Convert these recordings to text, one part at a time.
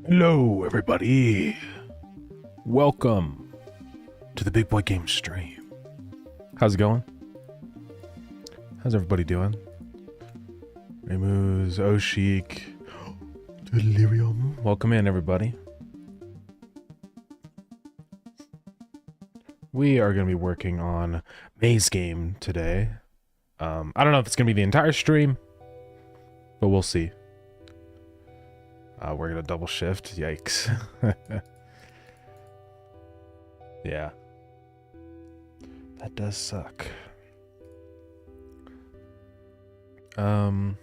Hello, everybody. Welcome to the Big Boy Game stream. How's it going? How's everybody doing? Remus, Oshik, Delirium. Welcome in, everybody. We are going to be working on Maze Game today. I don't know if it's going to be the entire stream, but we'll see. We're going to double shift. Yikes. Yeah. That does suck. But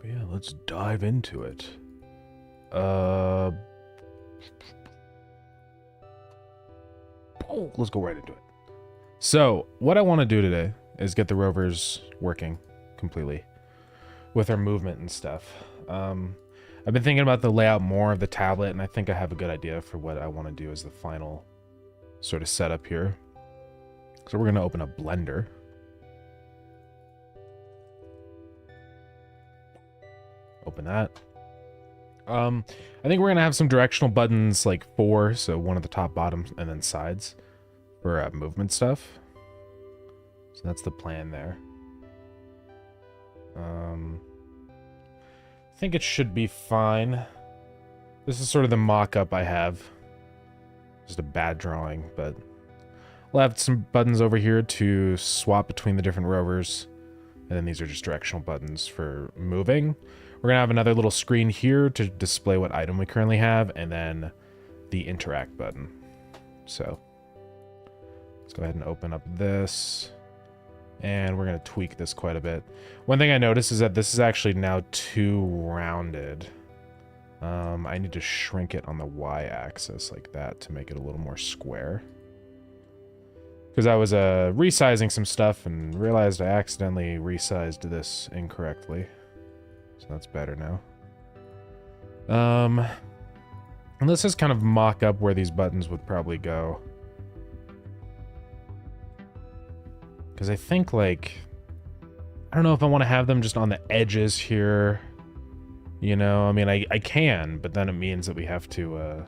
yeah, let's dive into it. Let's go right into it. So, what I want to do today is get the rovers working completely with our movement and stuff. I've been thinking about the layout more of the tablet, and I think I have a good idea for what I want to do as the final sort of setup here. So we're going to open up Blender. Open that. I think we're going to have some directional buttons, like 4, so one at the top, bottom, and then sides for movement stuff. So that's the plan there. I think it should be fine. This is sort of the mock-up I have. Just a bad drawing, but we'll have some buttons over here to swap between the different rovers. And then these are just directional buttons for moving. We're going to have another little screen here to display what item we currently have, and then the interact button. So let's go ahead and open up this. And we're going to tweak this quite a bit. One thing I noticed is that this is actually now too rounded. I need to shrink it on the y-axis like that to make it a little more square. Because I was resizing some stuff and realized I accidentally resized this incorrectly. So that's better now. And this is kind of mock up where these buttons would probably go. Because I think, like, I don't know if I want to have them just on the edges here. You know, I mean, I can, but then it means that we have to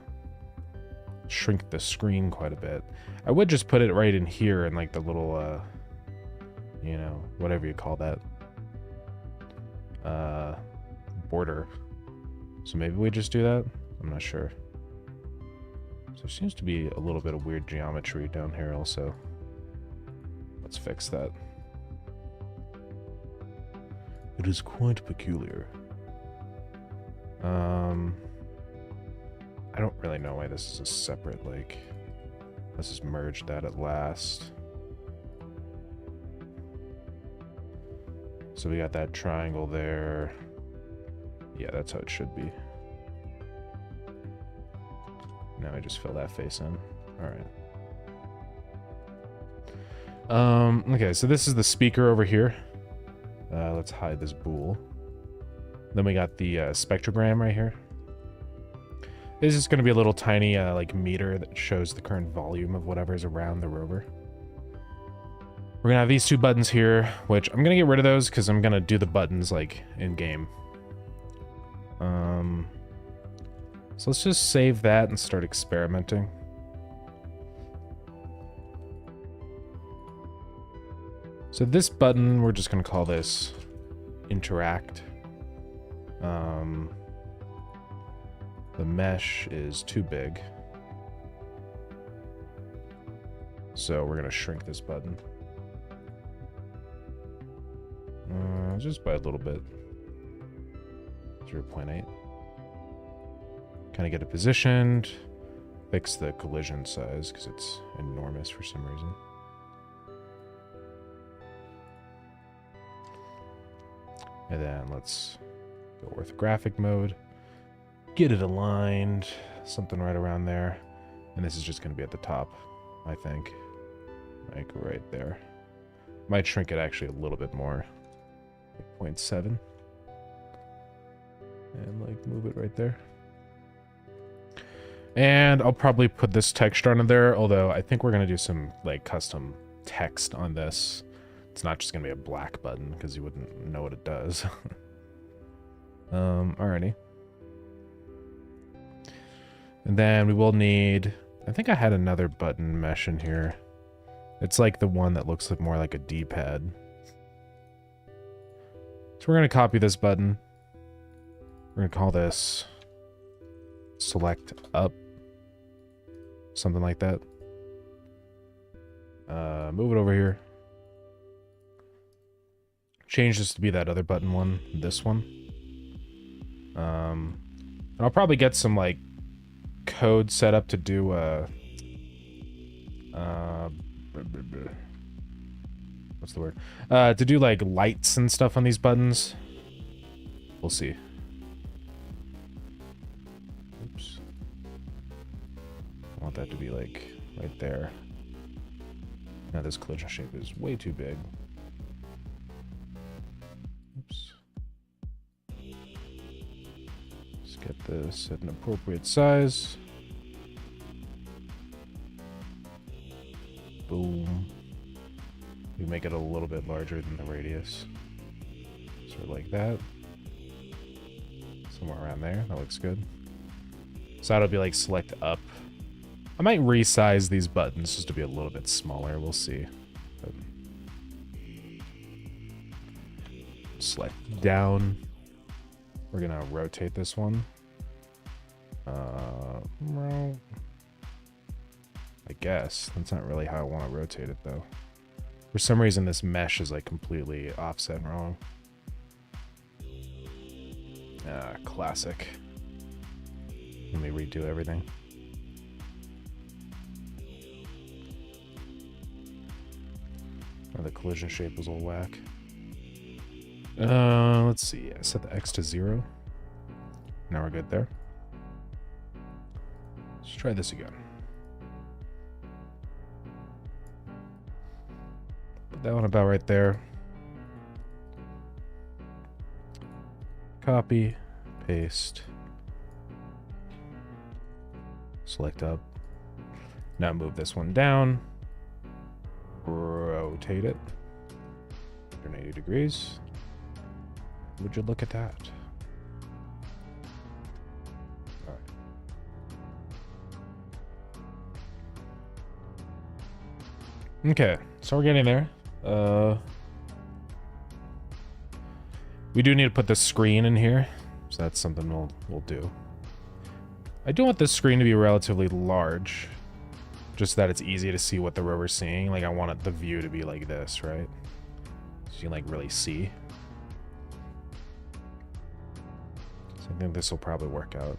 shrink the screen quite a bit. I would just put it right in here in, like, the little, you know, whatever you call that. Border. So maybe we just do that? I'm not sure. So there seems to be a little bit of weird geometry down here also. Let's fix that. It is quite peculiar. I don't really know why this is a separate, like, let's just merge that at last. So we got that triangle there. Yeah, that's how it should be. Now I just fill that face in. All right. Okay, so this is the speaker over here. Let's hide this bool. Then we got the spectrogram right here. This is going to be a little tiny like meter that shows the current volume of whatever's around the rover. We're going to have these two buttons here, which I'm going to get rid of those because I'm going to do the buttons like in game. So let's just save that and start experimenting. So this button, we're just going to call this interact. The mesh is too big. So we're going to shrink this button. Just by a little bit. 0.8. Kind of get it positioned. Fix the collision size because it's enormous for some reason. And then let's go orthographic mode. Get it aligned. Something right around there. And this is just going to be at the top, I think. Like right there. Might shrink it actually a little bit more. Like 0.7. And like move it right there. And I'll probably put this texture under there, although I think we're going to do some like custom text on this. It's not just going to be a black button because you wouldn't know what it does. Alrighty. And then we will need, I think I had another button mesh in here. It's like the one that looks like more like a D-pad. So we're going to copy this button. We're going to call this select up. Something like that. Move it over here. Change this to be that other button one, this one. And I'll probably get some like code set up to do what's the word? To do like lights and stuff on these buttons. We'll see. Oops. I want that to be like right there. Now this collision shape is way too big. Oops. Let's get this at an appropriate size. Boom. We make it a little bit larger than the radius. Sort of like that. Somewhere around there. That looks good. So that'll be like select up. I might resize these buttons just to be a little bit smaller. We'll see. But select down. We're gonna rotate this one. I guess that's not really how I want to rotate it though. For some reason this mesh is like completely offset wrong. Ah, classic. Let me redo everything. Oh, the collision shape was all whack. Let's see. I set the X to 0. Now we're good there. Let's try this again. Put that one about right there. Copy, paste, select up. Now move this one down, rotate it 180 degrees. Would you look at that? All right. Okay, so we're getting there. We do need to put the screen in here, so that's something we'll do. I do want this screen to be relatively large, just so that it's easy to see what the rover's seeing. Like I want the view to be like this, right? So you can like really see. So I think this will probably work out.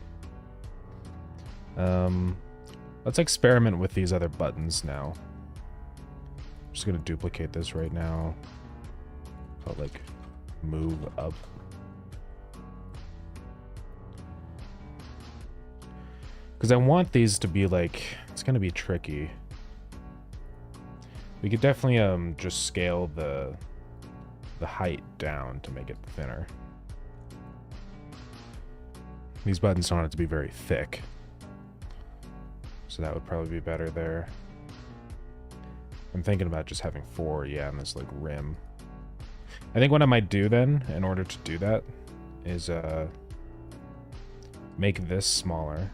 Let's experiment with these other buttons now. I'm just gonna duplicate this right now. Call it like move up. Because I want these to be like, it's gonna be tricky. We could definitely just scale the height down to make it thinner. These buttons don't have to be very thick, so that would probably be better there. I'm thinking about just having 4, yeah, on this like rim. I think what I might do then, in order to do that, is make this smaller.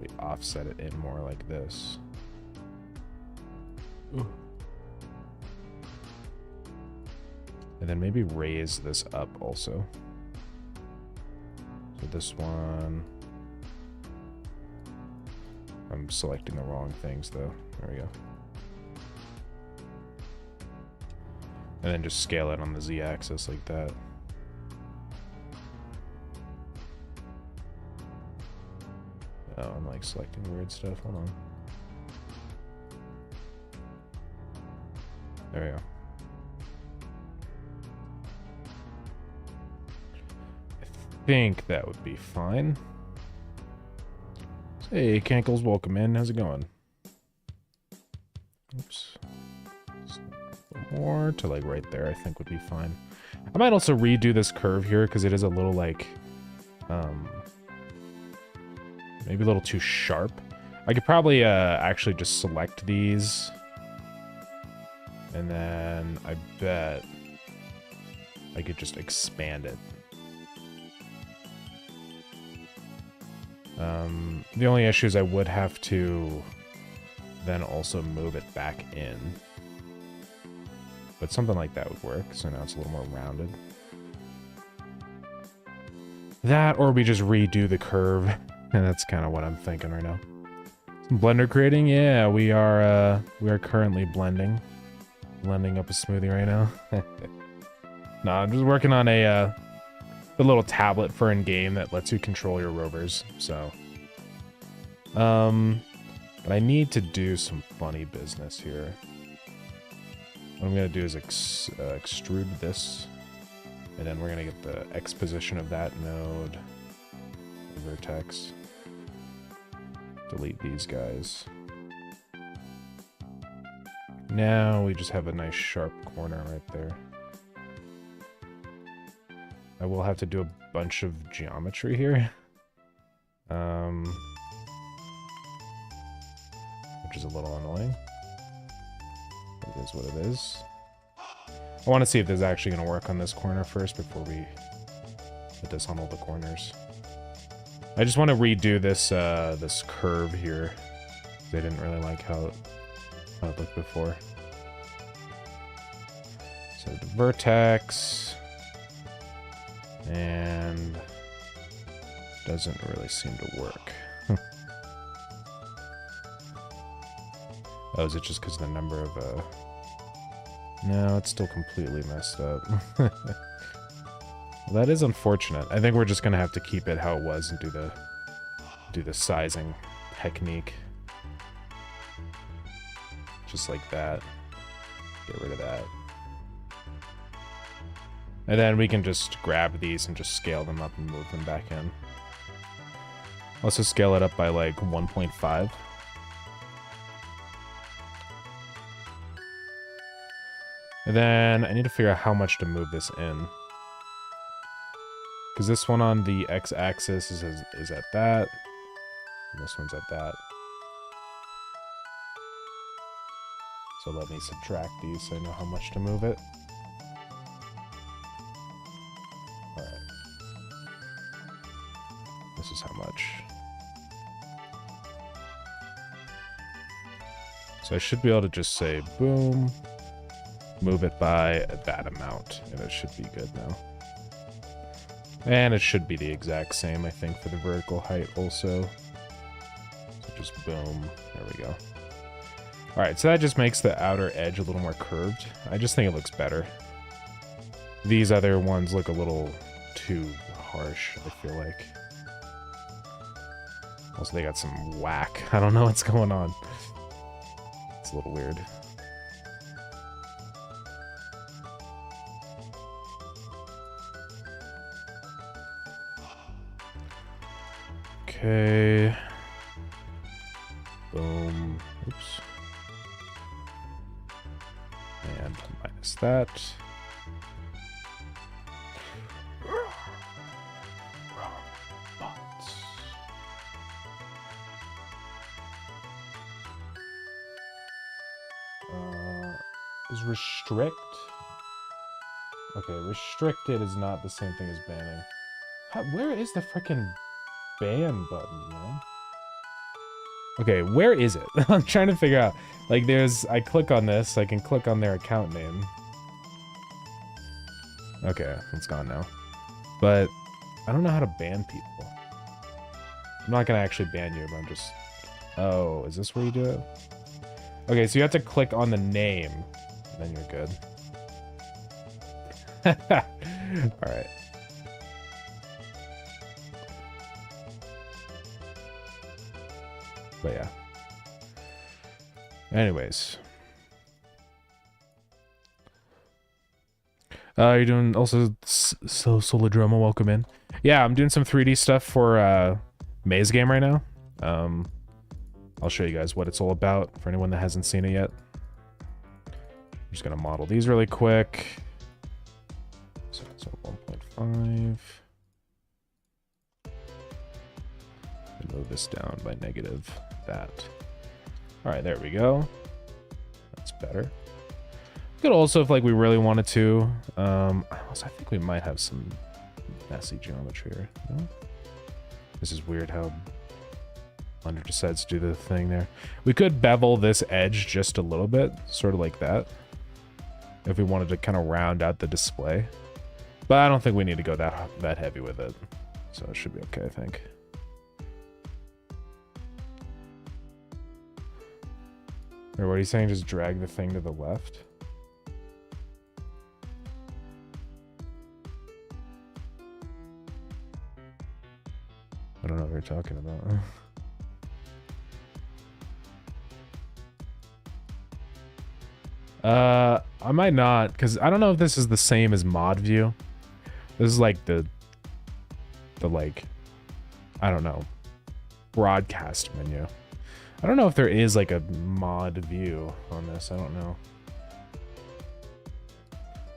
We offset it in more like this. Ooh. And then maybe raise this up also. So this one... I'm selecting the wrong things though. There we go. And then just scale it on the Z-axis like that. Oh, I'm like selecting weird stuff. Hold on. There we go. I think that would be fine. Hey, Cankles, welcome in. How's it going? Oops. More to like right there, I think would be fine. I might also redo this curve here because it is a little like maybe a little too sharp. I could probably actually just select these, and then I bet I could just expand it. The only issue is I would have to then also move it back in. But something like that would work, so now it's a little more rounded. That, or we just redo the curve, and that's kind of what I'm thinking right now. Blender creating? Yeah, we are currently blending up a smoothie right now. No, I'm just working on the little tablet for in-game that lets you control your rovers, so. But I need to do some funny business here. What I'm gonna do is extrude this, and then we're gonna get the X position of that node, the vertex. Delete these guys. Now we just have a nice sharp corner right there. I will have to do a bunch of geometry here. Which is a little annoying. It is what it is. I want to see if this is actually going to work on this corner first before we put this on all the corners. I just want to redo this this curve here. They didn't really like how it looked before. So the vertex, and doesn't really seem to work. Oh, is it just because of the number of No, it's still completely messed up. Well, that is unfortunate. I think we're just gonna have to keep it how it was and do the sizing technique. Just like that. Get rid of that. And then we can just grab these and just scale them up and move them back in. Also scale it up by like 1.5. And then I need to figure out how much to move this in. Because this one on the x-axis is at that. And this one's at that. So let me subtract these so I know how much to move it. Alright. This is how much. So I should be able to just say, boom. Move it by that amount, and it should be good now. And it should be the exact same, I think, for the vertical height also. So just boom. There we go. Alright, so that just makes the outer edge a little more curved. I just think it looks better. These other ones look a little too harsh, I feel like. Also, they got some whack. I don't know what's going on. It's a little weird. Okay. Boom. Oops. And minus that. Is restrict? Okay, restricted is not the same thing as banning. Where is the frickin' ban button, man? Okay, where is it? I'm trying to figure out. Like, I click on this, I can click on their account name. Okay, it's gone now. But I don't know how to ban people. I'm not gonna actually ban you, but I'm just... Oh, is this where you do it? Okay, so you have to click on the name, and then you're good. Alright. But yeah. Anyways. You're doing also Solodroma, welcome in. Yeah, I'm doing some 3D stuff for Maze Game right now. I'll show you guys what it's all about for anyone that hasn't seen it yet. I'm just gonna model these really quick. So 1.5. Move this down by negative that. All right, there we go. That's better. We could also, if like we really wanted to, I think we might have some messy geometry here. No? This is weird how Blender decides to do the thing there. We could bevel this edge just a little bit, sort of like that, if we wanted to kind of round out the display. But I don't think we need to go that heavy with it, so it should be okay, I think. Or what are you saying? Just drag the thing to the left? I don't know what you're talking about. I might not, because I don't know if this is the same as mod view. This is like the like, I don't know, broadcast menu. I don't know if there is like a mod view on this. I don't know.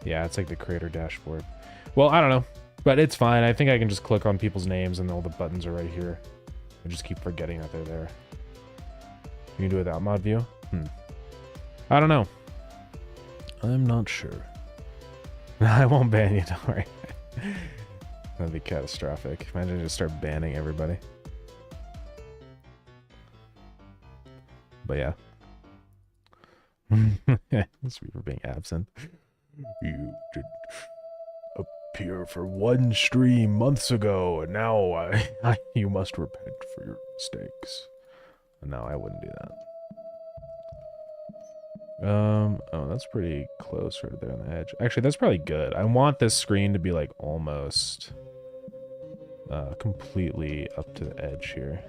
Yeah, it's like the creator dashboard. Well, I don't know, but it's fine. I think I can just click on people's names and all the buttons are right here. I just keep forgetting that they're there. You can do it without mod view? I don't know. I'm not sure. I won't ban you, don't worry. That'd be catastrophic. Imagine I just start banning everybody. But yeah. That's for being absent. You did appear for one stream months ago, and now you must repent for your mistakes. No, I wouldn't do that. Oh, that's pretty close right there on the edge. Actually, that's probably good. I want this screen to be like almost completely up to the edge here.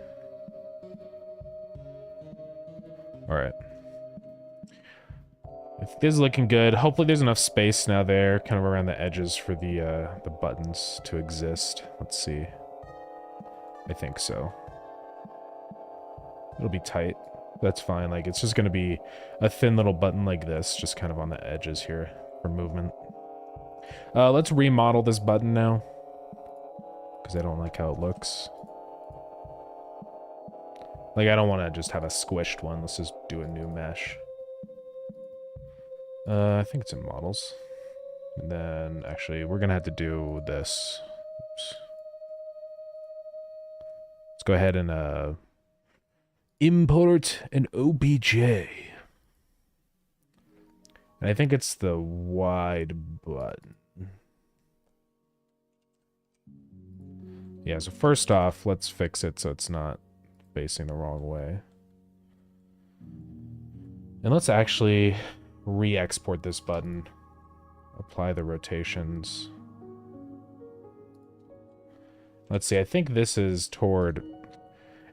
All right. If this is looking good, hopefully there's enough space now there, kind of around the edges for the buttons to exist. Let's see. I think so. It'll be tight. That's fine. Like, it's just going to be a thin little button like this, just kind of on the edges here for movement. Let's remodel this button now, because I don't like how it looks. Like, I don't want to just have a squished one. Let's just do a new mesh. I think it's in models. And then, actually, we're going to have to do this. Oops. Let's go ahead and import an OBJ. And I think it's the wide button. Yeah, so first off, let's fix it so it's not facing the wrong way. And let's actually re-export this button. Apply the rotations. Let's see, I think this is toward...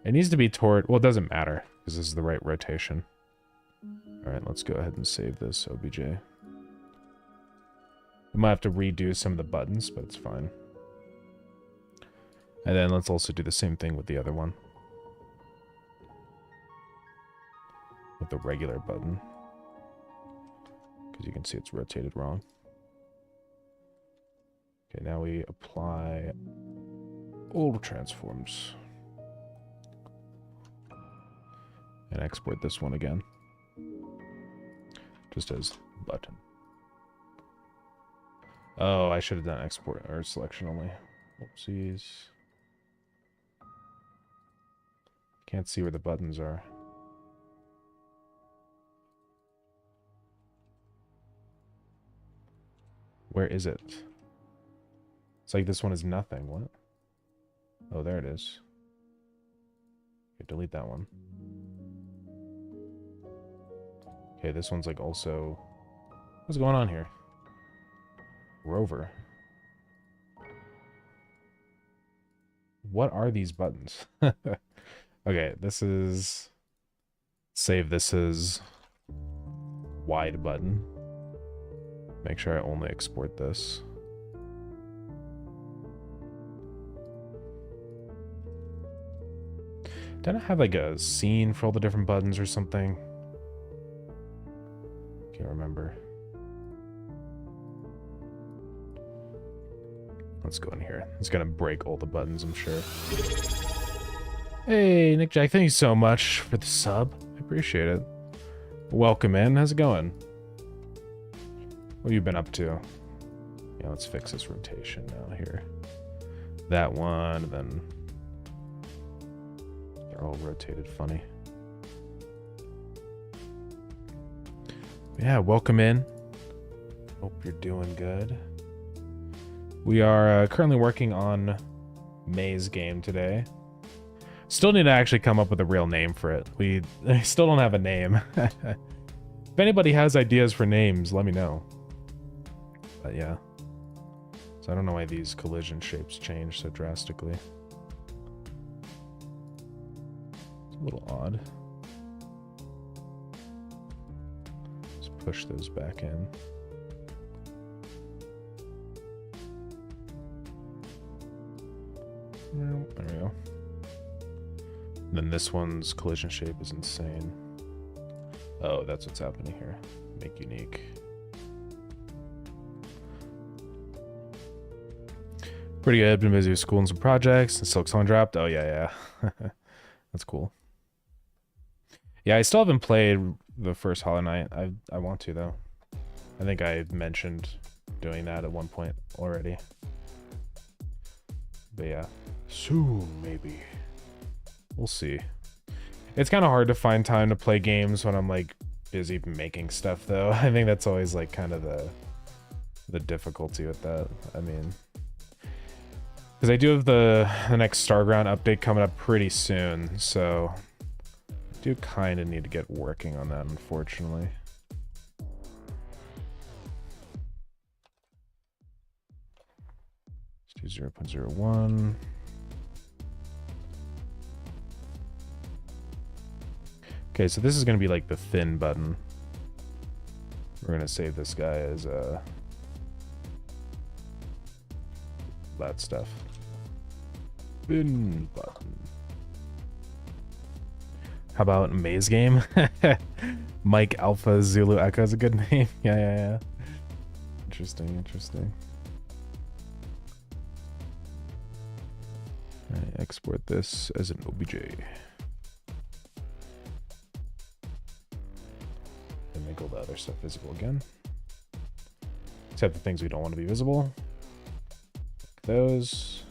It needs to be toward... Well, it doesn't matter, because this is the right rotation. Alright, let's go ahead and save this OBJ. We might have to redo some of the buttons, but it's fine. And then let's also do the same thing with the other one. With the regular button. Because you can see it's rotated wrong. Okay, now we apply all transforms. And export this one again. Just as button. Oh, I should have done export or selection only. Oopsies. Can't see where the buttons are. Where is it? It's like this one is nothing. What? Oh, there it is. Okay, delete that one. Okay, this one's like also... What's going on here? Rover. What are these buttons? Okay, this is... Save this as... wide button. Make sure I only export this. Don't I have like a scene for all the different buttons or something? Can't remember. Let's go in here. It's gonna break all the buttons, I'm sure. Hey, Nick Jack, thank you so much for the sub. I appreciate it. Welcome in. How's it going? What have you been up to? Yeah, let's fix this rotation now here. That one, and then They're all rotated funny. Yeah, welcome in. Hope you're doing good. We are currently working on May's game today. Still need to actually come up with a real name for it. We still don't have a name. If anybody has ideas for names, let me know. But yeah. So I don't know why these collision shapes change so drastically. It's a little odd. Let's push those back in. There we go. And then this one's collision shape is insane. Oh, that's what's happening here. Make unique. Pretty good. Been busy with school and some projects. And Silk Song dropped. Oh, yeah. That's cool. Yeah, I still haven't played the first Hollow Knight. I want to, though. I think I mentioned doing that at one point already. But yeah. Soon, maybe. We'll see. It's kind of hard to find time to play games when I'm, like, busy making stuff, though. I think that's always, like, kind of the difficulty with that. I mean... Because I do have the next Starground update coming up pretty soon, so I do kind of need to get working on that, unfortunately. Let's do 0.01. Okay, so this is going to be like the thin button. We're going to save this guy as that stuff. Thin button. How about Maze Game? Mike Alpha Zulu Echo is a good name. Yeah. Interesting. I export this as an OBJ. And make all the other stuff visible again. Except the things we don't want to be visible. Like those.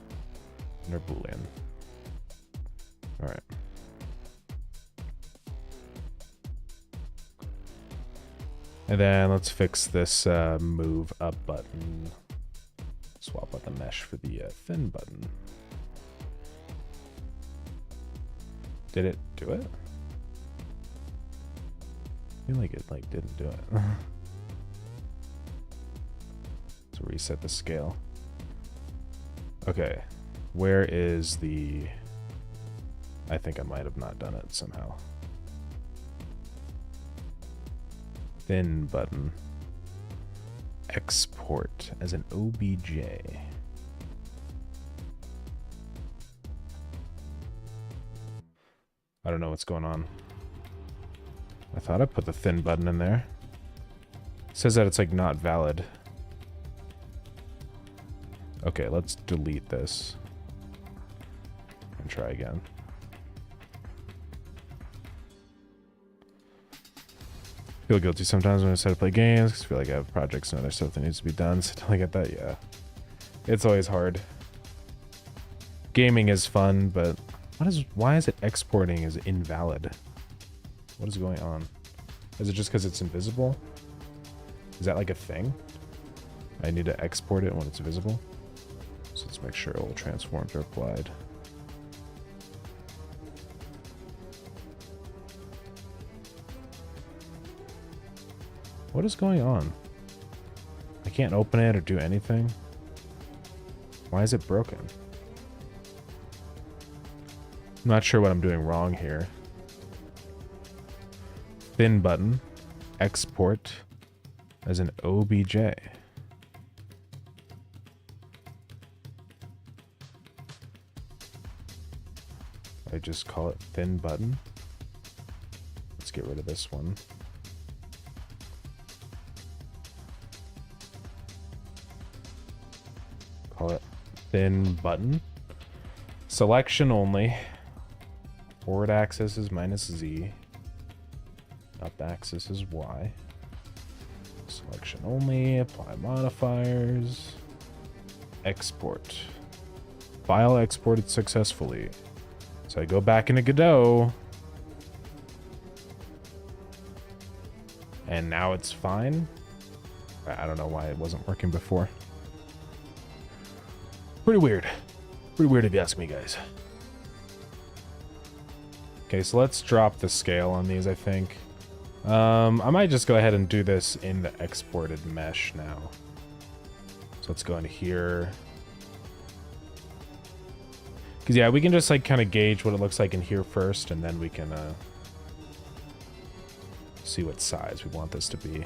And they're Boolean. Alright. And then let's fix this move up button. Swap out the mesh for the thin button. Did it do it? I feel like it didn't do it. Let's reset the scale. Okay. Where is the... I think I might have not done it somehow. Thin button. Export as an OBJ. I don't know what's going on. I thought I put the thin button in there. It says that it's like not valid. Okay, let's delete this. And try again. Feel guilty sometimes when I decide to play games because I feel like I have projects and other stuff that needs to be done. So until I get that, yeah. It's always hard. Gaming is fun, but why is it exporting as invalid? What is going on? Is it just because it's invisible? Is that like a thing? I need to export it when it's visible? So let's make sure all transforms are applied. What is going on? I can't open it or do anything. Why is it broken? I'm not sure what I'm doing wrong here. Thin button. Export as an OBJ. I just call it thin button. Let's get rid of this one. Call it thin button. Selection only. Forward axis is -Z. Up axis is Y. Selection only. Apply modifiers. Export. File exported successfully. So I go back into Godot. And now it's fine. I don't know why it wasn't working before. Pretty weird. Pretty weird if you ask me, guys. Okay, so let's drop the scale on these, I think. I might just go ahead and do this in the exported mesh now. So let's go into here. Because, yeah, we can just, like, kind of gauge what it looks like in here first, and then we can, see what size we want this to be.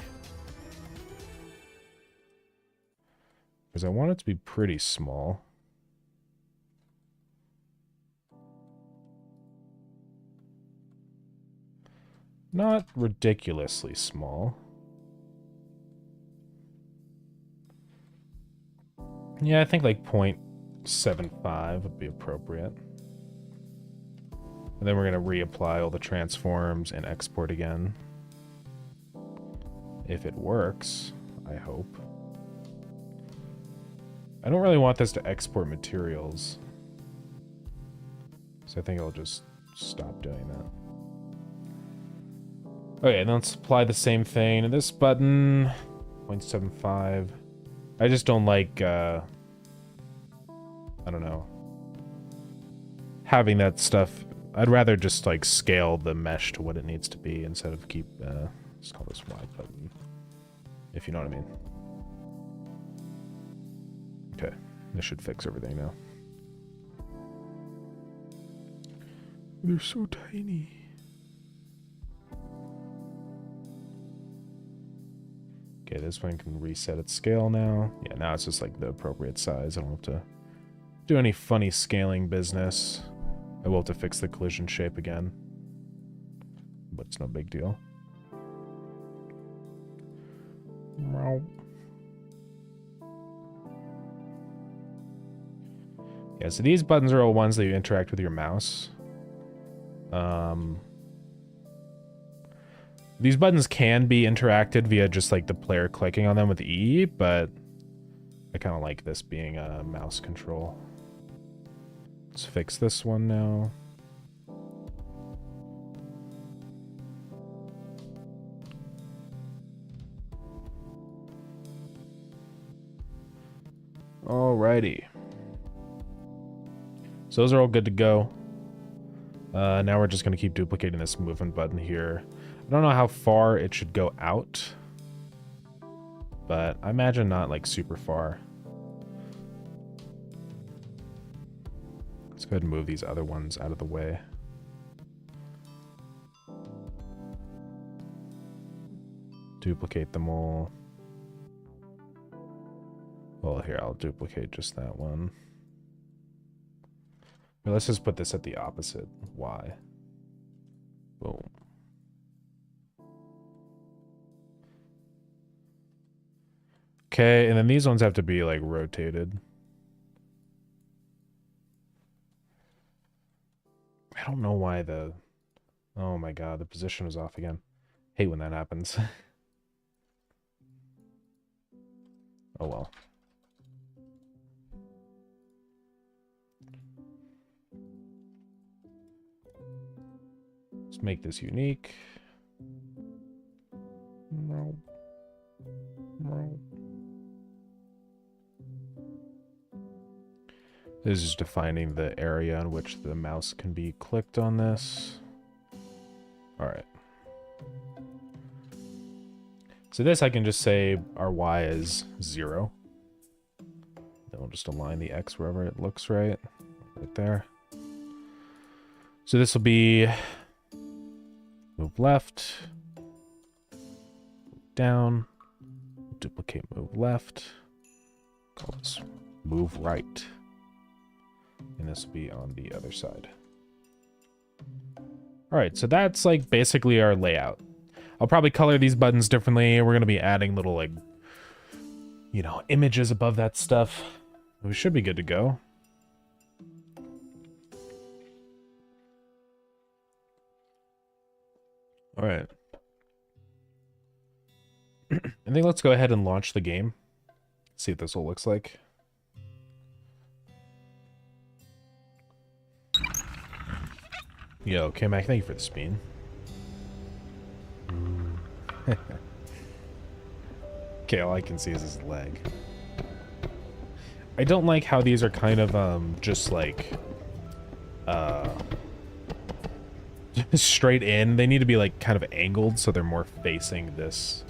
Because I want it to be pretty small. Not ridiculously small. Yeah, I think like 0.75 would be appropriate. And then we're going to reapply all the transforms and export again. If it works, I hope. I don't really want this to export materials. So I think I'll just stop doing that. Okay, then let's apply the same thing to this button. 0.75. I just don't like, I don't know, having that stuff. I'd rather just, like, scale the mesh to what it needs to be instead of keep, let's call this Y button, if you know what I mean. Okay, this should fix everything now. They're so tiny. Okay, this one can reset its scale now. Yeah, now it's just like the appropriate size. I don't have to do any funny scaling business. I will have to fix the collision shape again. But it's no big deal. Yeah, so these buttons are all ones that you interact with your mouse. These buttons can be interacted via just like the player clicking on them with E, but I kind of like this being a mouse control. Let's fix this one now. Alrighty. So those are all good to go. Now we're just going to keep duplicating this movement button here. I don't know how far it should go out, but I imagine not like super far. Let's go ahead and move these other ones out of the way. Duplicate them all. Well, here, I'll duplicate just that one. Now, let's just put this at the opposite Y. Boom. Okay, and then these ones have to be, like, rotated. I don't know why the... Oh my god, the position was off again. Hate when that happens. Oh well. Let's make this unique. No. No. This is defining the area in which the mouse can be clicked on this. Alright. So this I can just say our Y is 0. Then we'll just align the X wherever it looks right. Right there. So this will be move left, move down, duplicate move left, call this move right. And this will be on the other side. Alright, so that's like basically our layout. I'll probably color these buttons differently. We're going to be adding little like, you know, images above that stuff. We should be good to go. Alright. I think let's go ahead and launch the game. See what this all looks like. Yo, K-Mac, thank you for the spin. Okay, all I can see is his leg. I don't like how these are kind of, just like, straight in. They need to be, like, kind of angled so they're more facing this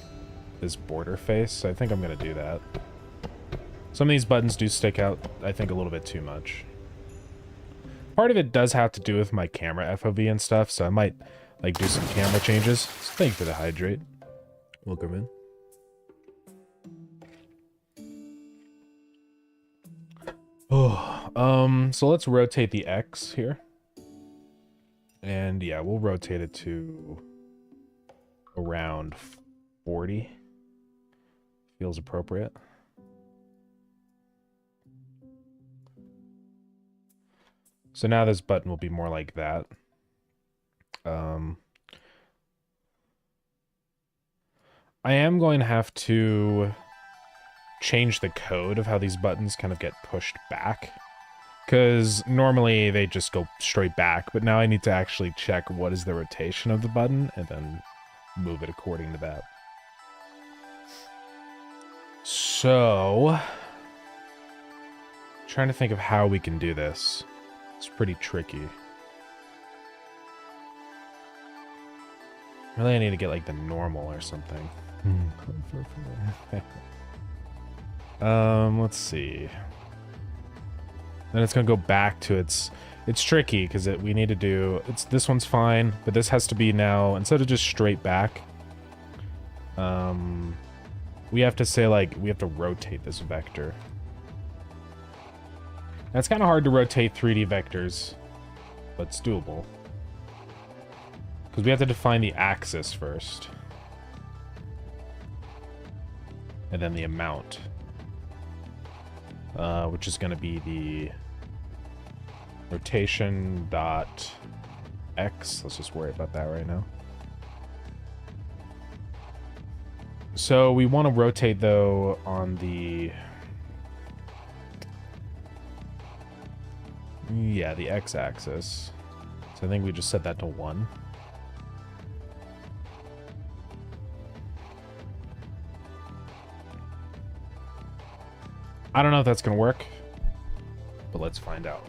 border face. So I think I'm gonna do that. Some of these buttons do stick out, I think, a little bit too much. Part of it does have to do with my camera FOV and stuff, so I might, like, do some camera changes. So thank you for the hydrate. Welcome in. Oh, so let's rotate the X here. And yeah, we'll rotate it to around 40. Feels appropriate. So now this button will be more like that. I am going to have to change the code of how these buttons kind of get pushed back. Because normally they just go straight back, but now I need to actually check what is the rotation of the button and then move it according to that. So, trying to think of how we can do this. It's pretty tricky. Really, I need to get like the normal or something. Let's see. Then it's gonna go back to it's tricky because we need to do this one's fine, but this has to be now instead of just straight back. We have to say like we have to rotate this vector. Now, it's kind of hard to rotate 3D vectors, but it's doable. Because we have to define the axis first. And then the amount. Which is going to be the rotation dot x. Let's just worry about that right now. So we want to rotate, though, on the... Yeah, the x-axis. So I think we just set that to 1. I don't know if that's going to work, but let's find out.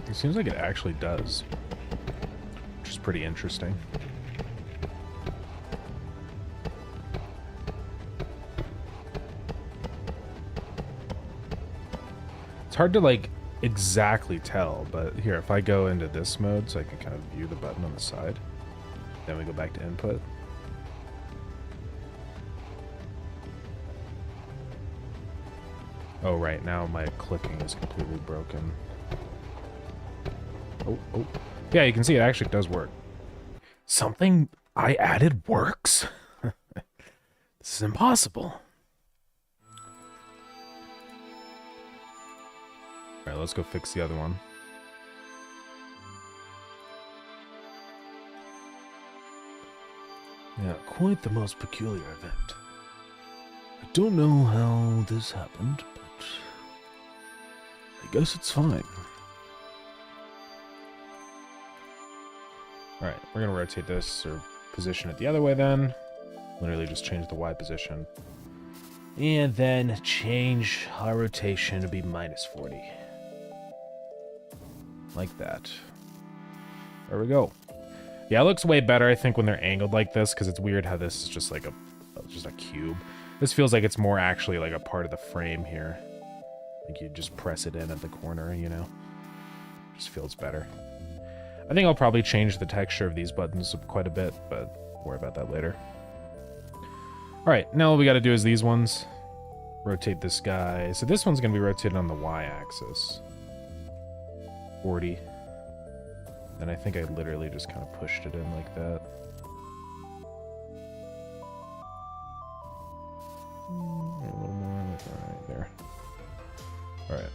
It seems like it actually does, which is pretty interesting. It's hard to, like, exactly tell, but here, if I go into this mode so I can kind of view the button on the side, then we go back to input. Oh, right, now my clicking is completely broken. Oh. Yeah, you can see it actually does work. Something I added works? This is impossible. Alright, let's go fix the other one. Yeah, quite the most peculiar event. I don't know how this happened, but I guess it's fine. Alright, we're gonna rotate this, or position it the other way then. Literally just change the Y position. And then change our rotation to be -40. Like that. There we go. Yeah, it looks way better, I think, when they're angled like this, because it's weird how this is just like just a cube. This feels like it's more actually like a part of the frame here. Like you just press it in at the corner, you know? Just feels better. I think I'll probably change the texture of these buttons quite a bit, but we'll worry about that later. Alright, now all we gotta do is these ones. Rotate this guy. So this one's gonna be rotated on the Y-axis. 40. And I think I literally just kind of pushed it in like that. A little more, like right there. Alright.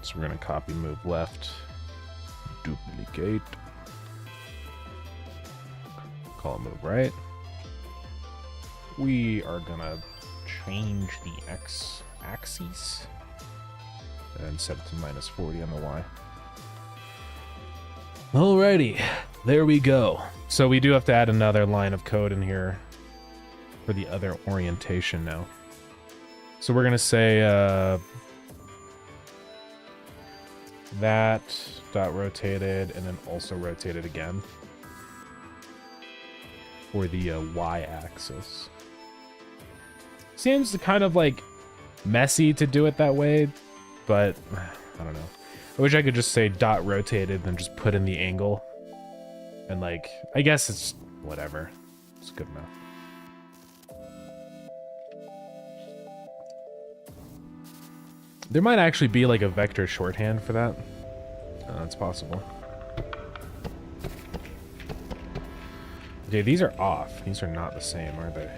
So we're going to copy, move left, duplicate. Call it move right. We are gonna change the x-axis and set it to -40 on the y. Alrighty, there we go. So we do have to add another line of code in here for the other orientation now. So we're gonna say that dot rotated and then also rotated again for the y-axis. Seems kind of like messy to do it that way, but I don't know. I wish I could just say dot rotated and just put in the angle. And like, I guess it's whatever. It's good enough. There might actually be like a vector shorthand for that. That's possible. Okay, these are off. These are not the same, are they?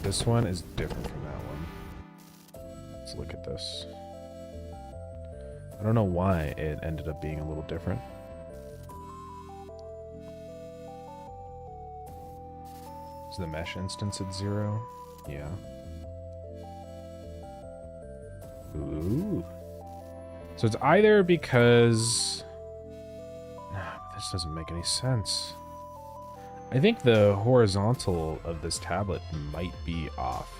This one is different from that one. Let's look at this. I don't know why it ended up being a little different. Is the mesh instance at 0? Yeah. Ooh. So it's either because... this doesn't make any sense. I think the horizontal of this tablet might be off.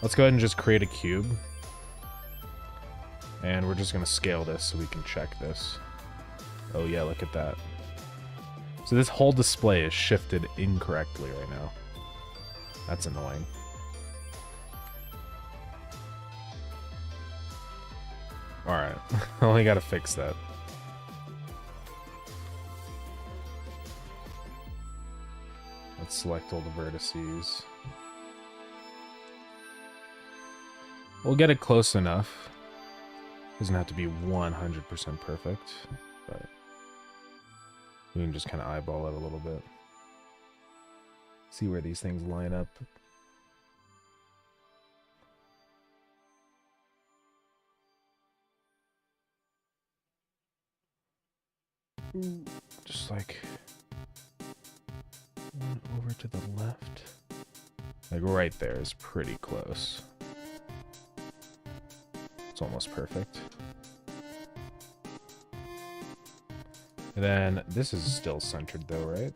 Let's go ahead and just create a cube. And we're just going to scale this so we can check this. Oh yeah, look at that. So this whole display is shifted incorrectly right now. That's annoying. Alright, I only gotta fix that. Let's select all the vertices. We'll get it close enough. Doesn't have to be 100% perfect, but we can just kind of eyeball it a little bit. See where these things line up. Just like one over to the left. Like right there is pretty close. It's almost perfect. And then this is still centered though, right?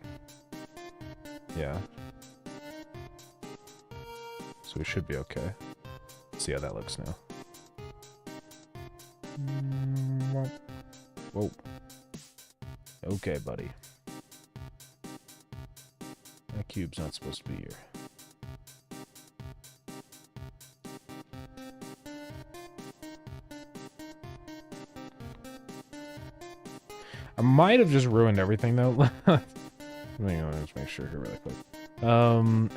Yeah. So we should be okay. Let's see how that looks now. Whoa. Okay, buddy. That cube's not supposed to be here. I might have just ruined everything though. Let me just make sure here really quick.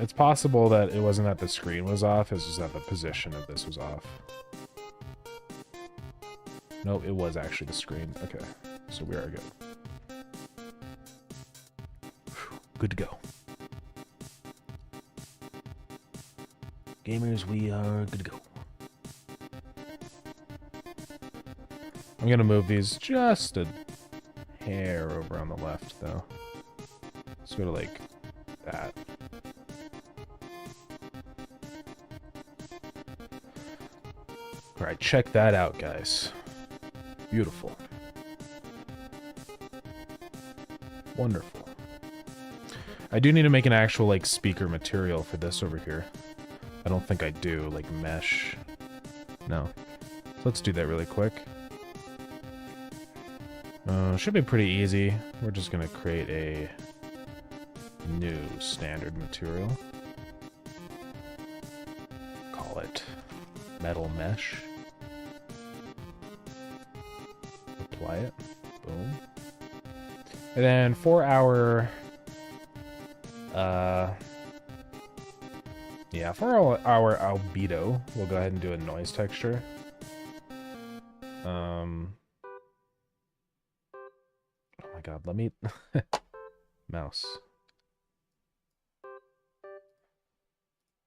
It's possible that it wasn't that the screen was off, it's just that the position of this was off. No, it was actually the screen. Okay, so we are good. Good to go. Gamers, we are good to go. I'm gonna move these just a hair over on the left, though. Let's go to, like, that. Alright, check that out, guys. Beautiful. Wonderful. I do need to make an actual, like, speaker material for this over here. I don't think I do, like, mesh. No. So let's do that really quick. Should be pretty easy. We're just gonna create a new standard material. Call it metal mesh. Apply it. Boom. And then for our yeah, for our albedo, we'll go ahead and do a noise texture. Oh my god, let me mouse.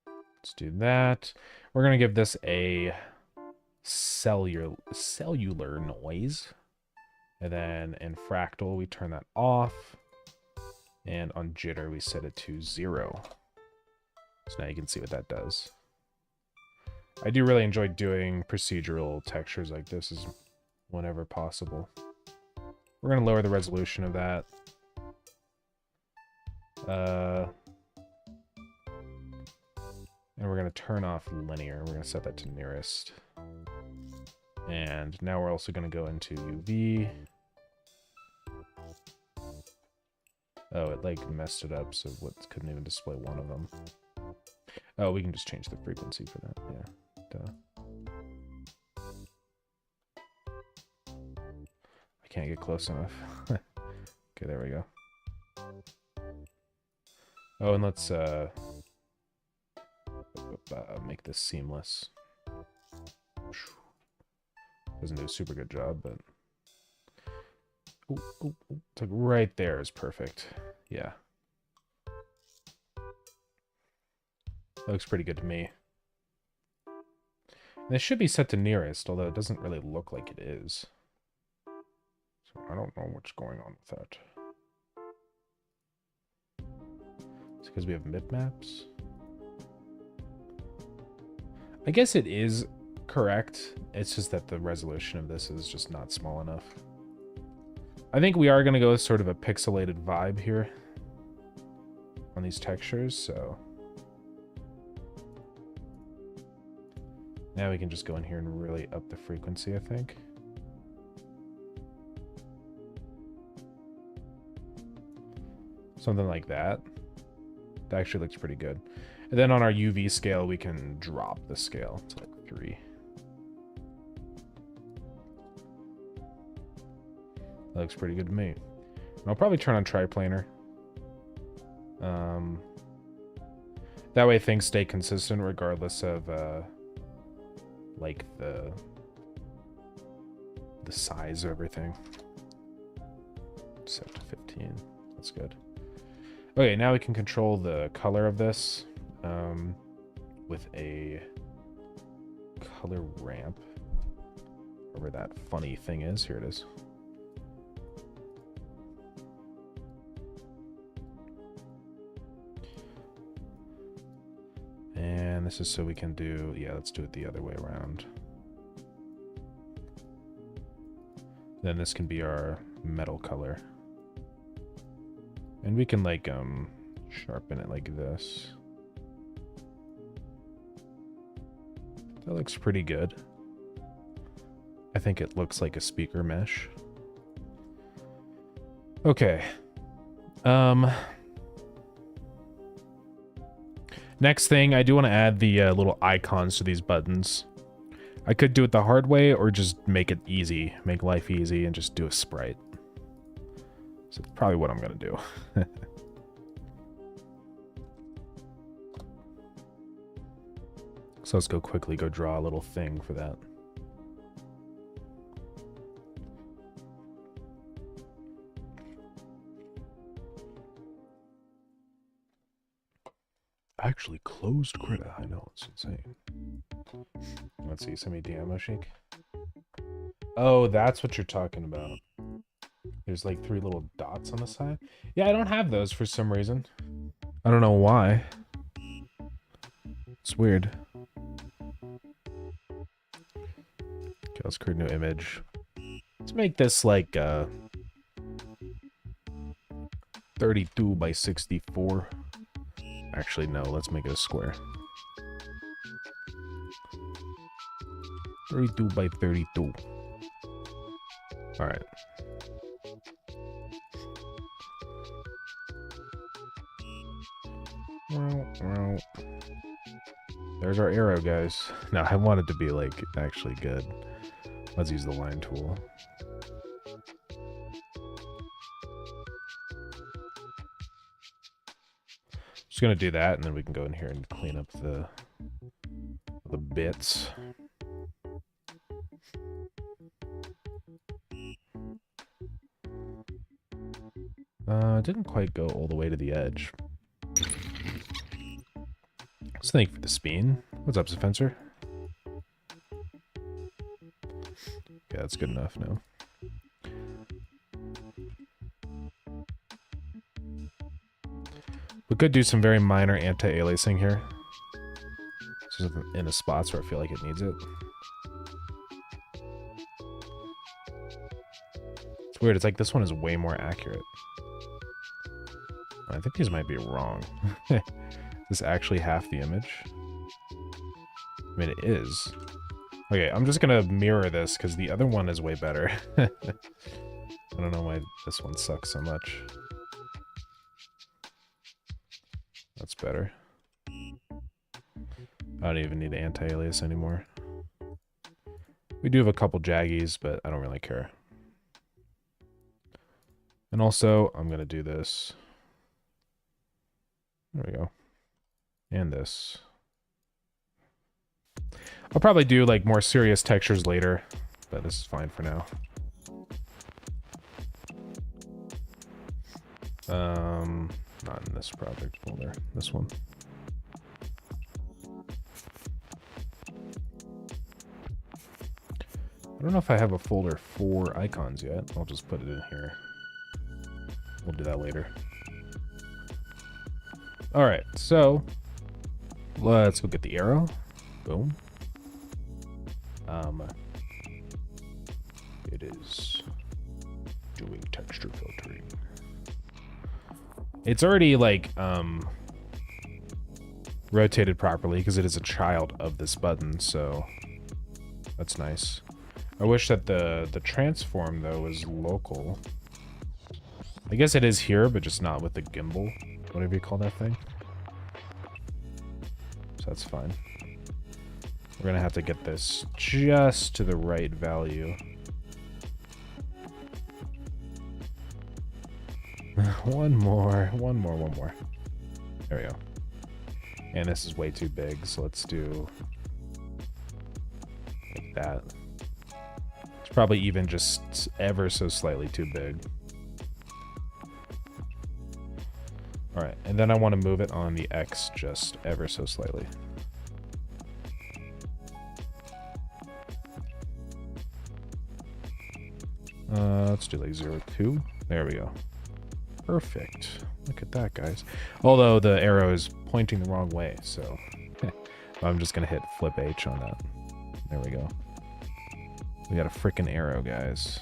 Let's do that. We're gonna give this a cellular noise. And then in fractal, we turn that off. And on jitter, we set it to 0. So now you can see what that does. I do really enjoy doing procedural textures like this whenever possible. We're going to lower the resolution of that. And we're going to turn off linear. We're going to set that to nearest. And now we're also going to go into UV. Oh, it like messed it up, so it couldn't even display one of them. Oh, we can just change the frequency for that. Yeah. Duh. I can't get close enough. Okay, there we go. Oh, and let's make this seamless. Doesn't do a super good job, but it's like right there is perfect. Yeah. That looks pretty good to me. And this should be set to nearest, although it doesn't really look like it is. So I don't know what's going on with that. It's because we have mip-maps? I guess it is correct. It's just that the resolution of this is just not small enough. I think we are going to go with sort of a pixelated vibe here on these textures, so now we can just go in here and really up the frequency, I think. Something like that. That actually looks pretty good. And then on our UV scale, we can drop the scale to like 3. That looks pretty good to me. And I'll probably turn on triplanar. That way things stay consistent regardless of like the size of everything. Set to 15. That's good. Okay, now we can control the color of this with a color ramp. Wherever that funny thing is. Here it is. And this is so we can do, yeah, let's do it the other way around. Then this can be our metal color. And we can like sharpen it like this. That looks pretty good. I think it looks like a speaker mesh. Okay. Next thing, I do want to add the little icons to these buttons. I could do it the hard way or just make it easy, make life easy and just do a sprite. So that's probably what I'm going to do. So let's go quickly go draw a little thing for that. Actually closed credit. I know, it's insane. Let's see, send me DM, Shake. Oh, that's what you're talking about. There's like 3 little dots on the side. Yeah, I don't have those for some reason. I don't know why. It's weird. Okay, let's create a new image. Let's make this like 32 by 64. Actually, no, let's make it a square. 32 by 32. Alright. There's our arrow, guys. Now, I want it to be, like, actually good. Let's use the line tool. Just gonna do that, and then we can go in here and clean up the bits. It didn't quite go all the way to the edge. So thank you for the spin. What's up, Spencer? Yeah, that's good enough now. We could do some very minor anti-aliasing here. Just in the spots where I feel like it needs it. It's weird, it's like this one is way more accurate. I think these might be wrong. Is this actually half the image? I mean, it is. Okay, I'm just gonna mirror this because the other one is way better. I don't know why this one sucks so much. That's better. I don't even need the anti-alias anymore. We do have a couple jaggies, but I don't really care. And also, I'm gonna do this. There we go. And this. I'll probably do like more serious textures later, but this is fine for now. Not in this project folder. This one. I don't know if I have a folder for icons yet. I'll just put it in here. We'll do that later. All right, so let's go get the arrow. Boom. It is doing texture filtering. It's already like rotated properly because it is a child of this button, so that's nice. I wish that the transform though was local. I guess it is here, but just not with the gimbal, whatever you call that thing. So that's fine. We're gonna have to get this just to the right value. One more. There we go. And this is way too big, so let's do like that. It's probably even just ever so slightly too big. All right, and then I want to move it on the X just ever so slightly. Let's do like 0.2. There we go. Perfect. Look at that, guys. Although the arrow is pointing the wrong way, so I'm just gonna hit flip H on that. There we go. We got a freaking arrow, guys.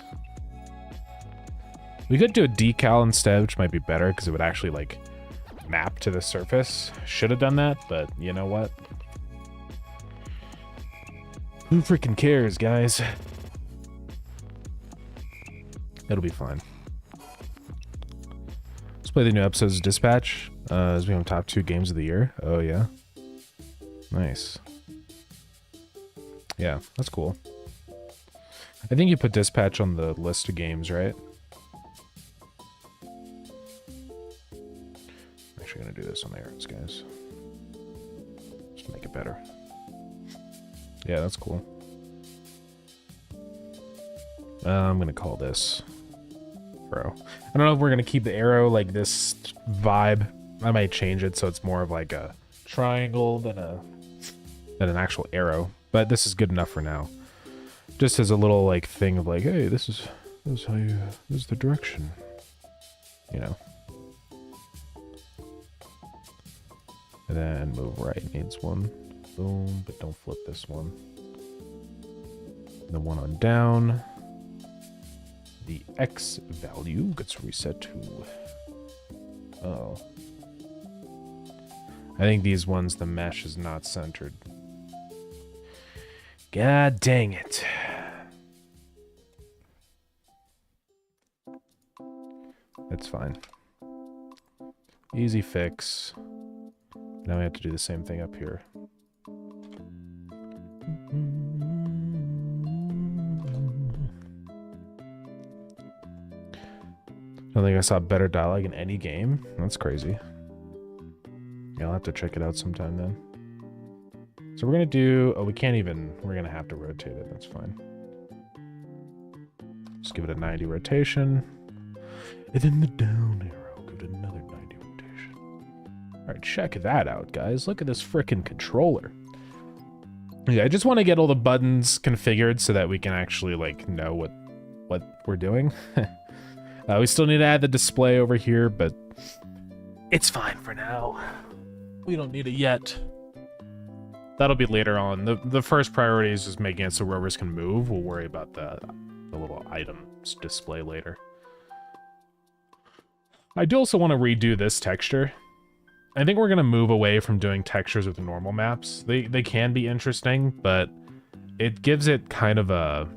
We could do a decal instead, which might be better because it would actually like map to the surface. Should have done that, but you know what? Who freaking cares, guys? It'll be fine. Let's play the new episodes of Dispatch. As we have top 2 games of the year. Oh yeah. Nice. Yeah, that's cool. I think you put Dispatch on the list of games, right? I'm actually gonna do this on the arrows, guys. Just to make it better. Yeah, that's cool. I'm gonna call this Bro. I don't know if we're gonna keep the arrow like this vibe. I might change it so it's more of like a triangle than an actual arrow. But this is good enough for now. Just as a little like thing of like, hey, this is how you, this is the direction. You know. And then move right needs one. Boom, but don't flip this one. And the one on down. The X value gets reset to... Oh. I think these ones, the mesh is not centered. God dang it. That's fine. Easy fix. Now we have to do the same thing up here. I don't think I saw better dialogue in any game. That's crazy. Yeah, I'll have to check it out sometime then. So we're gonna do... Oh, we can't even... We're gonna have to rotate it. That's fine. Just give it a 90 rotation. And then the down arrow. Give it another 90 rotation. Alright, check that out, guys. Look at this frickin' controller. Yeah, I just want to get all the buttons configured so that we can actually, like, know what we're doing. We still need to add the display over here, but It's fine for now. We don't need it yet. That'll be later on. The first priority is just making it so rovers can move. We'll worry about the little items display later. I do also want to redo this texture. I think we're going to move away from doing textures with normal maps. They can be interesting, but it gives it kind of a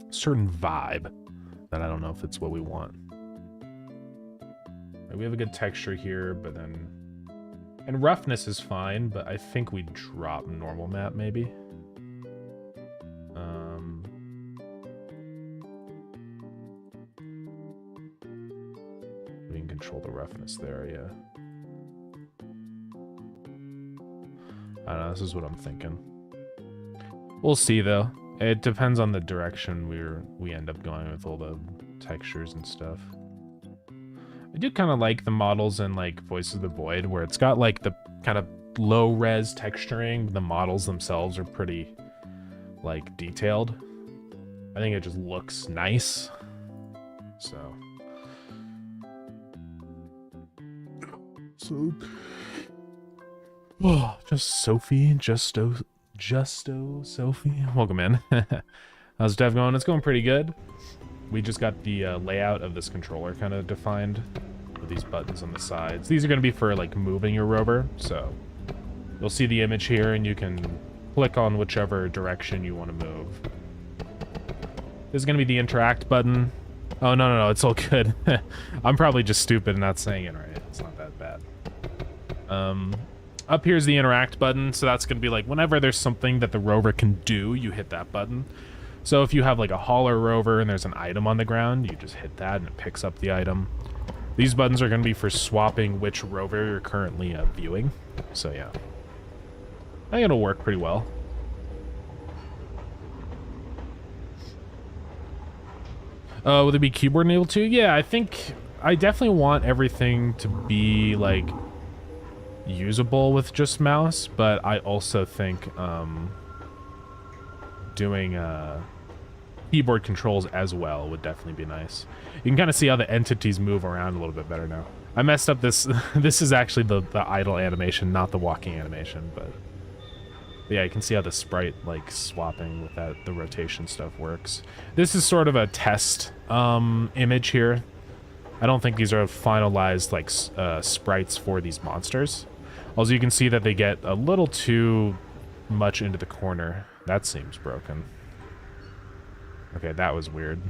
certain vibe that I don't know if it's what we want. We have a good texture here, but then... And roughness is fine, but I think we drop normal map, maybe. We can control the roughness there, yeah. I don't know, this is what I'm thinking. We'll see, though. It depends on the direction we end up going with all the textures and stuff. I do kind of like the models in, like, Voices of the Void, where it's got, like, the kind of low-res texturing. The models themselves are pretty, like, detailed. I think it just looks nice. So... Oh, just Sophie, Justo Sophie. Welcome in. How's Dev going? It's going pretty good. We just got the layout of this controller kind of defined with these buttons on the sides. These are going to be for like moving your rover, so you'll see the image here and you can click on whichever direction you want to move. This is going to be the interact button. Oh, no, it's all good. I'm probably just stupid and not saying it right. It's not that bad. Up here's the interact button, so that's going to be like whenever there's something that the rover can do, you hit that button. So if you have like a hauler rover and there's an item on the ground, you just hit that and it picks up the item. These buttons are going to be for swapping which rover you're currently viewing. So yeah, I think it'll work pretty well. Will there be keyboard enabled too? Yeah, I think I definitely want everything to be like usable with just mouse, but I also think doing keyboard controls as well would definitely be nice. You can kind of see how the entities move around a little bit better now. I messed up this. This is actually the idle animation, not the walking animation, but yeah, you can see how the sprite like swapping with that, the rotation stuff works. This is sort of a test image here. I don't think these are finalized like sprites for these monsters. Also, you can see that they get a little too much into the corner. That seems broken. Okay, that was weird.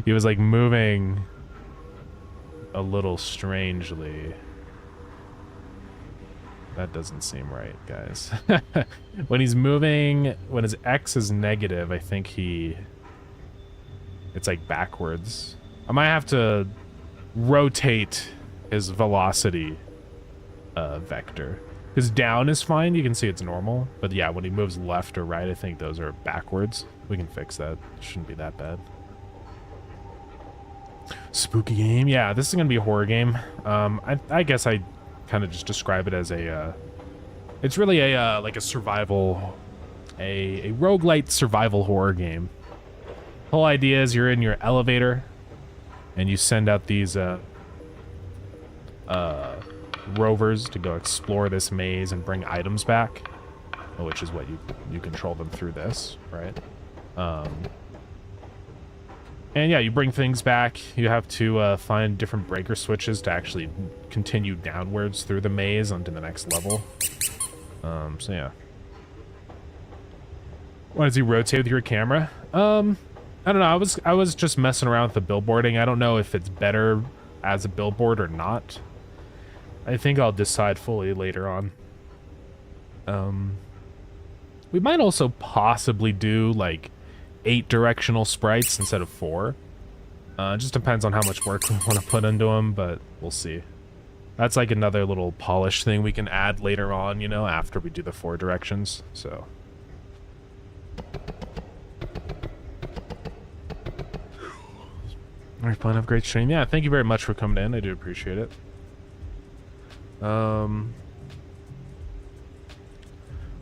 He was like moving a little strangely. That doesn't seem right, guys. When he's moving, when his X is negative, I think it's like backwards. I might have to rotate his velocity vector. Because down is fine, you can see it's normal. But yeah, when he moves left or right, I think those are backwards. We can fix that. Shouldn't be that bad. Spooky game. Yeah, this is going to be a horror game. I guess I kind of just describe it as a... it's really a like a survival... A roguelite survival horror game. The whole idea is you're in your elevator and you send out these rovers to go explore this maze and bring items back, which is what you control them through this, right? And yeah, you bring things back. You have to find different breaker switches to actually continue downwards through the maze onto the next level. So yeah. Why does he rotate with your camera? I don't know. I was just messing around with the billboarding. I don't know if it's better as a billboard or not. I think I'll decide fully later on. We might also possibly do like 8 directional sprites instead of 4. It just depends on how much work we want to put into them, but we'll see. That's like another little polish thing we can add later on, you know, after we do the 4 directions, so. Alright, plan of great stream. Yeah, thank you very much for coming in. I do appreciate it.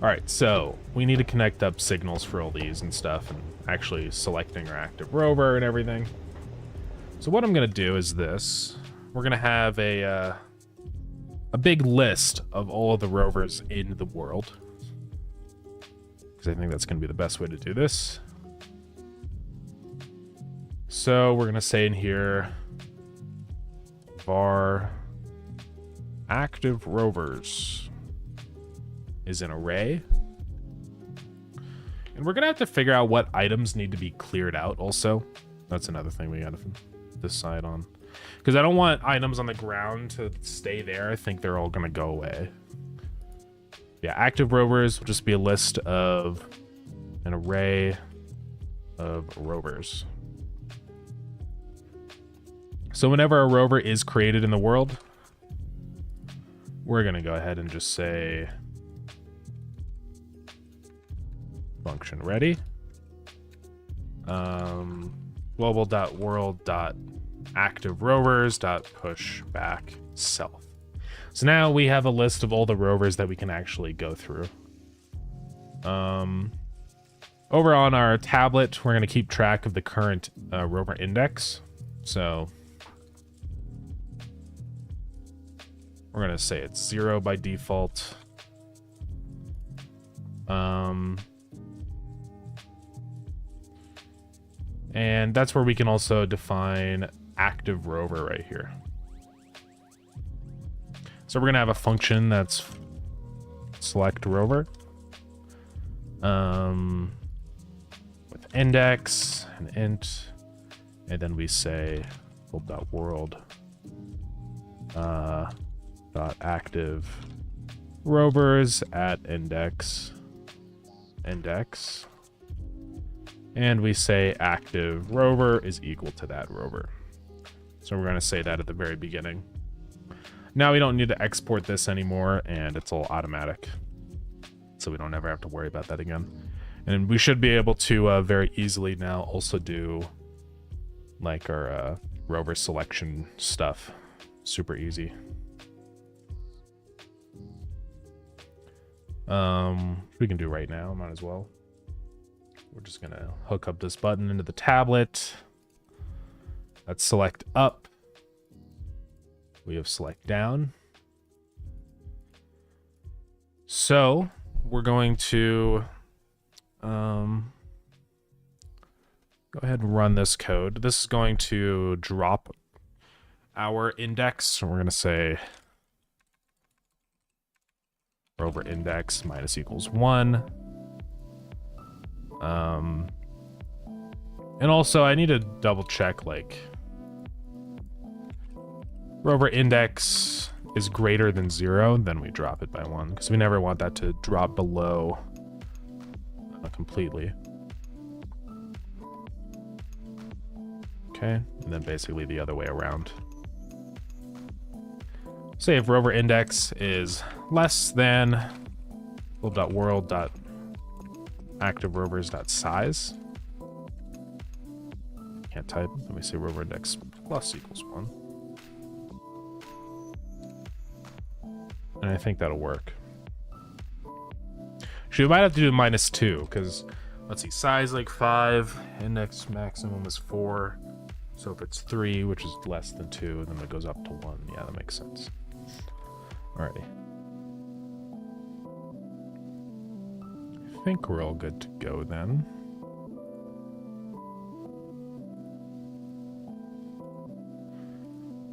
Alright, so we need to connect up signals for all these and stuff, and actually selecting our active rover and everything. So what I'm going to do is this. We're going to have a a big list of all of the rovers in the world, because I think that's going to be the best way to do this. So we're going to say in here var active rovers is an array. And we're going to have to figure out what items need to be cleared out also. That's another thing we got to decide on. Because I don't want items on the ground to stay there. I think they're all going to go away. Yeah, active rovers will just be a list of an array of rovers. So whenever a rover is created in the world, we're going to go ahead and just say function ready. Global.world.activeRovers.push back self. So now we have a list of all the rovers that we can actually go through. Over on our tablet, we're going to keep track of the current rover index. So we're going to say it's 0 by default. And that's where we can also define active rover right here. So we're going to have a function that's select rover with index and int, and then we say world dot active rovers at index, and we say active rover is equal to that rover. So we're going to say that at the very beginning. Now we don't need to export this anymore, and it's all automatic, so we don't ever have to worry about that again. And we should be able to very easily now also do like our rover selection stuff. Super easy. We can do right now, might as well. We're just gonna hook up this button into the tablet. Let's select up. We have select down. So we're going to go ahead and run this code. This is going to drop our index. So we're gonna say rover index minus equals 1. And also I need to double check, like, rover index is greater than 0, then we drop it by 1, because we never want that to drop below completely. Okay, and then basically the other way around. Say if rover index is less than globe.world.activeRovers.size. Can't type. Let me say rover index plus equals 1. And I think that'll work. Actually, we might have to do -2, because let's see, size like 5, index maximum is 4. So if it's 3, which is less than 2, then it goes up to 1. Yeah, that makes sense. Alrighty. I think we're all good to go then.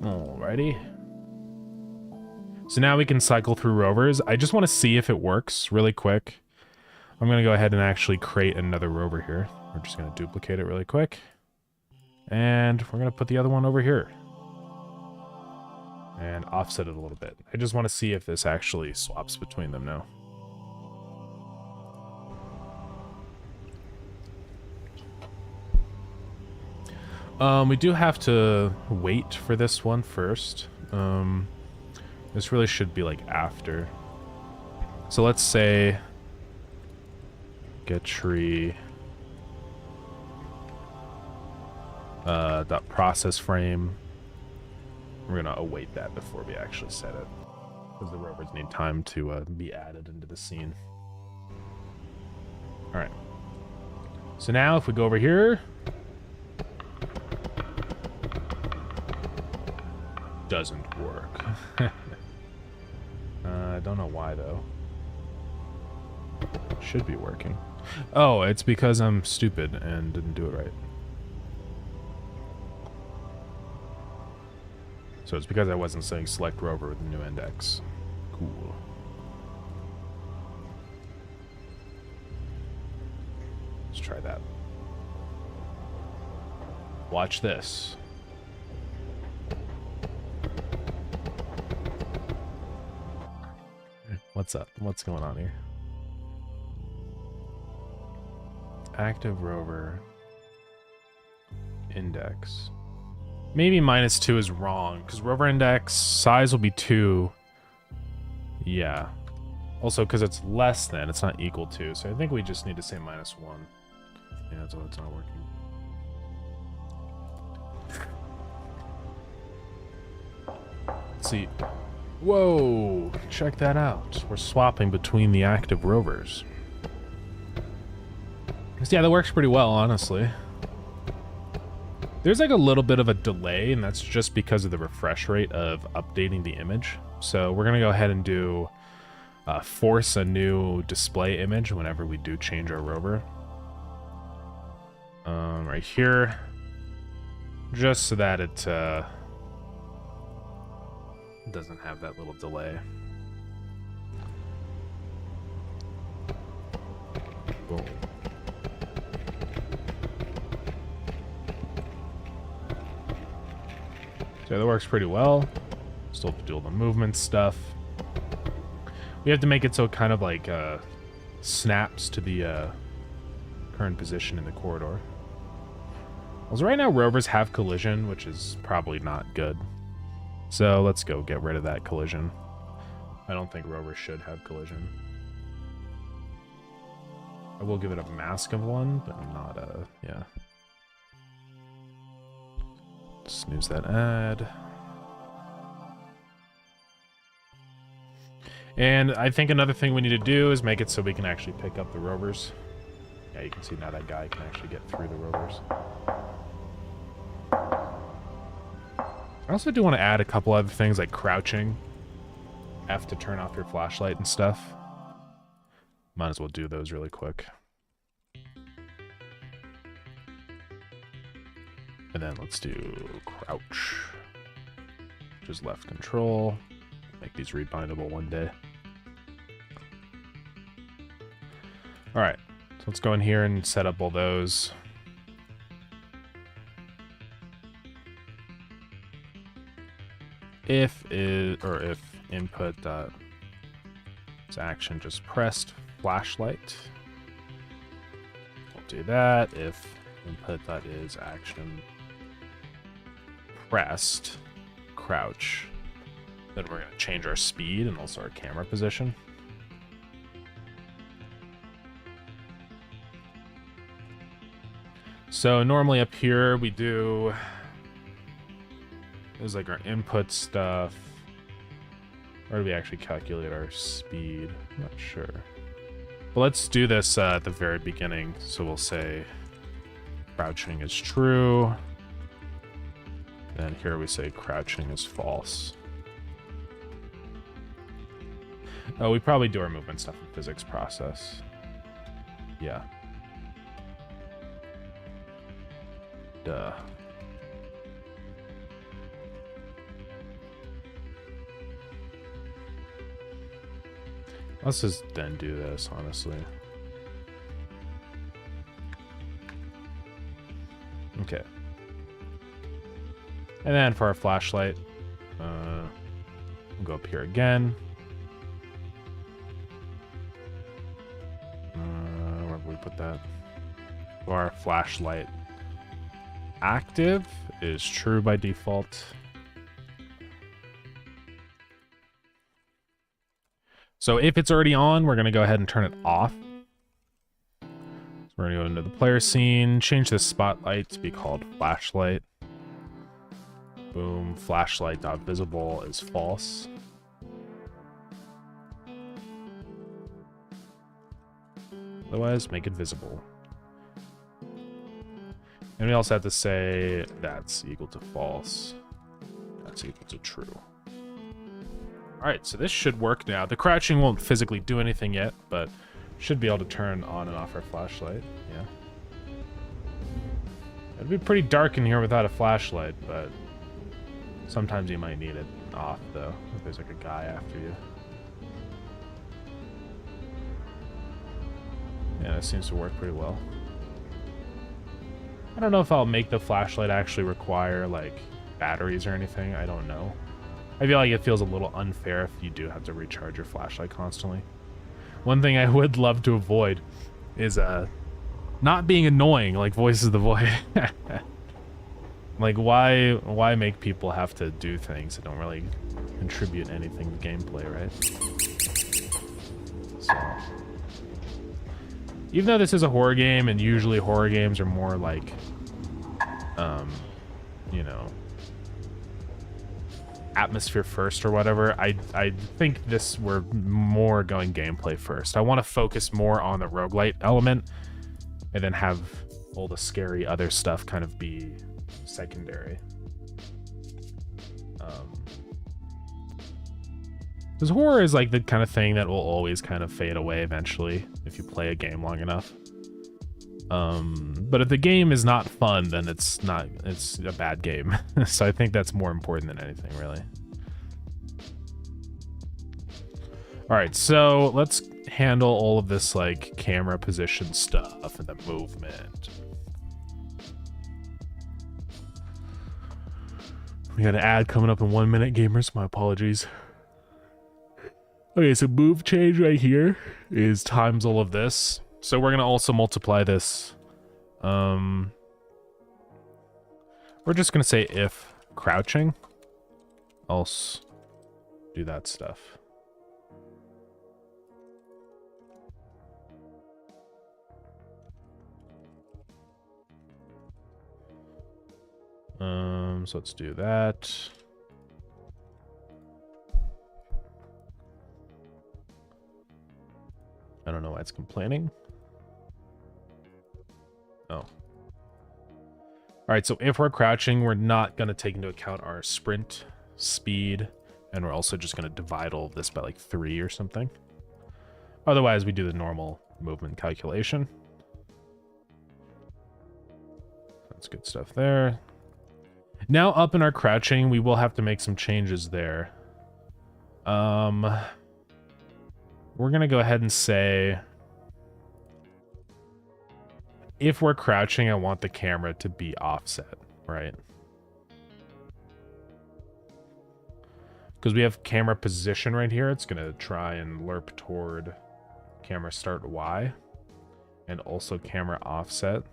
Alrighty. So now we can cycle through rovers. I just want to see if it works really quick. I'm going to go ahead and actually create another rover here. We're just going to duplicate it really quick. And we're going to put the other one over here. And offset it a little bit. I just want to see if this actually swaps between them now. We do have to wait for this one first. This really should be like after. So let's say get tree dot process frame. We're gonna await that before we actually set it, because the rovers need time to be added into the scene. All right. So now if we go over here, doesn't work. I don't know why, though. Should be working. Oh, it's because I'm stupid and didn't do it right. So it's because I wasn't saying select rover with a new index. Cool. Let's try that. Watch this. What's up? What's going on here? Active rover index. Maybe -2 is wrong, because rover index size will be 2. Yeah. Also, because it's less than, it's not equal to. So I think we just need to say -1. Yeah, that's why it's not working. Let's see. Whoa! Check that out. We're swapping between the active rovers. Yeah, that works pretty well, honestly. There's like a little bit of a delay, and that's just because of the refresh rate of updating the image. So we're going to go ahead and do force a new display image whenever we do change our rover. Right here. Just so that it doesn't have that little delay. Boom. So that works pretty well. Still have to do all the movement stuff. We have to make it so it kind of like snaps to the current position in the corridor. Also, right now rovers have collision, which is probably not good. So let's go get rid of that collision. I don't think rovers should have collision. I will give it a mask of 1, but not a, yeah. Snooze that ad. And I think another thing we need to do is make it so we can actually pick up the rovers. Yeah, you can see now that guy can actually get through the rovers. I also do want to add a couple other things like crouching. F to turn off your flashlight and stuff. Might as well do those really quick. And then let's do crouch. Just left control. Make these rebindable one day. Alright, so let's go in here and set up all those. If input is action just pressed flashlight. We'll do that. If input is action pressed crouch, then we're going to change our speed and also our camera position. So normally up here we do, there's like our input stuff. Or do we actually calculate our speed? I'm not sure. But let's do this at the very beginning. So we'll say crouching is true. And here we say crouching is false. Oh, we probably do our movement stuff in physics process. Yeah. Duh. Let's just then do this, honestly. Okay. And then for our flashlight, we'll go up here again. Where would we put that? Our flashlight active is true by default. So if it's already on, we're going to go ahead and turn it off. So we're going to go into the player scene, change the spotlight to be called flashlight. Boom, flashlight.visible is false. Otherwise, make it visible. And we also have to say that's equal to false. That's equal to true. Alright, so this should work now. The crouching won't physically do anything yet, but should be able to turn on and off our flashlight. Yeah. It'd be pretty dark in here without a flashlight, but sometimes you might need it off, though, if there's like a guy after you. Yeah, that seems to work pretty well. I don't know if I'll make the flashlight actually require, like, batteries or anything. I don't know. I feel like it feels a little unfair if you do have to recharge your flashlight constantly. One thing I would love to avoid is not being annoying like Voices of the Void. Like, why make people have to do things that don't really contribute anything to gameplay, right? So, even though this is a horror game, and usually horror games are more like, you know, atmosphere first or whatever, I think we're more going gameplay first. I want to focus more on the roguelite element and then have all the scary other stuff kind of be secondary. Because horror is like the kind of thing that will always kind of fade away eventually if you play a game long enough. But if the game is not fun, then it's a bad game. So I think that's more important than anything, really. All right, so let's handle all of this like camera position stuff and the movement. We got an ad coming up in 1 minute, gamers. My apologies. Okay, so move change right here is times all of this. So we're gonna also multiply this. We're just gonna say if crouching, else do that stuff. So let's do that. I don't know why it's complaining. Oh. All right, so if we're crouching, we're not going to take into account our sprint speed, and we're also just going to divide all of this by like 3 or something. Otherwise, we do the normal movement calculation. That's good stuff there. Now up in our crouching, we will have to make some changes there. We're going to go ahead and say, if we're crouching, I want the camera to be offset, right? Because we have camera position right here. It's going to try and lerp toward camera start Y, and also camera offset,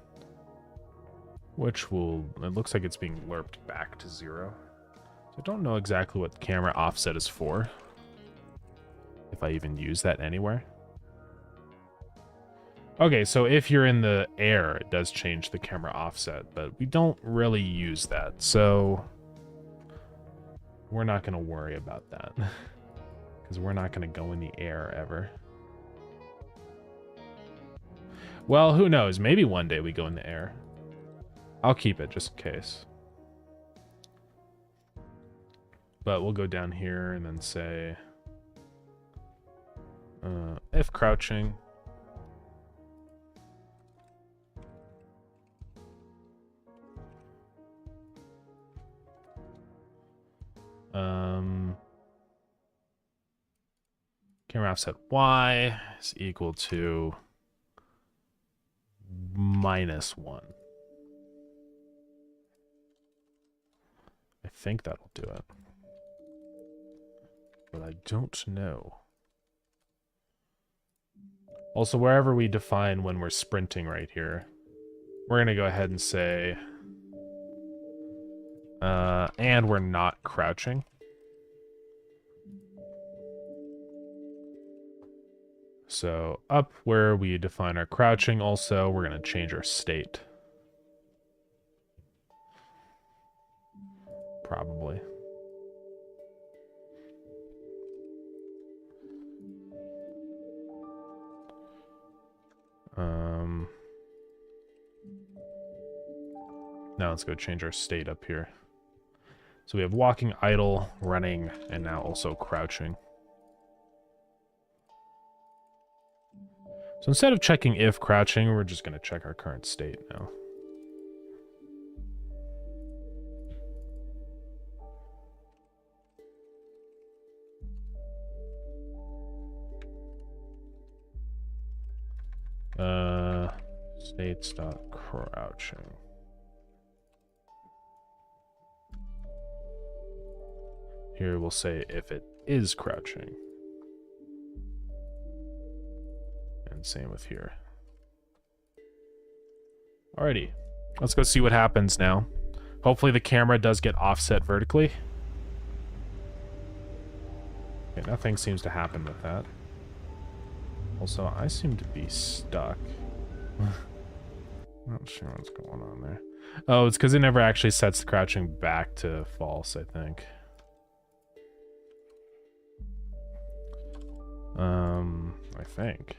which will, it looks like it's being lerped back to 0. So I don't know exactly what camera offset is for, if I even use that anywhere. Okay, so if you're in the air, it does change the camera offset, but we don't really use that, so we're not going to worry about that, because we're not going to go in the air ever. Well, who knows? Maybe one day we go in the air. I'll keep it just in case. But we'll go down here and then say, if crouching, camera offset Y is equal to -1. I think that'll do it, but I don't know. Also, wherever we define when we're sprinting right here, we're going to go ahead and say, and we're not crouching. So up where we define our crouching, also, we're going to change our state. Probably. Now let's go change our state up here. So we have walking, idle, running, and now also crouching. So instead of checking if crouching, we're just going to check our current state now. States.crouching. Here we'll say if it is crouching. And same with here. Alrighty, let's go see what happens now. Hopefully the camera does get offset vertically. Okay, nothing seems to happen with that. Also, I seem to be stuck. Not sure what's going on there. Oh, it's because it never actually sets the crouching back to false, I think. I think.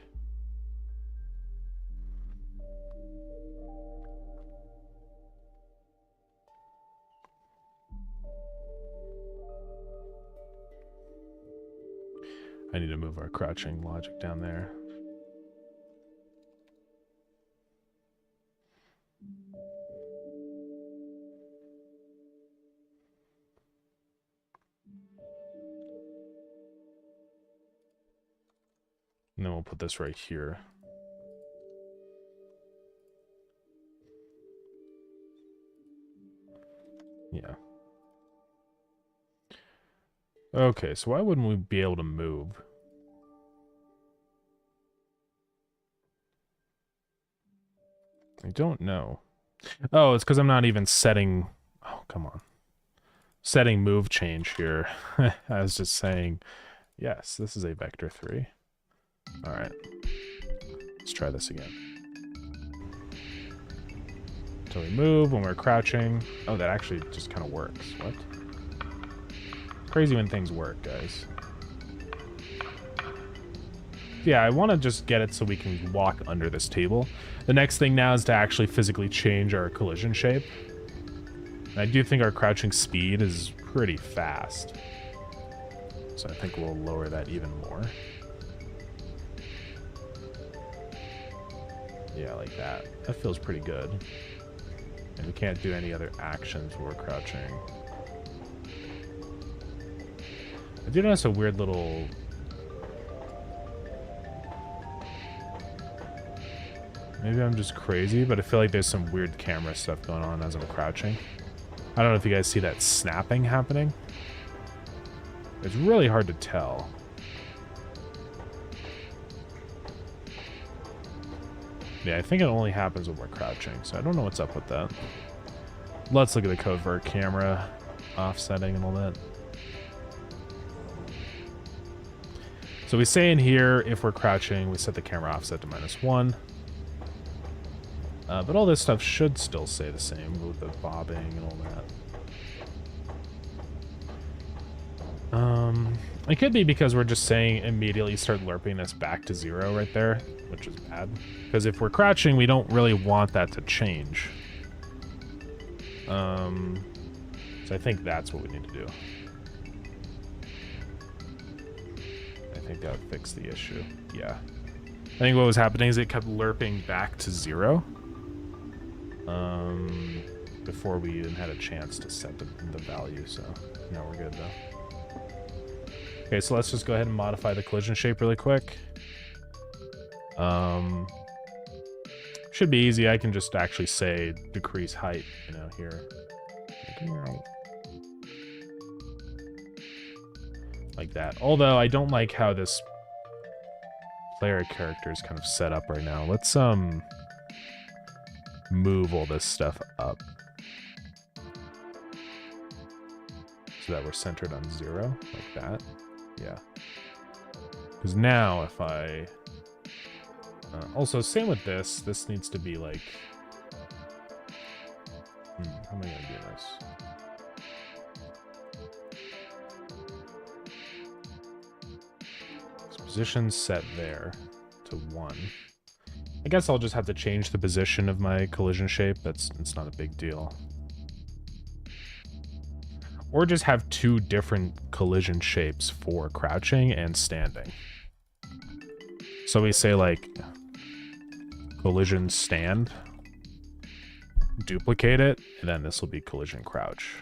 I need to move our crouching logic down there. And then we'll put this right here. Yeah. Okay, so why wouldn't we be able to move? I don't know. Oh, it's because I'm not even setting... Oh, come on. Setting move change here. I was just saying, yes, this is a vector 3. Alright. Let's try this again. Until we move when we're crouching. Oh, that actually just kind of works. What? Crazy when things work, guys. Yeah, I want to just get it so we can walk under this table. The next thing now is to actually physically change our collision shape. And I do think our crouching speed is pretty fast. So I think we'll lower that even more. Yeah, like that. That feels pretty good. And we can't do any other actions while we're crouching. I do notice a weird little... Maybe I'm just crazy, but I feel like there's some weird camera stuff going on as I'm crouching. I don't know if you guys see that snapping happening. It's really hard to tell. Yeah, I think it only happens when we're crouching, so I don't know what's up with that. Let's look at the code for our camera offsetting and all that. So we say in here, if we're crouching, we set the camera offset to -1. But all this stuff should still stay the same with the bobbing and all that. It could be because we're just saying immediately start lerping this back to 0 right there, which is bad. Because if we're crouching, we don't really want that to change. So I think that's what we need to do. I think that would fix the issue. Yeah. I think what was happening is it kept lerping back to 0. Before we even had a chance to set the value, so now we're good though. Okay, so let's just go ahead and modify the collision shape really quick. Should be easy. I can just actually say decrease height, you know, here. Like that. Although I don't like how this player character is kind of set up right now. Let's move all this stuff up so that we're centered on 0, like that. Yeah. Because now if I... also, same with this. This needs to be like... how am I going to do this? So position set there to 1. I guess I'll just have to change the position of my collision shape. It's not a big deal. or just have two different collision shapes for crouching and standing. So we say like collision stand, duplicate it, and then this will be collision crouch.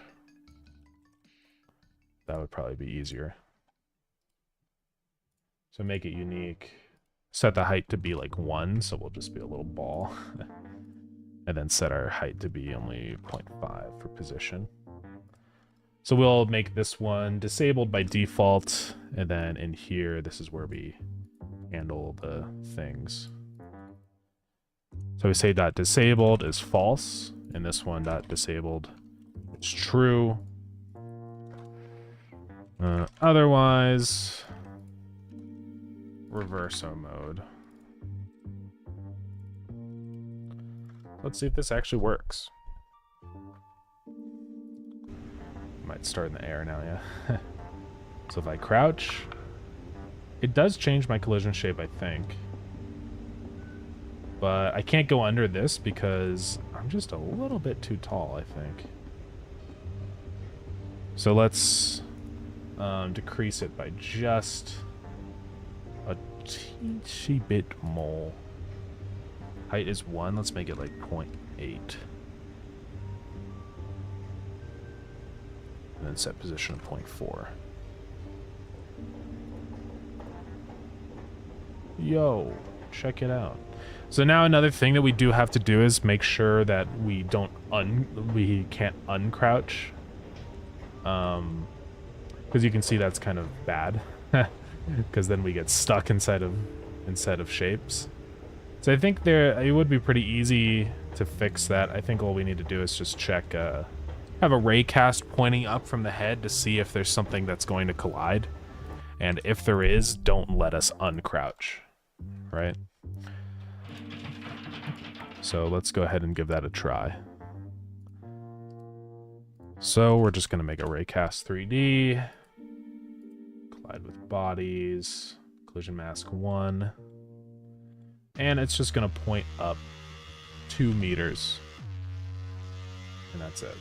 That would probably be easier. So make it unique. Set the height to be like 1, so we'll just be a little ball. And then set our height to be only 0.5 for position. So we'll make this one disabled by default, and then in here, this is where we handle the things. So we say dot disabled is false, and this one dot disabled is true. Otherwise, reverso mode. Let's see if this actually works. Might start in the air now, yeah. So if I crouch, it does change my collision shape, I think. But I can't go under this because I'm just a little bit too tall, I think. So let's decrease it by just a teensy bit more. Height is 1. Let's make it like 0.8. And then set position of 0.4. Yo, check it out. So now another thing that we do have to do is make sure that we can't uncrouch. Because you can see that's kind of bad. Because then we get stuck inside of shapes. So I think it would be pretty easy to fix that. I think all we need to do is just check, have a ray cast pointing up from the head to see if there's something that's going to collide. And if there is, don't let us uncrouch, right? So let's go ahead and give that a try. So we're just gonna make a ray cast 3D, collide with bodies, collision mask 1. And it's just going to point up 2 meters. And that's it.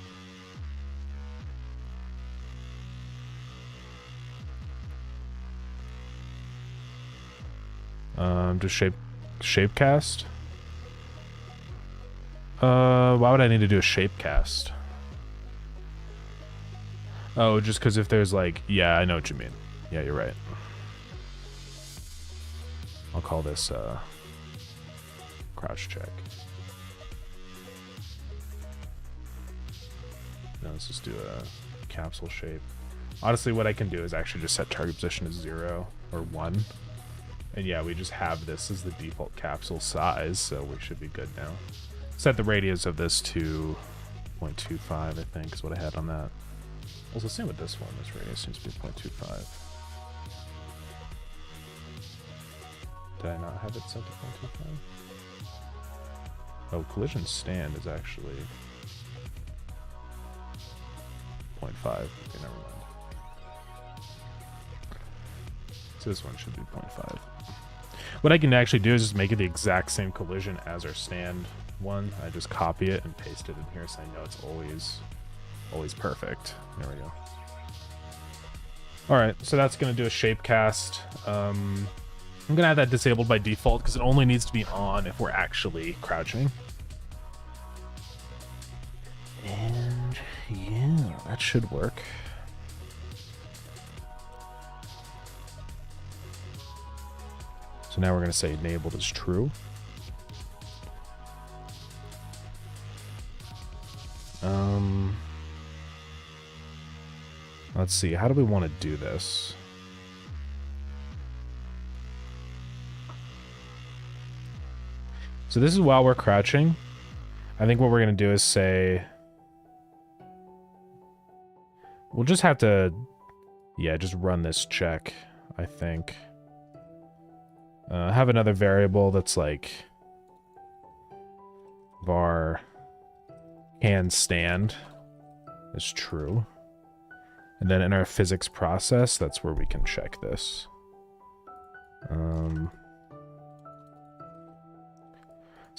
Just shape cast. Why would I need to do a shape cast? Oh, just because if there's like, yeah, I know what you mean. Yeah, you're right. I'll call this crouch check. Now let's just do a capsule shape. Honestly, what I can do is actually just set target position to 0 or 1. And yeah, we just have this as the default capsule size, so we should be good now. Set the radius of this to 0.25, I think, is what I had on that. Also, same with this one. This radius seems to be 0.25. Did I not have it set to 0.25? Oh, collision stand is actually 0.5. Okay, never mind. So this one should be 0.5. What I can actually do is just make it the exact same collision as our stand one. I just copy it and paste it in here so I know it's always perfect. There we go. All right, so that's going to do a shape cast. I'm going to have that disabled by default because it only needs to be on if we're actually crouching. And yeah, that should work. So now we're going to say enabled is true. Let's see, how do we want to do this? So this is while we're crouching. I think what we're going to do is say, we'll just have to, yeah, just run this check, I think. Have another variable that's like var can stand is true. And then in our physics process, that's where we can check this. So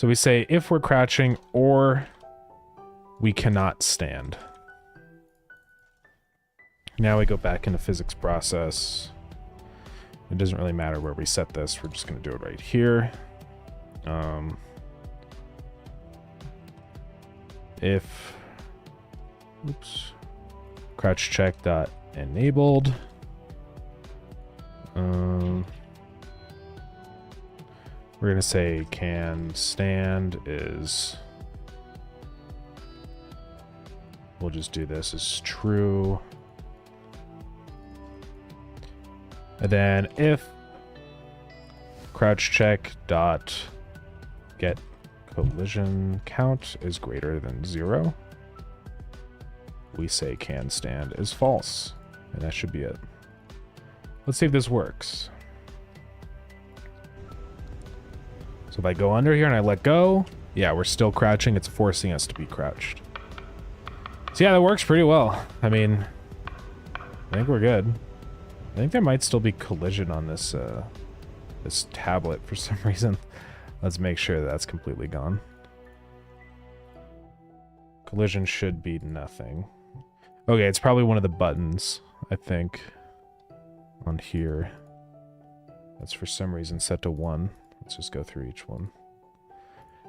we say if we're crouching or we cannot stand. Now we go back into physics process. It doesn't really matter where we set this. We're just going to do it right here. If, oops, crouch check dot enabled. We're going to say can stand is, we'll just do this as true. And then if crouch check dot get collision count is greater than 0, we say can stand is false. And that should be it. Let's see if this works. So if I go under here and I let go, yeah, we're still crouching. It's forcing us to be crouched. So yeah, that works pretty well. I mean, I think we're good. I think there might still be collision on this this tablet for some reason. Let's make sure that's completely gone. Collision should be nothing. Okay, it's probably one of the buttons, I think, on here. That's for some reason set to 1. Let's just go through each one.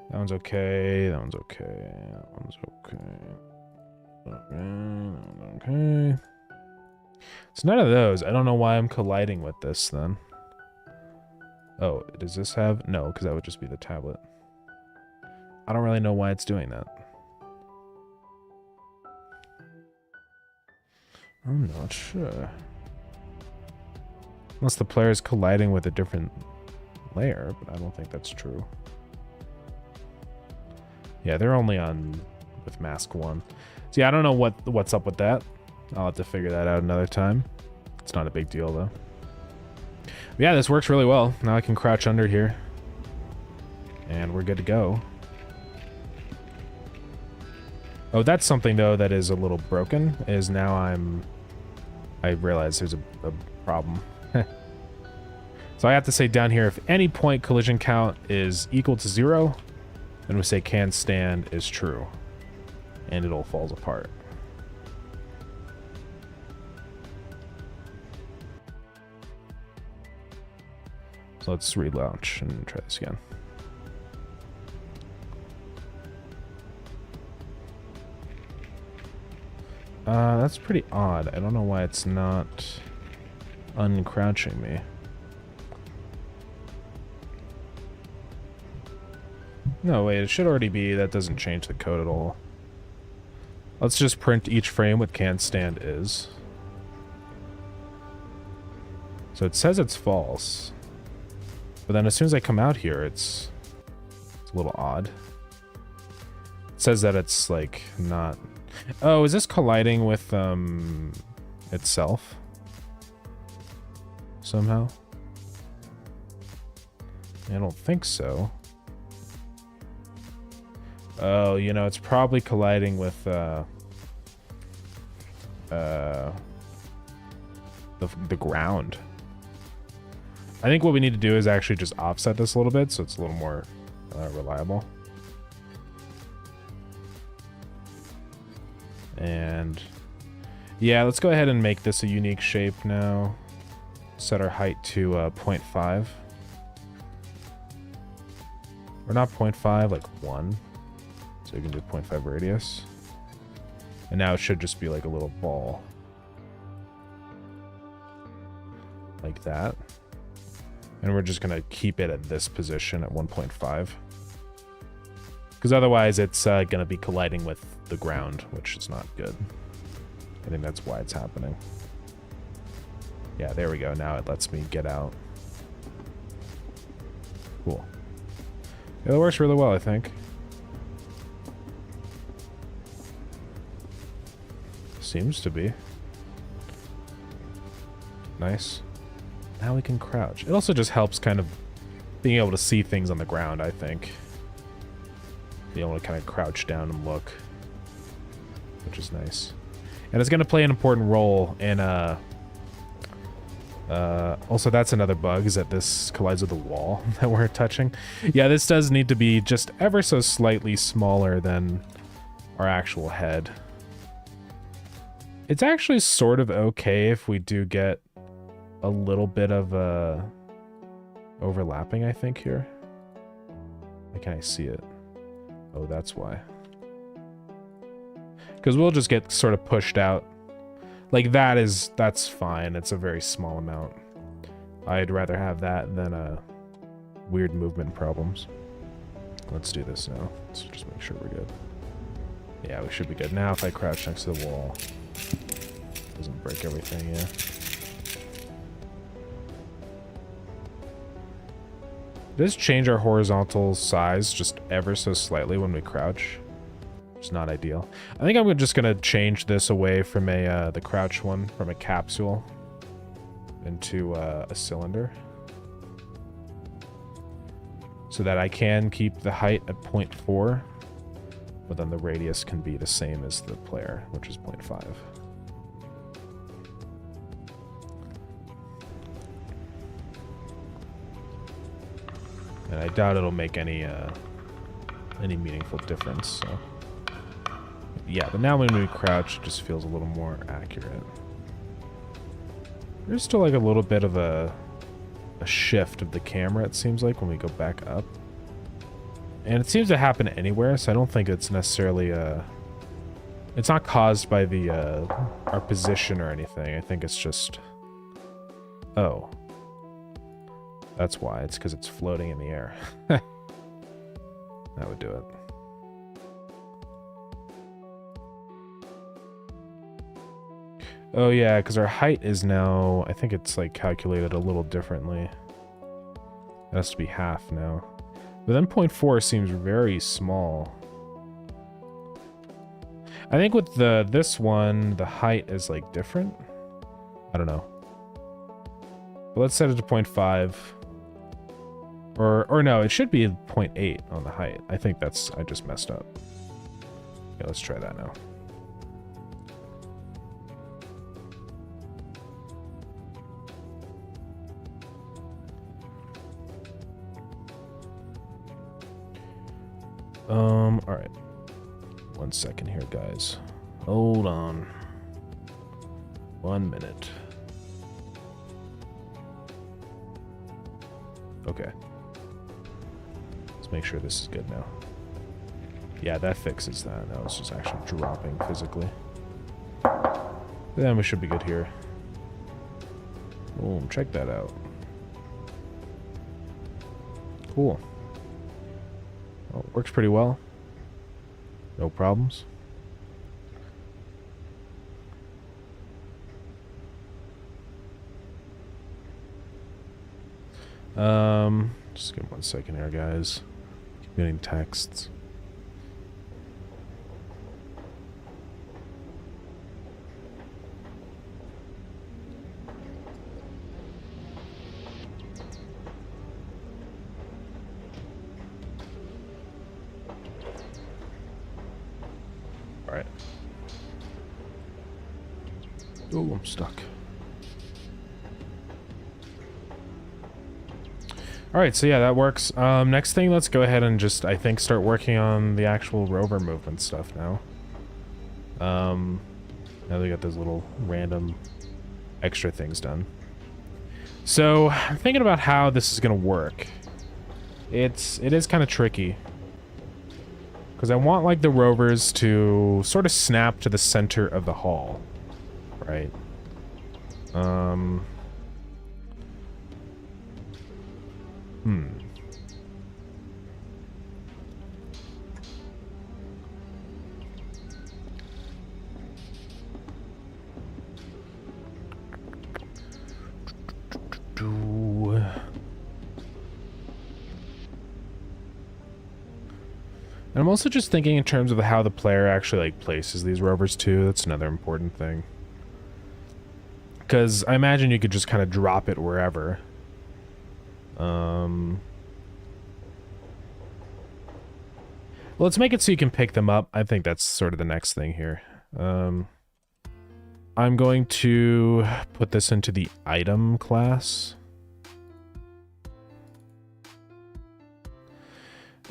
That one's okay. That one's okay. That one's okay. Okay. It's none of those. I don't know why I'm colliding with this then. Oh, does this have? No, because that would just be the tablet. I don't really know why it's doing that. I'm not sure. Unless the player is colliding with a different layer, but I don't think that's true. Yeah, they're only on with mask 1. So yeah, I don't know what's up with that. I'll have to figure that out another time. It's not a big deal though. But yeah, this works really well. Now I can crouch under here. And we're good to go. Oh, that's something though that is a little broken, is now I realize there's a problem. So I have to say down here, if any point collision count is equal to 0, then we say can stand is true. And it all falls apart. So let's relaunch and try this again. That's pretty odd. I don't know why it's not uncrouching me. No, wait, it should already be. That doesn't change the code at all. Let's just print each frame with can stand is. So it says it's false. But then as soon as I come out here, it's a little odd. It says that it's like not... Oh, is this colliding with itself? Somehow? I don't think so. Oh, you know, it's probably colliding with the ground. I think what we need to do is actually just offset this a little bit so it's a little more reliable. And yeah, let's go ahead and make this a unique shape now. Set our height to 0.5. Or not 0.5, like 1. So we can do 0.5 radius. And now it should just be like a little ball. Like that. And we're just going to keep it at this position at 1.5. Because otherwise it's going to be colliding with the ground, which is not good. I think that's why it's happening. Yeah, there we go. Now it lets me get out. Cool. Yeah, that works really well, I think. Seems to be. Nice. Now we can crouch. It also just helps kind of being able to see things on the ground, I think. Being able to kind of crouch down and look. Which is nice. And it's going to play an important role in... also, that's another bug, is that this collides with the wall that we're touching. Yeah, this does need to be just ever so slightly smaller than our actual head. It's actually sort of okay if we do get a little bit of overlapping, I think, here. Why can't I see it? Oh, that's why. Because we'll just get sort of pushed out. Like, that's fine. It's a very small amount. I'd rather have that than weird movement problems. Let's do this now. Let's just make sure we're good. Yeah, we should be good. Now if I crouch next to the wall, doesn't break everything, yeah. It does change our horizontal size just ever so slightly when we crouch. It's not ideal. I think I'm just gonna change this away from the crouch one, from a capsule into a cylinder, so that I can keep the height at 0.4, but then the radius can be the same as the player, which is 0.5. And I doubt it'll make any meaningful difference, so. Yeah, but now when we crouch, it just feels a little more accurate. There's still like a little bit of a shift of the camera, it seems like, when we go back up. And it seems to happen anywhere, so I don't think it's necessarily it's not caused by our position or anything. I think it's just... Oh. That's why. It's because it's floating in the air. That would do it. Oh yeah, because our height is now... I think it's like calculated a little differently. It has to be half now. But then 0.4 seems very small. I think with this one, the height is like different. I don't know. But let's set it to 0.5. Or no, it should be 0.8 on the height. I think that's... I just messed up. Yeah, let's try that now. Alright. 1 second here, guys. Hold on. 1 minute. Okay. Let's make sure this is good now. Yeah, that fixes that. Now it's just actually dropping physically. Then we should be good here. Boom, check that out. Cool. Well, it works pretty well. No problems. Just give me 1 second here, guys. Keep getting texts. Alright. Oh, I'm stuck. Alright, so yeah, that works. Next thing, let's go ahead and just, I think, start working on the actual rover movement stuff now. Now they got those little random extra things done. So, I'm thinking about how this is going to work. It is kind of tricky. Because I want, like, the rovers to sort of snap to the center of the hall. Right? And I'm also just thinking in terms of how the player actually, like, places these rovers too. That's another important thing. Because I imagine you could just kind of drop it wherever. Well, let's make it so you can pick them up. I think that's sort of the next thing here. I'm going to put this into the item class.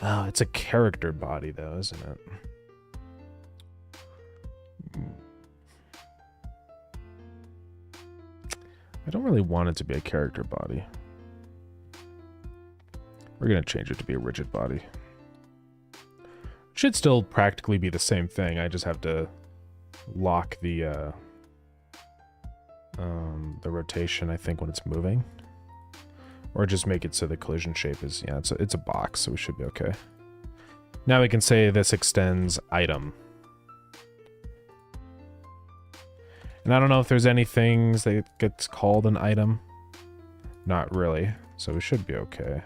Oh, it's a character body though, isn't it? I don't really want it to be a character body. We're going to change it to be a rigid body. Should still practically be the same thing. I just have to lock the rotation, I think, when it's moving. Or just make it so the collision shape is, yeah, it's a box, so we should be okay. Now we can say this extends item. And I don't know if there's any things that gets called an item. Not really, so we should be okay.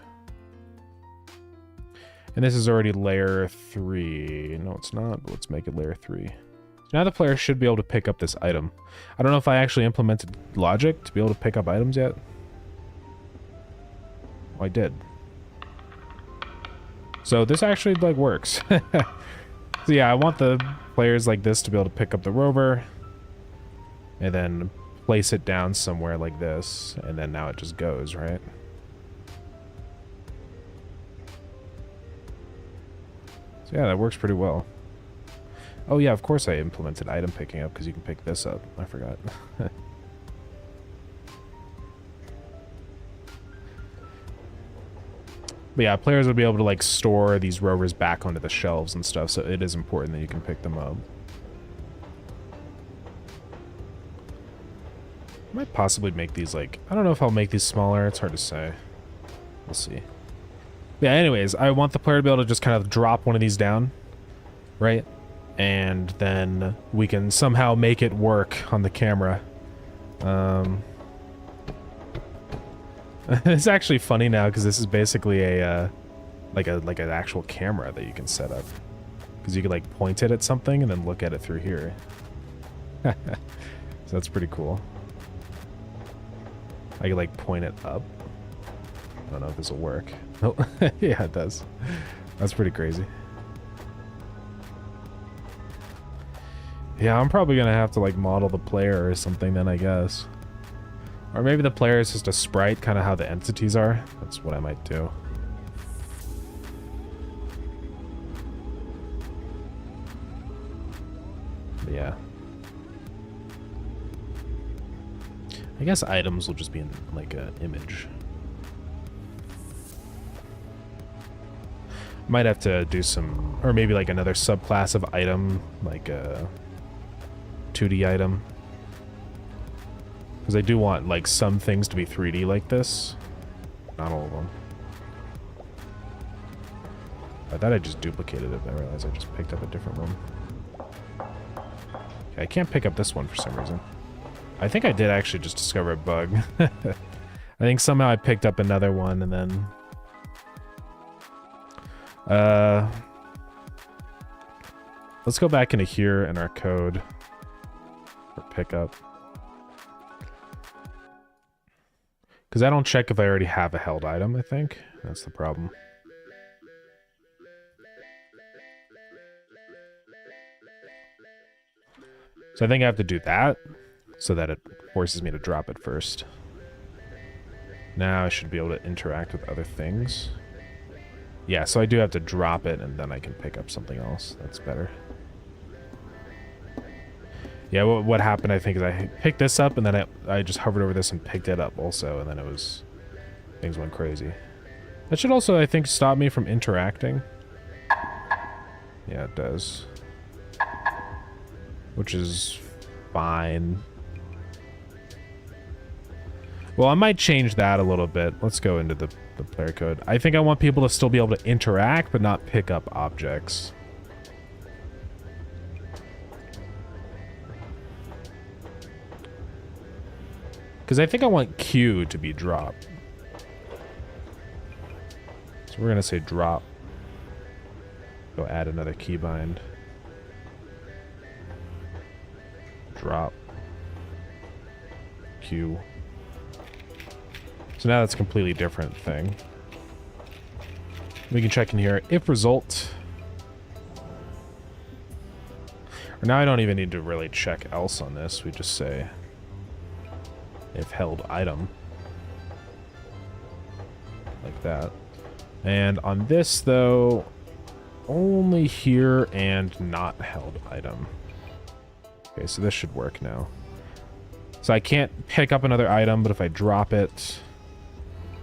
And this is already layer 3. No, it's not, but let's make it layer 3. So now the player should be able to pick up this item. I don't know if I actually implemented logic to be able to pick up items yet. Oh, I did. So this actually, like, works. So yeah, I want the players like this to be able to pick up the rover. And then place it down somewhere like this. And then now it just goes, right? So yeah, that works pretty well. Oh yeah, of course I implemented item picking up because you can pick this up. I forgot. But yeah, players would be able to like store these rovers back onto the shelves and stuff, so it is important that you can pick them up. I might possibly make these like, I don't know if I'll make these smaller, it's hard to say. We'll see. Yeah, anyways, I want the player to be able to just kind of drop one of these down, right? And then we can somehow make it work on the camera. It's actually funny now because this is basically a like an actual camera that you can set up, because you can like point it at something and then look at it through here. So that's pretty cool. I can like point it up. I don't know if this will work. Oh, yeah, it does. That's pretty crazy. Yeah, I'm probably gonna have to like model the player or something then, I guess. Or maybe the player is just a sprite, kind of how the entities are. That's what I might do. But yeah. I guess items will just be in like an image. Might have to do some, or maybe like another subclass of item, like a 2D item. Because I do want like some things to be 3D like this. Not all of them. I thought I just duplicated it, but I realized I just picked up a different one. Okay, I can't pick up this one for some reason. I think I did actually just discover a bug. I think somehow I picked up another one and then... let's go back into here in our code for pickup. Because I don't check if I already have a held item, I think. That's the problem. So I think I have to do that so that it forces me to drop it first. Now I should be able to interact with other things. Yeah, so I do have to drop it and then I can pick up something else. That's better. Yeah, what happened, I think, is I picked this up and then I just hovered over this and picked it up also, and then it was... things went crazy. That should also, I think, stop me from interacting. Yeah, it does. Which is fine. Well, I might change that a little bit. Let's go into the player code. I think I want people to still be able to interact, but not pick up objects. Because I think I want Q to be drop. So we're going to say drop. Go add another keybind. Drop. Q. So now that's a completely different thing. We can check in here. If result. Or now I don't even need to really check else on this. We just say if held item. Like that. And on this, though, only here and not held item. Okay, so this should work now. So I can't pick up another item, but if I drop it,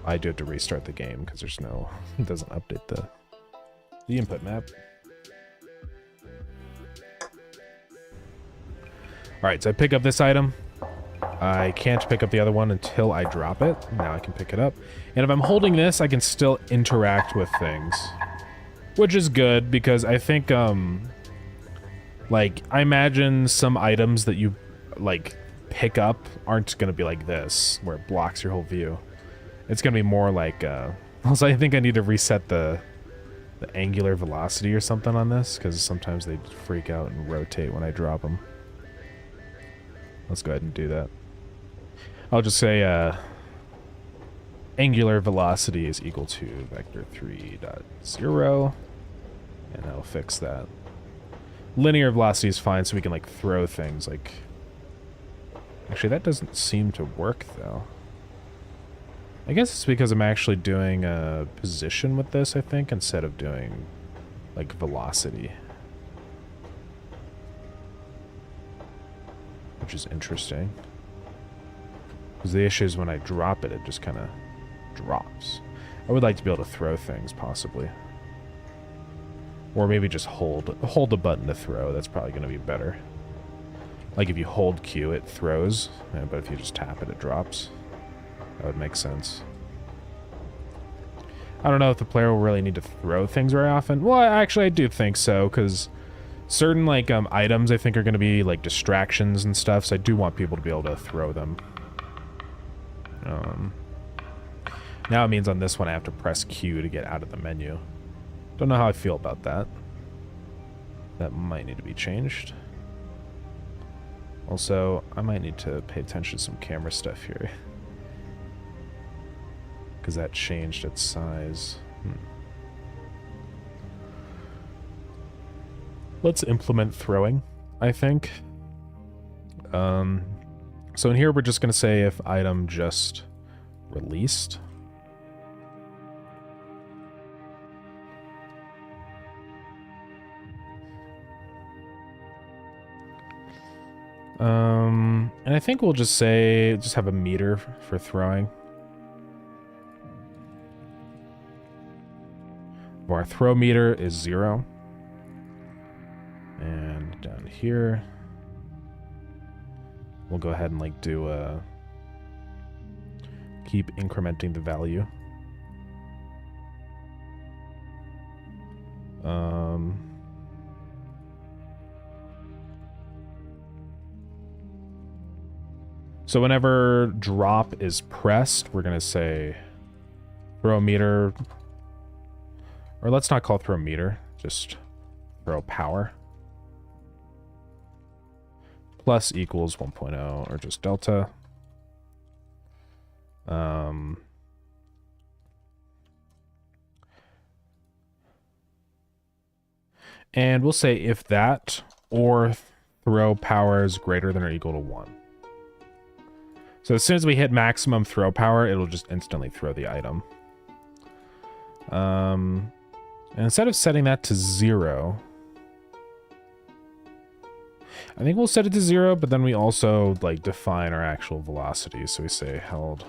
I do have to restart the game because there's no, it doesn't update the input map. Alright, so I pick up this item. I can't pick up the other one until I drop it. Now I can pick it up. And if I'm holding this, I can still interact with things. Which is good, because I think, like, I imagine some items that you, like, pick up aren't going to be like this, where it blocks your whole view. It's going to be more like, also I think I need to reset the angular velocity or something on this, because sometimes they freak out and rotate when I drop them. Let's go ahead and do that. I'll just say, angular velocity is equal to vector 3.0, and I'll fix that. Linear velocity is fine, so we can, like, throw things, like... Actually, that doesn't seem to work, though. I guess it's because I'm actually doing a position with this, I think, instead of doing, like, velocity. Which is interesting. Because the issue is when I drop it, it just kind of drops. I would like to be able to throw things, possibly. Or maybe just hold the button to throw. That's probably going to be better. Like if you hold Q, it throws, but if you just tap it, it drops. That would make sense. I don't know if the player will really need to throw things very often. Well, actually, I do think so, because certain, like, items I think are going to be, like, distractions and stuff, so I do want people to be able to throw them. Now it means on this one I have to press Q to get out of the menu. Don't know how I feel about that. That might need to be changed. Also, I might need to pay attention to some camera stuff here. Because that changed its size. Let's implement throwing, I think. So in here we're just going to say if item just released. And I think we'll just say, just have a meter for throwing. Our throw meter is 0. And down here, we'll go ahead and, like, do a... keep incrementing the value. So whenever drop is pressed, we're going to say throw meter, or let's not call throw meter, just throw power. Plus equals 1.0, or just delta. And we'll say if that or throw power is greater than or equal to 1. So as soon as we hit maximum throw power, it'll just instantly throw the item. And instead of setting that to 0, I think we'll set it to 0, but then we also, like, define our actual velocity. So we say held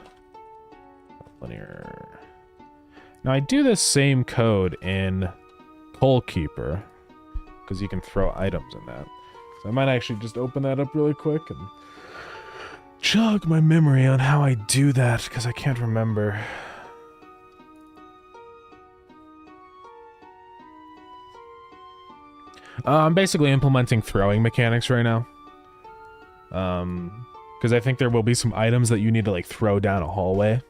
linear. Now I do this same code in Coal Keeper, because you can throw items in that. So I might actually just open that up really quick and jog my memory on how I do that, because I can't remember. I'm basically implementing throwing mechanics right now. Because I think there will be some items that you need to, like, throw down a hallway.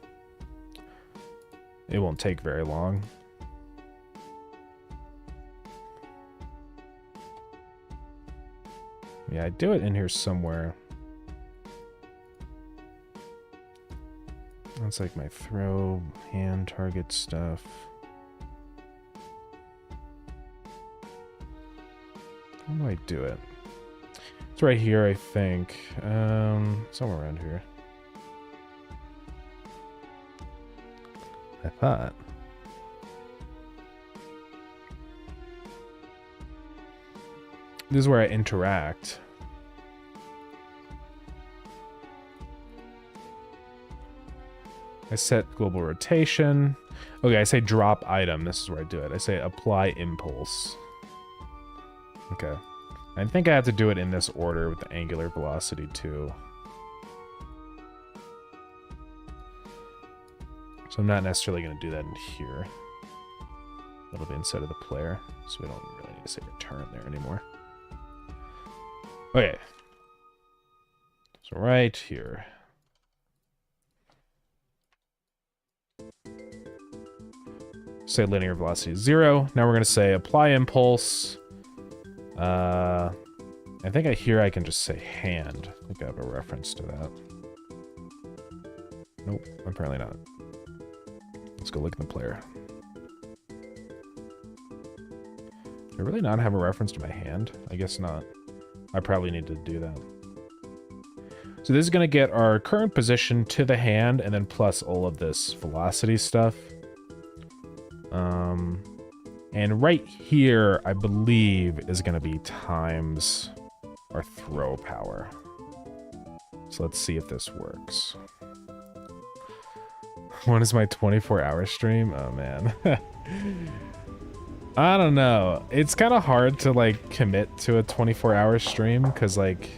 It won't take very long. Yeah, I do it in here somewhere. That's like my throw, hand target stuff. How do I do it? It's right here, I think. Somewhere around here. I thought. This is where I interact. I set global rotation. Okay, I say drop item. This is where I do it. I say apply impulse. Okay. I think I have to do it in this order with the angular velocity too. So I'm not necessarily going to do that in here. That'll be instead of the player, so we don't really need to say return there anymore. Okay. So right here. Say linear velocity is 0. Now we're going to say apply impulse. I think here I can just say hand. I think I have a reference to that. Nope, apparently not. Let's go look at the player. Do I really not have a reference to my hand? I guess not. I probably need to do that. So this is going to get our current position to the hand and then plus all of this velocity stuff. And right here, I believe, is going to be times our throw power. So let's see if this works. When is my 24-hour stream? Oh, man. I don't know. It's kind of hard to, like, commit to a 24-hour stream because, like,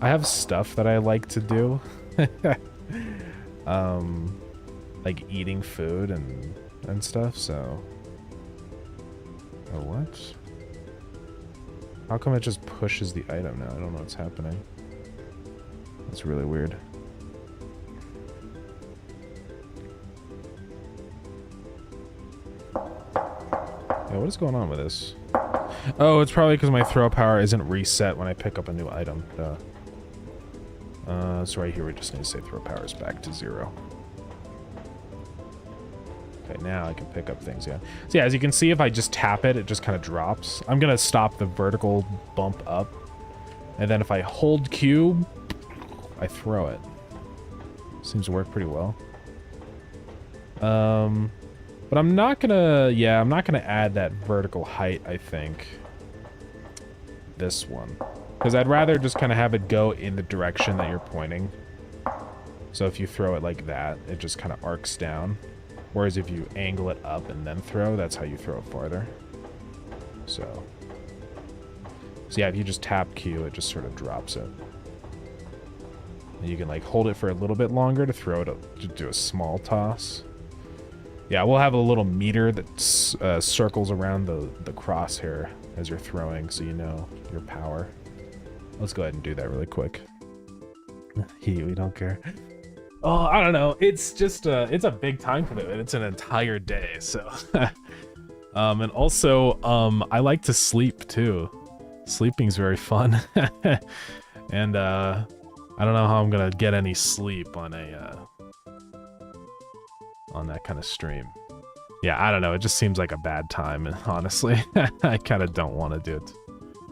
I have stuff that I like to do. Like eating food and stuff, so... Oh, what? How come it just pushes the item now? I don't know what's happening. That's really weird. Yeah, what is going on with this? Oh, it's probably because my throw power isn't reset when I pick up a new item. So right here we just need to say throw power is back to 0. Okay, now I can pick up things, yeah. So yeah, as you can see, if I just tap it, it just kind of drops. I'm going to stop the vertical bump up. And then if I hold Q, I throw it. Seems to work pretty well. But I'm not going to, yeah, I'm not going to add that vertical height, I think. This one. Because I'd rather just kind of have it go in the direction that you're pointing. So if you throw it like that, it just kind of arcs down. Whereas if you angle it up and then throw, that's how you throw it farther. So yeah, if you just tap Q, it just sort of drops it. And you can like hold it for a little bit longer to throw it, to do a small toss. Yeah, we'll have a little meter that circles around the crosshair as you're throwing, so you know your power. Let's go ahead and do that really quick. We don't care. Oh, I don't know. It's just it's a big time commitment. It's an entire day, so. And also, I like to sleep too. Sleeping's very fun. And I don't know how I'm gonna get any sleep on that kind of stream. Yeah, I don't know. It just seems like a bad time, honestly. I kind of don't want to do it.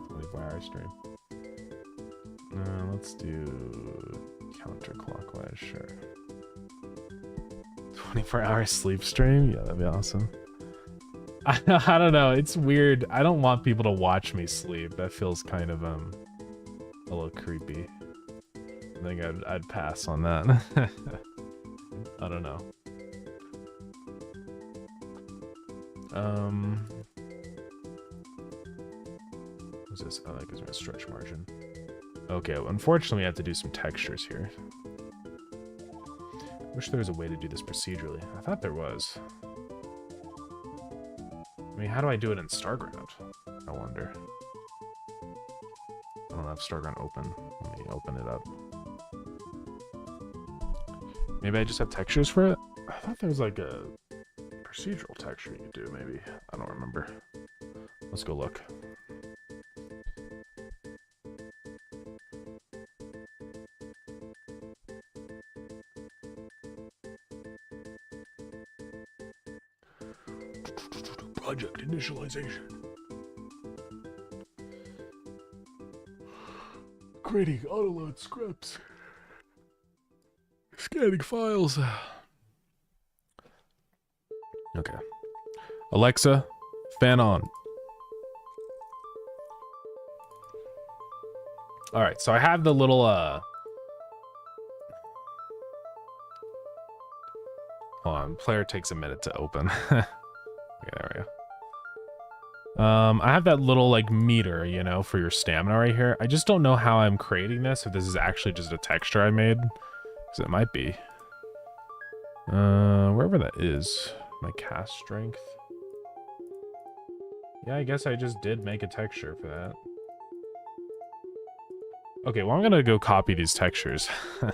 24-hour stream. Let's do counterclockwise, sure. 24-hour sleep stream? Yeah, that'd be awesome. I don't know. It's weird. I don't want people to watch me sleep. That feels kind of a little creepy. I think I'd pass on that. I don't know. What's this? Oh, that gives me a stretch margin. Okay, well, unfortunately, we have to do some textures here. Wish there was a way to do this procedurally. I thought there was. I mean, how do I do it in Starground? I wonder. I don't have Starground open. Let me open it up. Maybe I just have textures for it? I thought there was like a procedural texture you could do, maybe. I don't remember. Let's go look. Project initialization. Creating autoload scripts. Scanning files. Okay. Alexa, fan on. Alright, so I have the little Hold on, player takes a minute to open. Okay, there we go. I have that little like meter, you know, for your stamina right here. I just don't know how I'm creating this, if this is actually just a texture I made. Because it might be. Wherever that is. My cast strength. Yeah, I guess I just did make a texture for that. Okay, well I'm gonna go copy these textures. I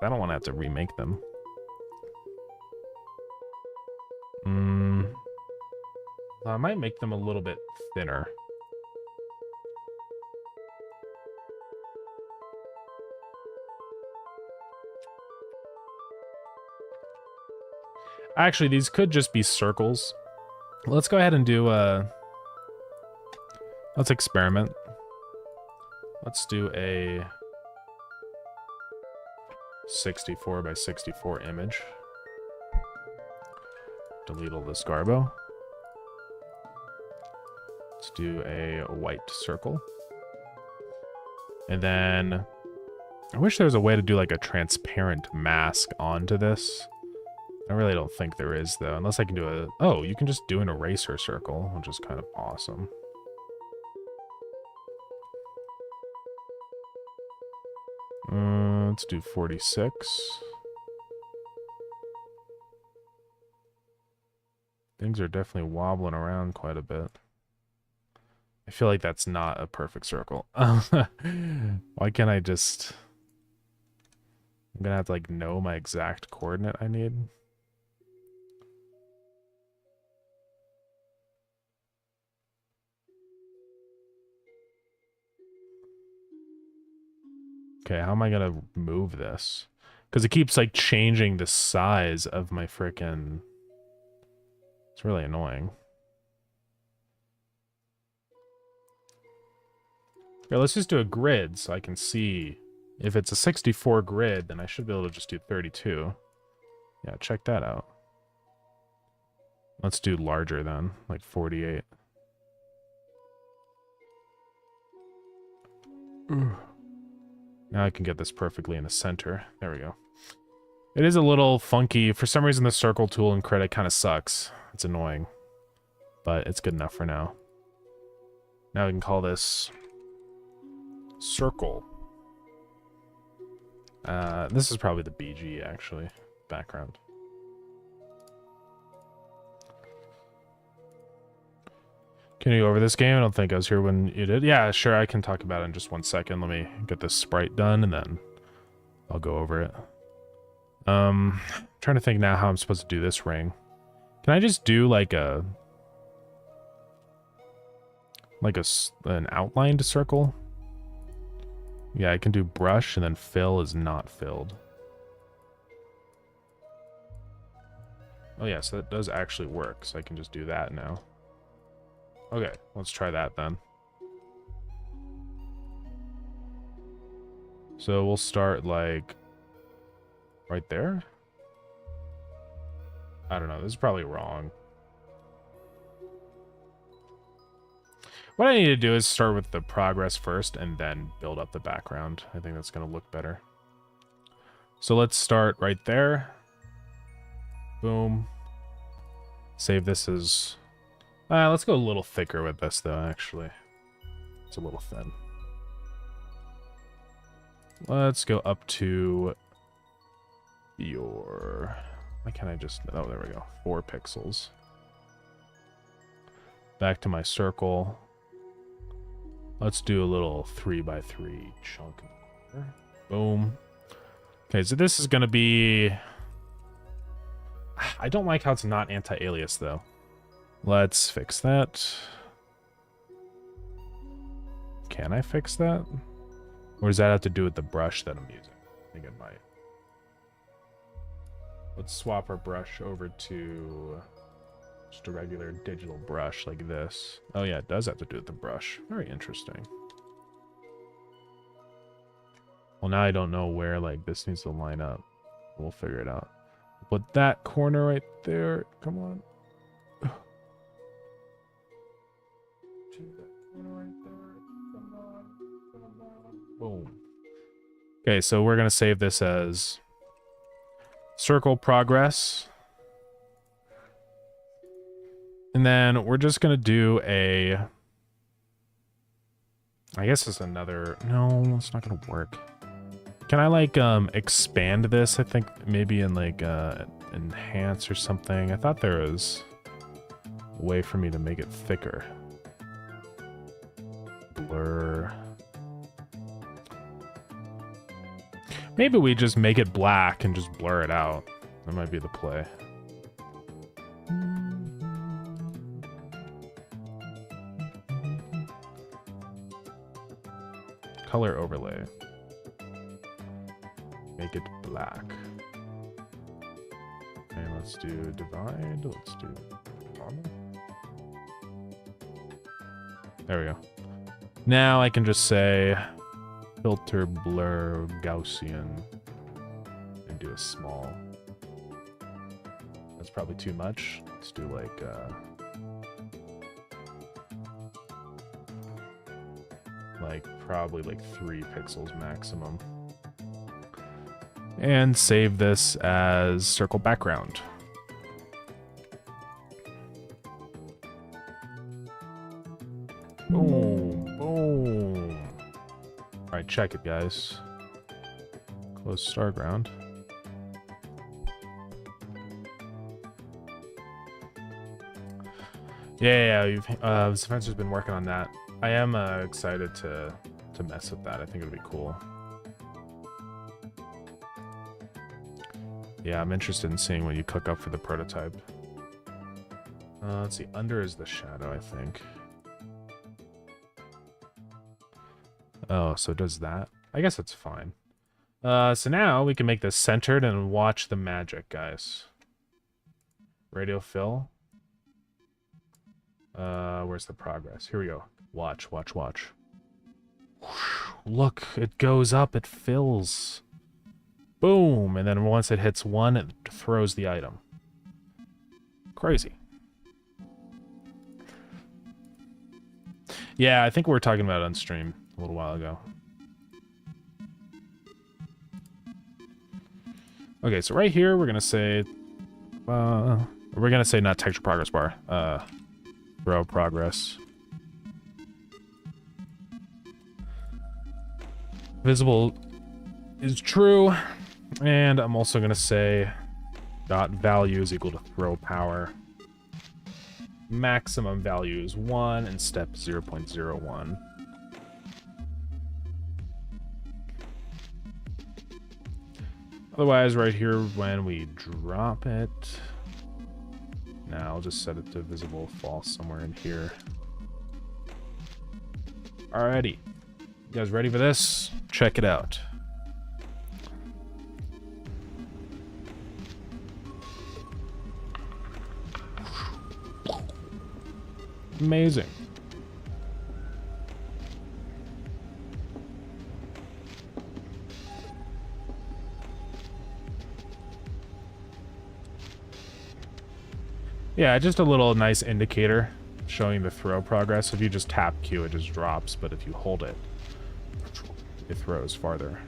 don't want to have to remake them. Well, I might make them a little bit thinner. Actually, these could just be circles. Let's go ahead and do let's experiment. Let's do a 64 by 64 image. Delete all this garbo. Let's do a white circle. And then I wish there was a way to do like a transparent mask onto this. I really don't think there is though, unless I can do a... Oh, you can just do an eraser circle, which is kind of awesome. Let's do 46. Things are definitely wobbling around quite a bit. I feel like that's not a perfect circle. Why can't I just... I'm gonna have to like know my exact coordinate I need. Okay, how am I gonna move this? Because it keeps like changing the size of my frickin'... It's really annoying. Okay, let's just do a grid so I can see. If it's a 64 grid, then I should be able to just do 32. Yeah, check that out. Let's do larger then, like 48. Now I can get this perfectly in the center. There we go. It is a little funky. For some reason, the circle tool in Credit kind of sucks. It's annoying. But it's good enough for now. Now we can call this circle. This is probably the BG, actually. Background. Can you go over this game? I don't think I was here when you did. Yeah, sure, I can talk about it in just 1 second. Let me get this sprite done, and then I'll go over it. Trying to think now how I'm supposed to do this ring. Can I just do like a... an outlined circle? Yeah, I can do brush, and then fill is not filled. Oh yeah, so that does actually work, so I can just do that now. Okay, let's try that then. So we'll start like right there. I don't know, this is probably wrong. What I need to do is start with the progress first and then build up the background. I think that's going to look better. So let's start right there. Boom. Save this as... let's go a little thicker with this, though, actually. It's a little thin. Let's go up to your... Why can't I just... Oh, there we go. 4 pixels. Back to my circle. Let's do a little 3x3 chunk. Boom. Okay, so this is going to be... I don't like how it's not anti-alias, though. Let's fix that. Can I fix that? Or does that have to do with the brush that I'm using? I think it might. Let's swap our brush over to just a regular digital brush like this. Oh yeah, it does have to do with the brush. Very interesting. Well, now I don't know where like this needs to line up. We'll figure it out. Put that corner right there. Come on. Boom. Okay, so we're gonna save this as circle progress. And then we're just going to do a... I guess it's another... No, it's not going to work. Can I, like, expand this? I think maybe in, like, enhance or something. I thought there was a way for me to make it thicker. Blur. Maybe we just make it black and just blur it out. That might be the play. Color overlay. Make it black. And let's do divide. Let's do normal. There we go. Now I can just say filter blur Gaussian and do a small. That's probably too much. Let's do like probably like 3 pixels maximum. And save this as circle background. Boom, boom. All right, check it, guys. Close Starground. Yeah, Spencer's been working on that. I am excited to mess with that. I think it'll be cool. Yeah, I'm interested in seeing what you cook up for the prototype. Let's see. Under is the shadow, I think. Oh, so it does that? I guess that's fine. So now we can make this centered and watch the magic, guys. Radio fill. Where's the progress? Here we go. Watch, watch, watch. Look, it goes up, it fills. Boom, and then once it hits 1, it throws the item. Crazy. Yeah, I think we were talking about it on stream a little while ago. Okay, so right here we're gonna say not texture progress bar, throw progress. Visible is true, and I'm also gonna say dot value is equal to throw power. Maximum value is 1 and step 0.01. Otherwise, right here when we drop it, now I'll just set it to visible false somewhere in here. Alrighty, you guys ready for this? Check it out. Amazing. Yeah, just a little nice indicator showing the throw progress. If you just tap Q, it just drops, but if you hold it, it throws farther.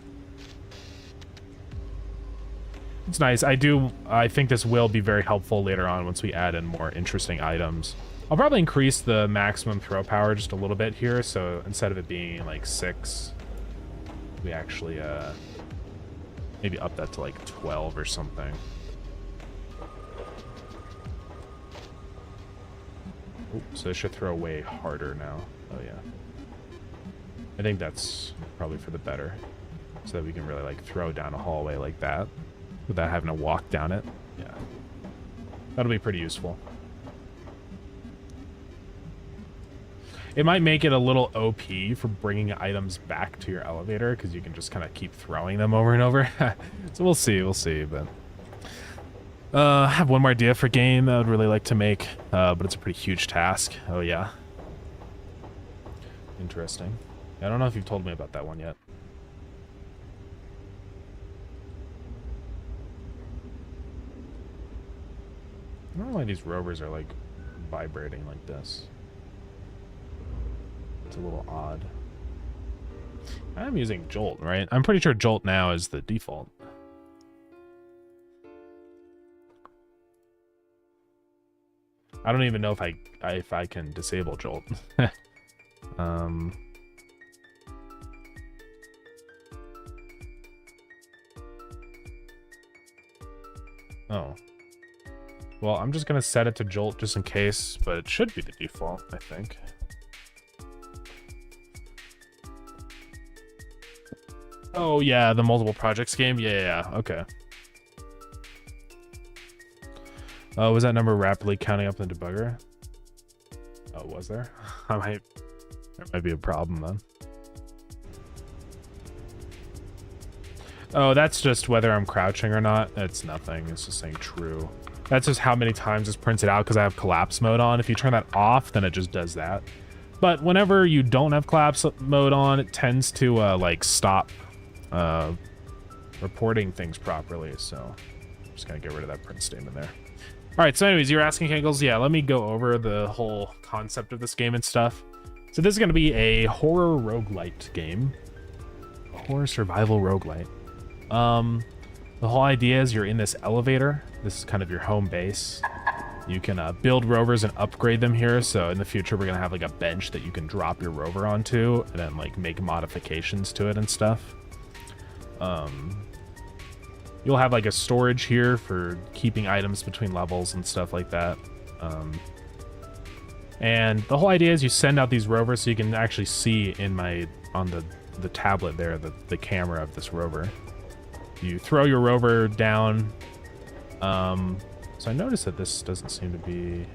It's nice. I think this will be very helpful later on once we add in more interesting items. I'll probably increase the maximum throw power just a little bit here, so instead of it being like 6, we actually maybe up that to like 12 or something. Ooh, so it should throw way harder now. Oh yeah. I think that's probably for the better, so that we can really like throw down a hallway like that without having to walk down it. Yeah, that'll be pretty useful. It might make it a little OP for bringing items back to your elevator, because you can just kind of keep throwing them over and over. So we'll see, but... I have one more idea for a game I would really like to make, but it's a pretty huge task. Oh, yeah. Interesting. I don't know if you've told me about that one yet. I don't know why these rovers are, like, vibrating like this. It's a little odd. I'm using Jolt, right? I'm pretty sure Jolt now is the default. I don't even know if I can disable Jolt. Oh. Well, I'm just gonna set it to Jolt just in case, but it should be the default, I think. Oh yeah, the multiple projects game? Yeah, okay. Oh, was that number rapidly counting up in the debugger? Oh, was there? There might be a problem then. Oh, that's just whether I'm crouching or not. It's nothing. It's just saying true. That's just how many times it's printed out because I have collapse mode on. If you turn that off, then it just does that. But whenever you don't have collapse mode on, it tends to like stop reporting things properly. So I'm just gonna get rid of that print statement there. All right, so anyways, you're asking, Kangles. Yeah, let me go over the whole concept of this game and stuff. So this is going to be a horror roguelite game. A horror survival roguelite. The whole idea is you're in this elevator. This is kind of your home base. You can build rovers and upgrade them here. So in the future, we're going to have like a bench that you can drop your rover onto and then like make modifications to it and stuff. You'll have like a storage here for keeping items between levels and stuff like that. And the whole idea is you send out these rovers so you can actually see on the tablet there, the camera of this rover. You throw your rover down. So I noticed that this doesn't seem to be...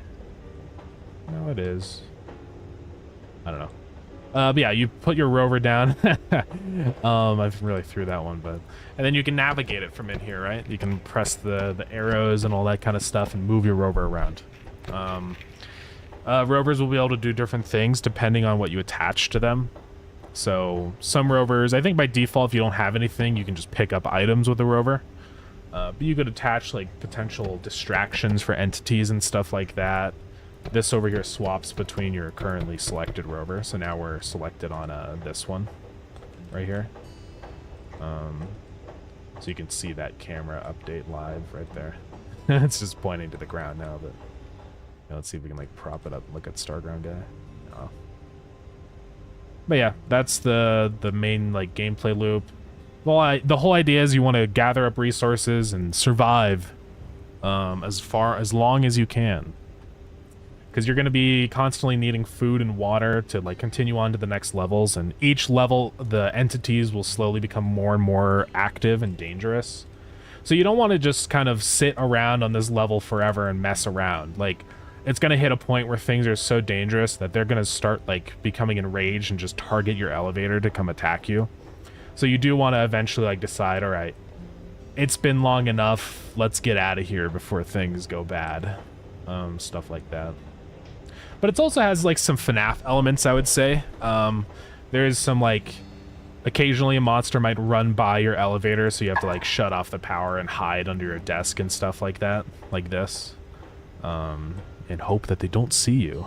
No, it is. I don't know. But yeah, you put your rover down. I really threw that one, but... And then you can navigate it from in here, right? You can press the arrows and all that kind of stuff and move your rover around. Rovers will be able to do different things depending on what you attach to them. So some rovers, I think by default, if you don't have anything, you can just pick up items with the rover. But you could attach like potential distractions for entities and stuff like that. This over here swaps between your currently selected rover. So now we're selected on this one right here. So you can see that camera update live right there. It's just pointing to the ground now, but let's see if we can like prop it up and look at Starground guy. No. But yeah, that's the main like gameplay loop. Well, the whole idea is you want to gather up resources and survive as long as you can. Because you're going to be constantly needing food and water to like continue on to the next levels, and each level the entities will slowly become more and more active and dangerous. So you don't want to just kind of sit around on this level forever and mess around. Like, it's going to hit a point where things are so dangerous that they're going to start like becoming enraged and just target your elevator to come attack you. So you do want to eventually like decide, all right, it's been long enough, let's get out of here before things go bad. Stuff like that. But it also has like some FNAF elements, I would say. There's some like, occasionally a monster might run by your elevator, so you have to like shut off the power and hide under your desk and stuff like that, like this. And hope that they don't see you.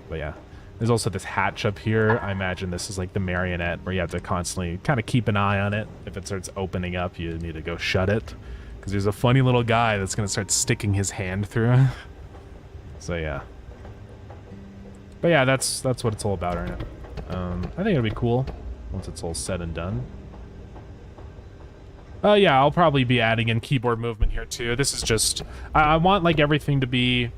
But yeah, there's also this hatch up here. I imagine this is like the marionette where you have to constantly kind of keep an eye on it. If it starts opening up, you need to go shut it, because there's a funny little guy that's gonna start sticking his hand through. So yeah. But yeah, that's what it's all about right now. I think it'll be cool once it's all said and done. Yeah, I'll probably be adding in keyboard movement here too. This is just, I want like everything to be,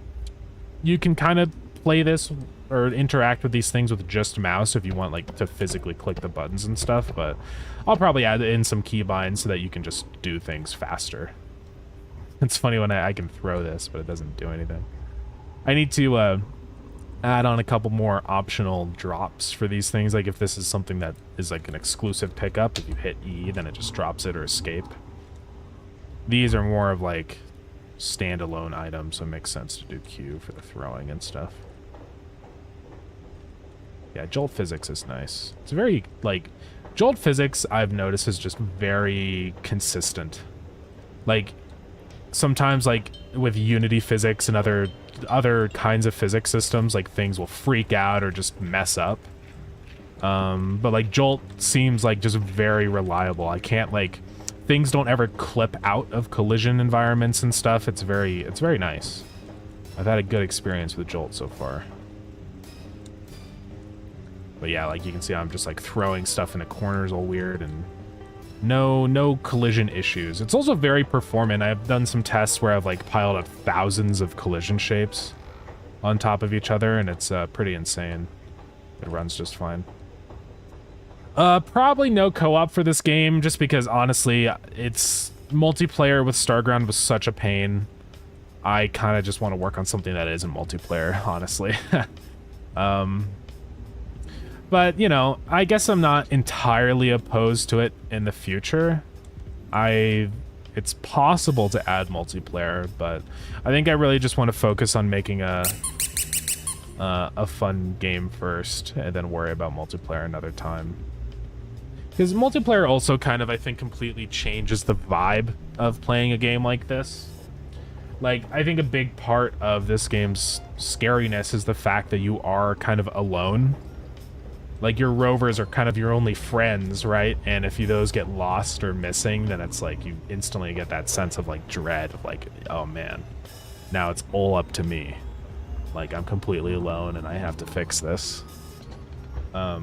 you can kind of play this or interact with these things with just mouse if you want like to physically click the buttons and stuff, but I'll probably add in some keybinds so that you can just do things faster. It's funny when I can throw this, but it doesn't do anything. I need to add on a couple more optional drops for these things. Like if this is something that is like an exclusive pickup, if you hit E, then it just drops it, or escape. These are more of like standalone items, so it makes sense to do Q for the throwing and stuff. Yeah, Jolt physics is nice. It's very, like, Jolt physics I've noticed is just very consistent. Like, sometimes like with Unity physics and other kinds of physics systems, like things will freak out or just mess up. But like Jolt seems like just very reliable. I can't like, things don't ever clip out of collision environments and stuff. It's very nice. I've had a good experience with Jolt so far. But yeah, like you can see, I'm just like throwing stuff into corners all weird, and no collision issues. It's also very performant. I've done some tests where I've like piled up thousands of collision shapes on top of each other, and it's pretty insane. It runs just fine. Probably no co-op for this game, just because honestly, it's multiplayer with Starground was such a pain. I kind of just want to work on something that isn't multiplayer, honestly. But, you know, I guess I'm not entirely opposed to it in the future. It's possible to add multiplayer, but I think I really just want to focus on making a fun game first, and then worry about multiplayer another time. Because multiplayer also kind of, I think, completely changes the vibe of playing a game like this. Like, I think a big part of this game's scariness is the fact that you are kind of alone. Like, your rovers are kind of your only friends, right? And if those get lost or missing, then it's like you instantly get that sense of, like, dread of, like, oh, man, now it's all up to me. Like, I'm completely alone and I have to fix this. But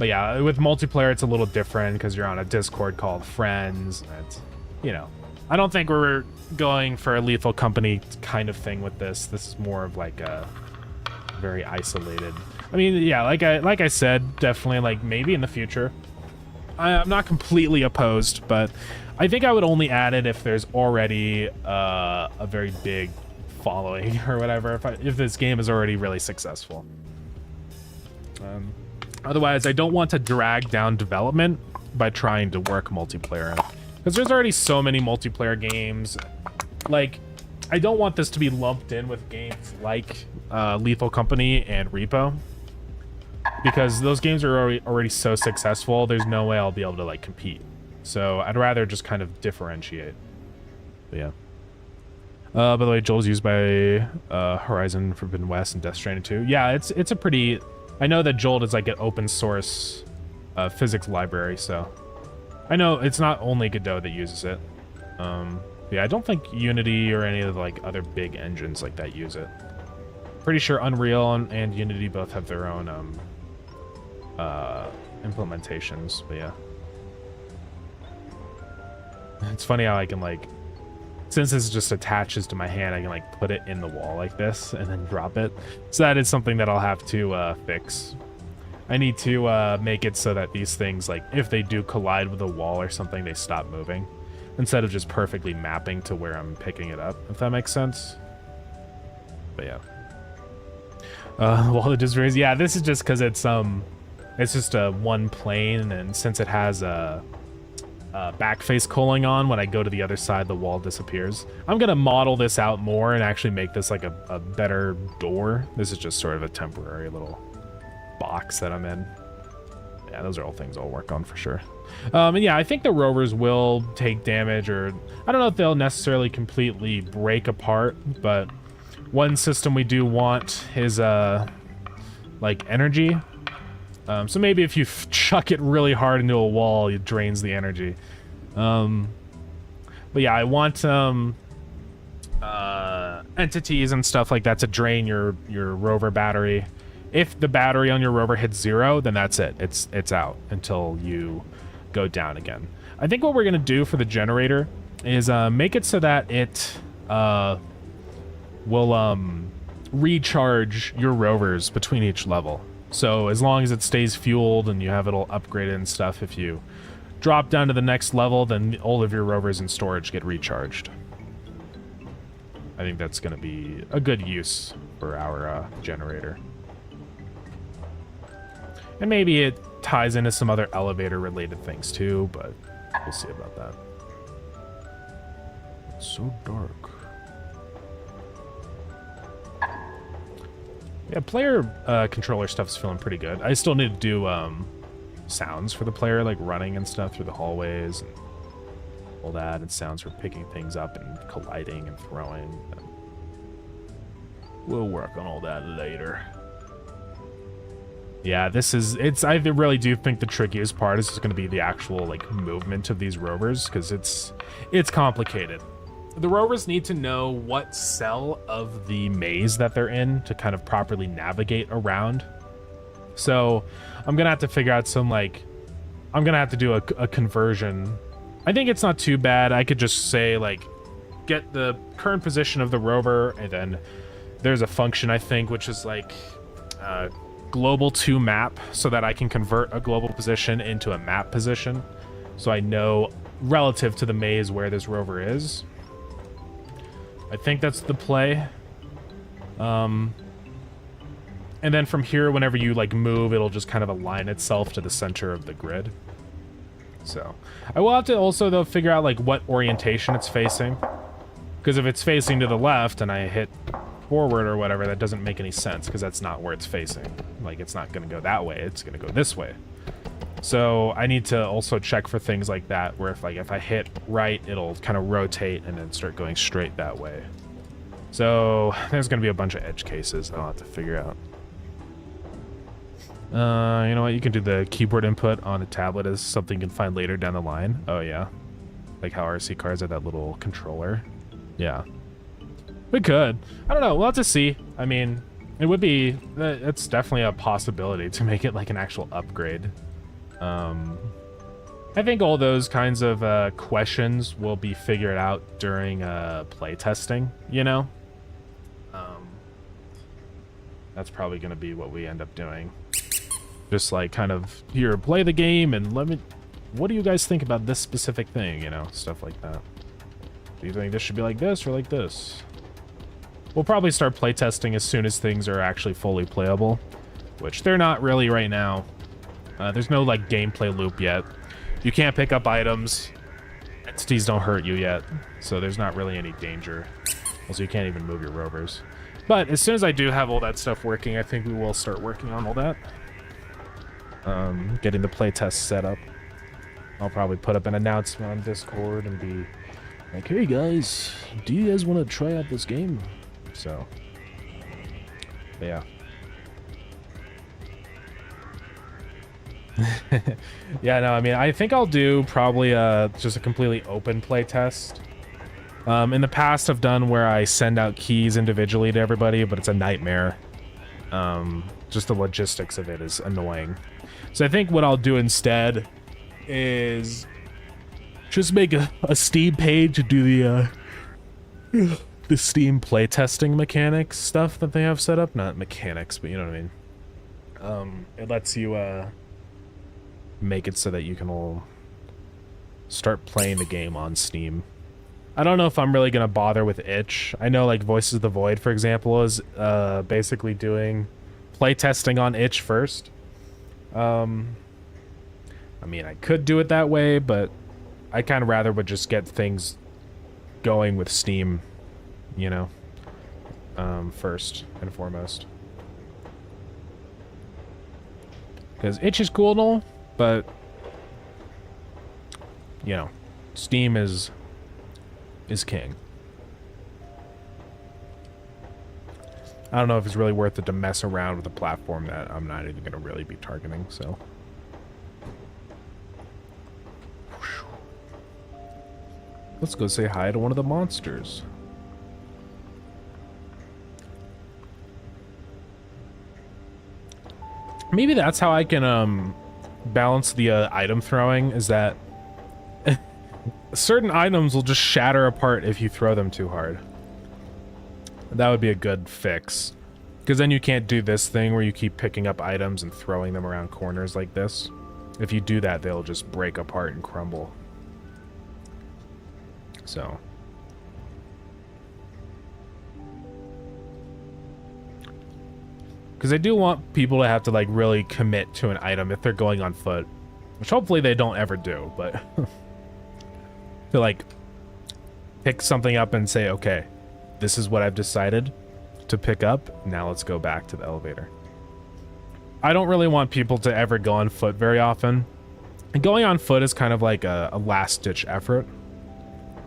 yeah, with multiplayer, it's a little different because you're on a Discord called Friends. And it's, you know, I don't think we're going for a Lethal Company kind of thing with this. This is more of like a very isolated. I mean, yeah, like I said, definitely, like, maybe in the future. I'm not completely opposed, but I think I would only add it if there's already a very big following or whatever, if this game is already really successful. Otherwise, I don't want to drag down development by trying to work multiplayer, because there's already so many multiplayer games. Like, I don't want this to be lumped in with games like Lethal Company and Repo, because those games are already so successful. There's no way I'll be able to like compete. So I'd rather just kind of differentiate. But yeah. By the way, Joel's used by Horizon Forbidden West and Death Stranding 2. Yeah, it's a pretty. I know that Jolt is like an open source physics library, so I know it's not only Godot that uses it. Yeah, I don't think Unity or any of the like other big engines like that use it. Pretty sure Unreal and Unity both have their own implementations, but yeah. It's funny how I can like, since this just attaches to my hand, I can like put it in the wall like this and then drop it. So that is something that I'll have to fix. I need to make it so that these things, like if they do collide with a wall or something, they stop moving, instead of just perfectly mapping to where I'm picking it up, if that makes sense. But yeah. Wall of Disrays, yeah, this is just because it's just a one plane, and since it has a backface culling on, when I go to the other side, the wall disappears. I'm gonna model this out more and actually make this like a better door. This is just sort of a temporary little box that I'm in. Yeah, those are all things I'll work on for sure. And yeah, I think the rovers will take damage, or I don't know if they'll necessarily completely break apart, but one system we do want is like energy. So maybe if you chuck it really hard into a wall, it drains the energy. But yeah, I want entities and stuff like that to drain your rover battery. If the battery on your rover hits 0, then that's it. It's out until you go down again. I think what we're gonna do for the generator is make it so that it will recharge your rovers between each level. So as long as it stays fueled and you have it all upgraded and stuff, if you drop down to the next level, then all of your rovers in storage get recharged. I think that's going to be a good use for our generator. And maybe it ties into some other elevator-related things too, but we'll see about that. It's so dark. Yeah, player controller stuff's feeling pretty good. I still need to do sounds for the player, like running and stuff through the hallways and all that, and sounds for picking things up and colliding and throwing. We'll work on all that later. Yeah, I really do think the trickiest part is just going to be the actual like movement of these rovers, because it's complicated. the rovers need to know what cell of the maze that they're in to kind of properly navigate around. So I'm gonna have to figure out some, like, I'm gonna have to do a conversion. I think it's not too bad. I could just say, like, get the current position of the rover, and then there's a function, I think, which is like global to map, so that I can convert a global position into a map position, so I know relative to the maze where this rover is. I think that's the play. And then from here, whenever you like move, it'll just kind of align itself to the center of the grid. So I will have to also, though, figure out like what orientation it's facing, because if it's facing to the left and I hit forward or whatever, that doesn't make any sense, because that's not where it's facing. Like, it's not going to go that way, it's going to go this way. So I need to also check for things like that, where if I hit right, it'll kind of rotate and then start going straight that way. So there's going to be a bunch of edge cases I'll have to figure out. You know what? You can do the keyboard input on a tablet as something you can find later down the line. Oh yeah, like how RC cars have that little controller. Yeah, we could. I don't know. We'll have to see. I mean, it would be. It's definitely a possibility to make it like an actual upgrade. I think all those kinds of questions will be figured out during play testing, you know? That's probably going to be what we end up doing. Just like kind of, here, play the game and what do you guys think about this specific thing, you know? Stuff like that. Do you think this should be like this or like this? We'll probably start play testing as soon as things are actually fully playable, which they're not really right now. There's no like gameplay loop yet. You can't pick up items. Entities don't hurt you yet, so there's not really any danger. Also, you can't even move your rovers. But as soon as I do have all that stuff working, I think we will start working on all that. Getting the playtest set up. I'll probably put up an announcement on Discord and be like, hey guys, do you guys want to try out this game? So, yeah. Yeah, no, I mean, I think I'll do probably just a completely open play test. In the past, I've done where I send out keys individually to everybody, but it's a nightmare. Just the logistics of it is annoying. So I think what I'll do instead is just make a Steam page to do the Steam playtesting mechanics stuff that they have set up. Not mechanics, but you know what I mean. It lets you make it so that you can all start playing the game on Steam. I don't know if I'm really gonna bother with itch. I know like Voices of the Void, for example, is basically doing playtesting on itch first. I mean, I could do it that way, but I kind of rather would just get things going with Steam, you know, first and foremost. Because itch is cool and all, but, you know, Steam is king. I don't know if it's really worth it to mess around with a platform that I'm not even going to really be targeting, so. Let's go say hi to one of the monsters. Maybe that's how I can balance the item throwing, is that certain items will just shatter apart if you throw them too hard. That would be a good fix, because then you can't do this thing where you keep picking up items and throwing them around corners like this. If you do that, they'll just break apart and crumble. So because I do want people to have to like really commit to an item if they're going on foot, which hopefully they don't ever do, but to like pick something up and say, okay, this is what I've decided to pick up, now let's go back to the elevator. I don't really want people to ever go on foot very often, and going on foot is kind of like a last-ditch effort.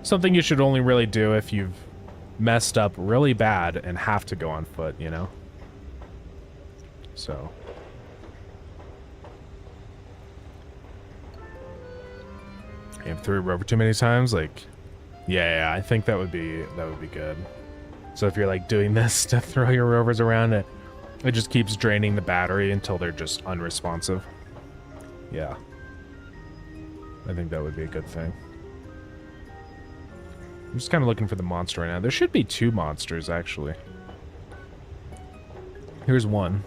Something you should only really do if you've messed up really bad and have to go on foot, you know? So. I have threw it over too many times, like, Yeah, I think that would be good. So if you're like doing this to throw your rovers around, it just keeps draining the battery until they're just unresponsive. Yeah. I think that would be a good thing. I'm just kind of looking for the monster right now. There should be 2 monsters, actually. Here's one.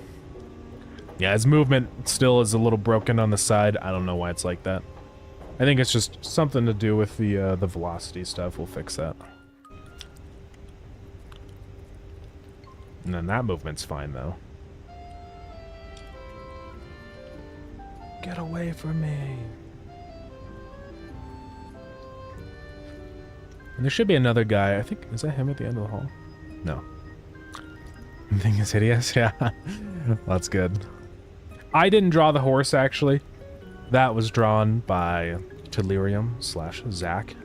Yeah, his movement still is a little broken on the side. I don't know why it's like that. I think it's just something to do with the velocity stuff. We'll fix that. And then that movement's fine, though. Get away from me. And there should be another guy. I think, is that him at the end of the hall? No. The thing is hideous? Yeah. That's good. I didn't draw the horse, actually. That was drawn by Delirium/Zach.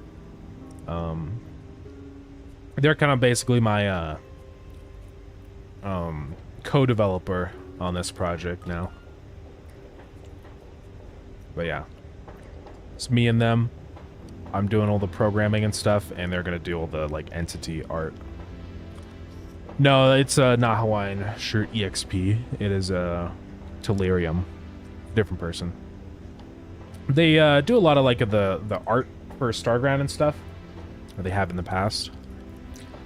They're kind of basically my co-developer on this project now. But yeah, it's me and them. I'm doing all the programming and stuff, and they're gonna do all the like entity art. No, it's not Hawaiian Shirt EXP. It is Delirium, different person. They do a lot of like the art for Starground and stuff that they have in the past.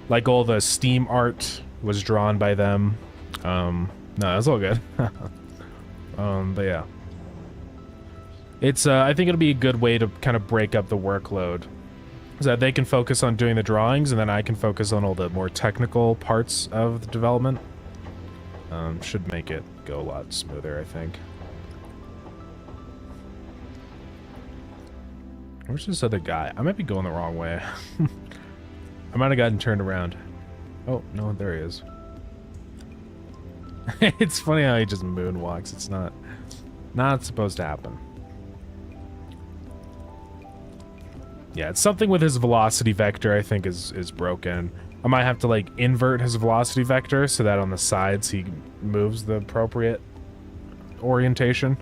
Like all the Steam art was drawn by them. No, it's all good. But yeah. It's, I think it'll be a good way to kind of break up the workload. So that they can focus on doing the drawings, and then I can focus on all the more technical parts of the development. Should make it go a lot smoother, I think. Where's this other guy? I might be going the wrong way. I might have gotten turned around. Oh, no, there he is. It's funny how he just moonwalks. It's not supposed to happen. Yeah, it's something with his velocity vector I think is broken. I might have to like invert his velocity vector so that on the sides he moves the appropriate orientation.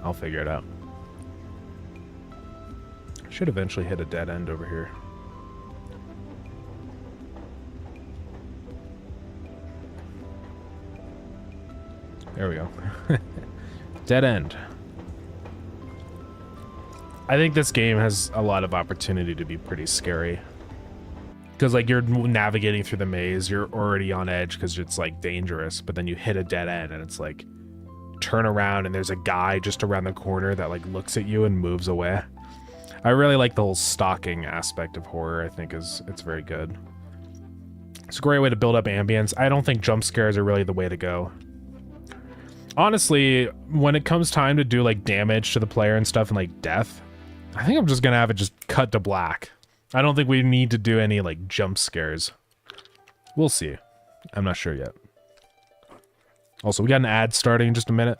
I'll figure it out. Should eventually hit a dead end over here. There we go. Dead end. I think this game has a lot of opportunity to be pretty scary. Because, like, you're navigating through the maze, you're already on edge because it's, like, dangerous, but then you hit a dead end and it's, like, turn around and there's a guy just around the corner that, like, looks at you and moves away. I really like the whole stalking aspect of horror. I think it's very good. It's a great way to build up ambience. I don't think jump scares are really the way to go. Honestly, when it comes time to do, like, damage to the player and stuff and, like, death, I think I'm just gonna have it just cut to black. I don't think we need to do any, like, jump scares. We'll see. I'm not sure yet. Also, we got an ad starting in just a minute.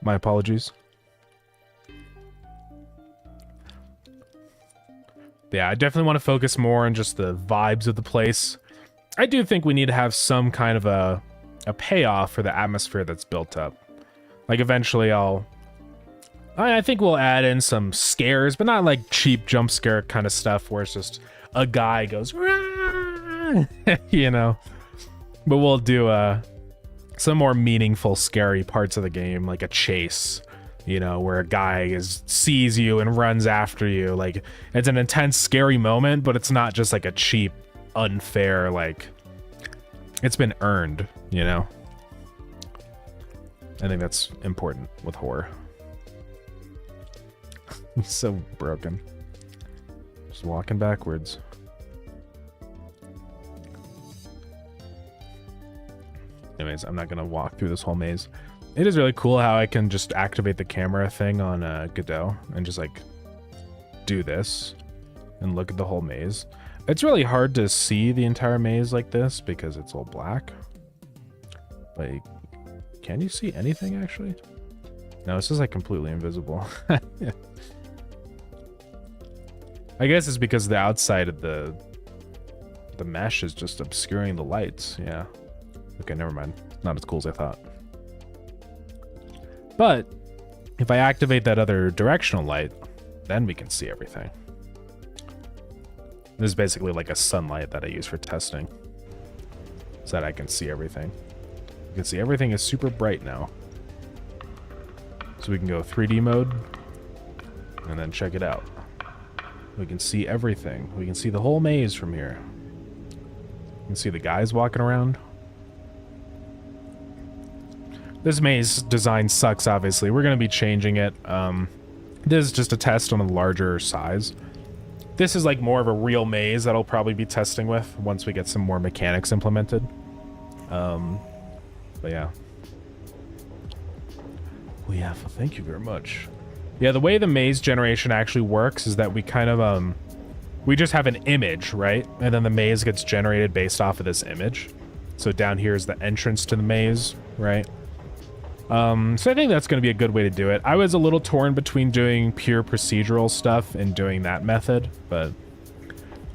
My apologies. Yeah, I definitely want to focus more on just the vibes of the place. I do think we need to have some kind of a payoff for the atmosphere that's built up. Like, eventually I think we'll add in some scares, but not like cheap jump scare kind of stuff where it's just a guy goes, you know. But we'll do some more meaningful, scary parts of the game, like a chase, you know, where a guy sees you and runs after you. Like, it's an intense, scary moment, but it's not just like a cheap, unfair, like, it's been earned, you know. I think that's important with horror. He's so broken. Just walking backwards. Anyways, I'm not gonna walk through this whole maze. It is really cool how I can just activate the camera thing on Godot and just like do this and look at the whole maze. It's really hard to see the entire maze like this because it's all black. Like, can you see anything actually? No, it's just like completely invisible. Yeah. I guess it's because the outside of the mesh is just obscuring the lights. Yeah. Okay, never mind. Not as cool as I thought. But if I activate that other directional light, then we can see everything. This is basically like a sunlight that I use for testing, so that I can see everything. You can see everything is super bright now. So we can go 3D mode, and then check it out. We can see everything. We can see the whole maze from here. You can see the guys walking around. This maze design sucks, obviously. We're going to be changing it. This is just a test on a larger size. This is like more of a real maze that I'll probably be testing with once we get some more mechanics implemented. But yeah. Well, yeah, thank you very much. Yeah, the way the maze generation actually works is that we kind of, we just have an image, right? And then the maze gets generated based off of this image. So down here is the entrance to the maze, right? So I think that's going to be a good way to do it. I was a little torn between doing pure procedural stuff and doing that method, but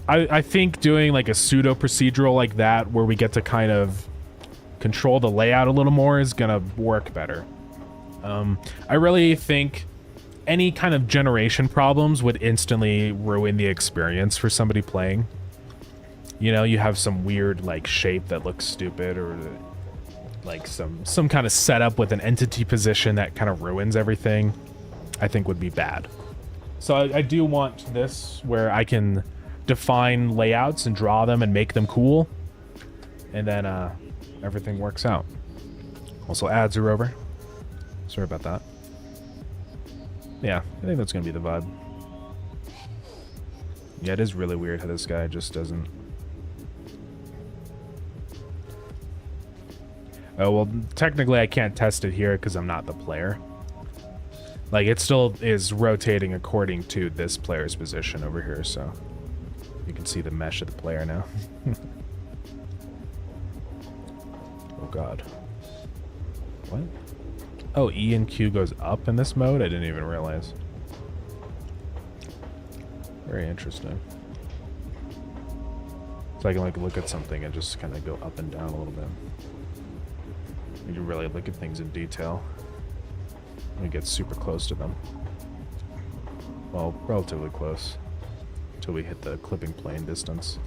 I think doing like a pseudo procedural like that, where we get to kind of control the layout a little more, is going to work better. I really think any kind of generation problems would instantly ruin the experience for somebody playing. You know, you have some weird like shape that looks stupid, or like some kind of setup with an entity position that kind of ruins everything, I think would be bad. So I do want this where I can define layouts and draw them and make them cool, and then everything works out. Also ads are over. Sorry about that. Yeah, I think that's gonna be the vibe. Yeah, it is really weird how this guy just doesn't. Oh, well, technically I can't test it here because I'm not the player. Like, it still is rotating according to this player's position over here, so you can see the mesh of the player now. Oh, God. What? Oh, E and Q goes up in this mode? I didn't even realize. Very interesting. So I can, like, look at something and just kind of go up and down a little bit. You can really look at things in detail. We get super close to them. Well, relatively close. Until we hit the clipping plane distance.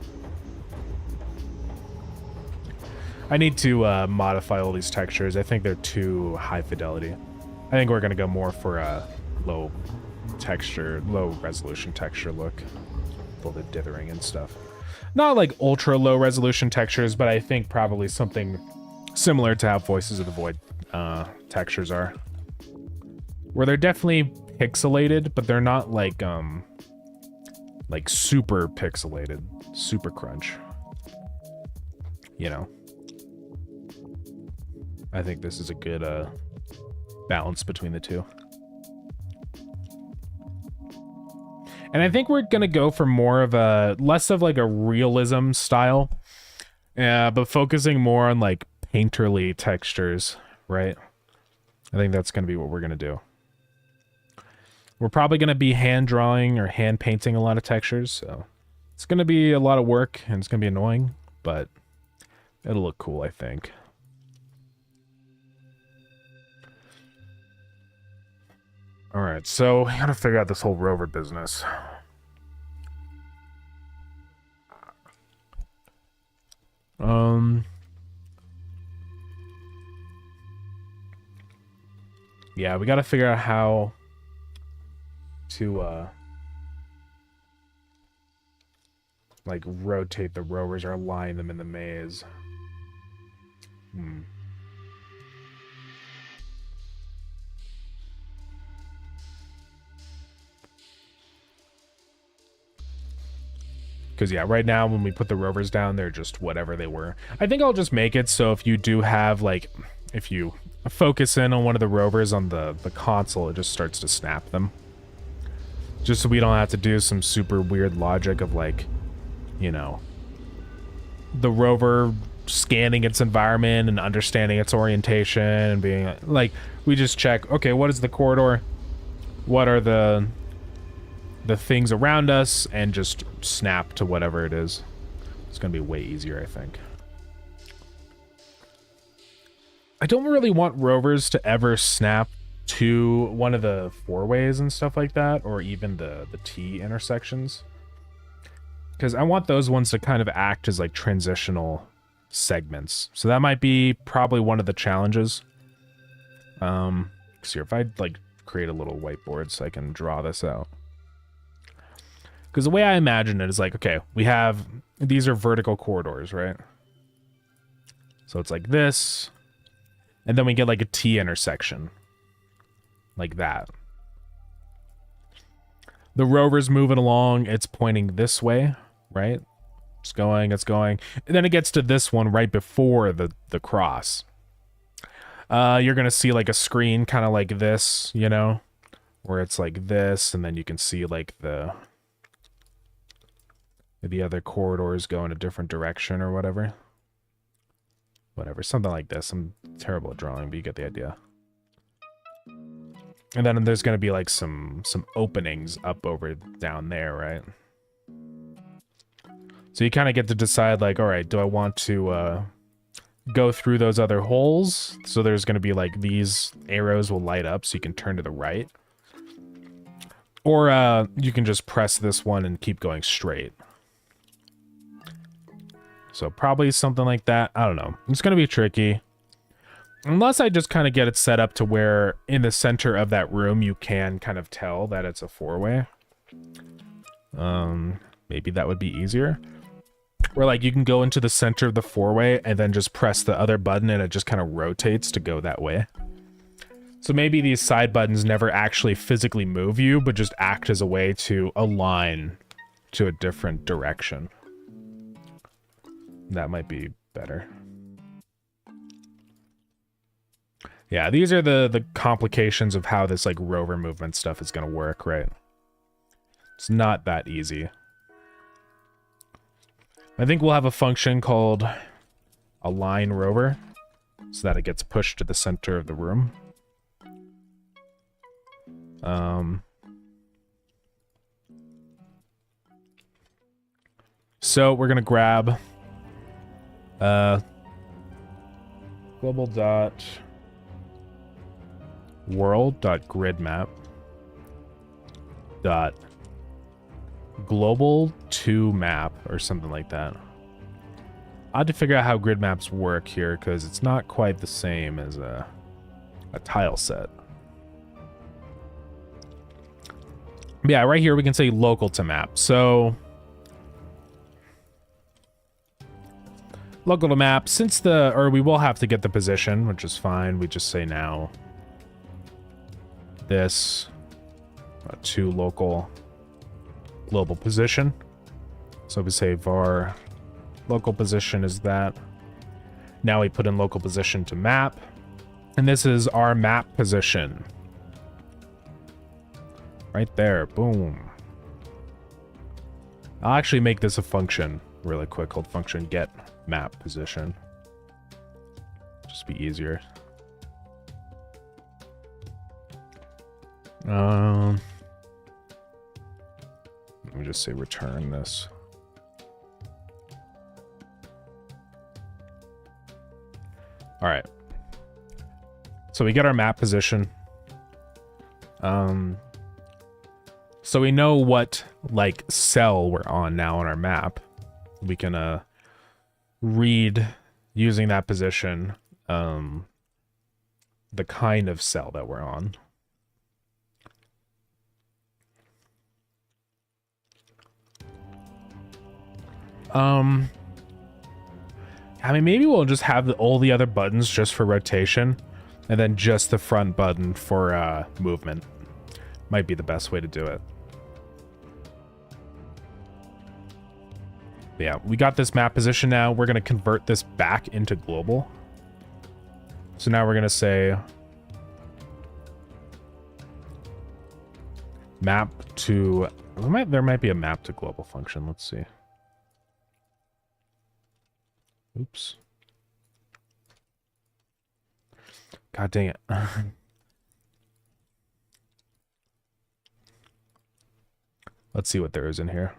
I need to modify all these textures. I think they're too high fidelity. I think we're going to go more for a low resolution texture look. All the dithering and stuff. Not like ultra low resolution textures, but I think probably something similar to how Voices of the Void textures are. Where they're definitely pixelated, but they're not like super pixelated, super crunch. You know? I think this is a good balance between the two. And I think we're gonna go for more of a, less of like a realism style, but focusing more on like painterly textures, right? I think that's gonna be what we're gonna do. We're probably gonna be hand drawing or hand painting a lot of textures, so it's gonna be a lot of work and it's gonna be annoying, but it'll look cool, I think. All right, so I gotta figure out this whole rover business. Yeah, we gotta figure out how to like rotate the rovers or align them in the maze. Because, yeah, right now when we put the rovers down, they're just whatever they were. I think I'll just make it so if you do have, like, if you focus in on one of the rovers on the console, it just starts to snap them. Just so we don't have to do some super weird logic of, like, you know, the rover scanning its environment and understanding its orientation and being, like, we just check, okay, what is the corridor? What are the things around us, and just snap to whatever it is. It's gonna be way easier, I think. I don't really want rovers to ever snap to one of the four-ways and stuff like that, or even the T intersections. Because I want those ones to kind of act as like transitional segments. So that might be probably one of the challenges. So here, if I like create a little whiteboard so I can draw this out. Because the way I imagine it is like, okay, we have, these are vertical corridors, right? So it's like this, and then we get like a T intersection. Like that. The rover's moving along, it's pointing this way, right? It's going, and then it gets to this one right before the cross. You're gonna see like a screen kind of like this, you know, where it's like this, and then you can see like the other corridors go in a different direction or whatever. Something like this. I'm terrible at drawing, but you get the idea. And then there's gonna be like some openings up over down there, right? So you kind of get to decide like, all right, do I want to go through those other holes? So there's going to be like these arrows will light up so you can turn to the right. Or you can just press this one and keep going straight. So probably something like that. I don't know. It's going to be tricky. Unless I just kind of get it set up to where in the center of that room you can kind of tell that it's a four-way. Maybe that would be easier. Where like you can go into the center of the four-way and then just press the other button and it just kind of rotates to go that way. So maybe these side buttons never actually physically move you, but just act as a way to align to a different direction. That might be better. Yeah, these are the complications of how this like rover movement stuff is going to work, right? It's not that easy. I think we'll have a function called align rover so that it gets pushed to the center of the room. So we're gonna grab global dot world dot grid map dot global to map or something like that. I had to figure out how grid maps work here because it's not quite the same as a tile set. But yeah, right here we can say local to map. So local to map, since we will have to get the position, which is fine. We just say now this to local global position. So we say var local position is that. Now we put in local position to map, and this is our map position. Right there, boom. I'll actually make this a function really quick called function get map position. Just be easier. Let me just say return this. All right. So we get our map position. So we know what like cell we're on now on our map. We can read using that position the kind of cell that we're on. I mean, maybe we'll just have all the other buttons just for rotation, and then just the front button for movement. Might be the best way to do it. But yeah, we got this map position now. We're going to convert this back into global. So now we're going to say map to... There might be a map to global function. Let's see. Oops. God dang it. Let's see what there is in here.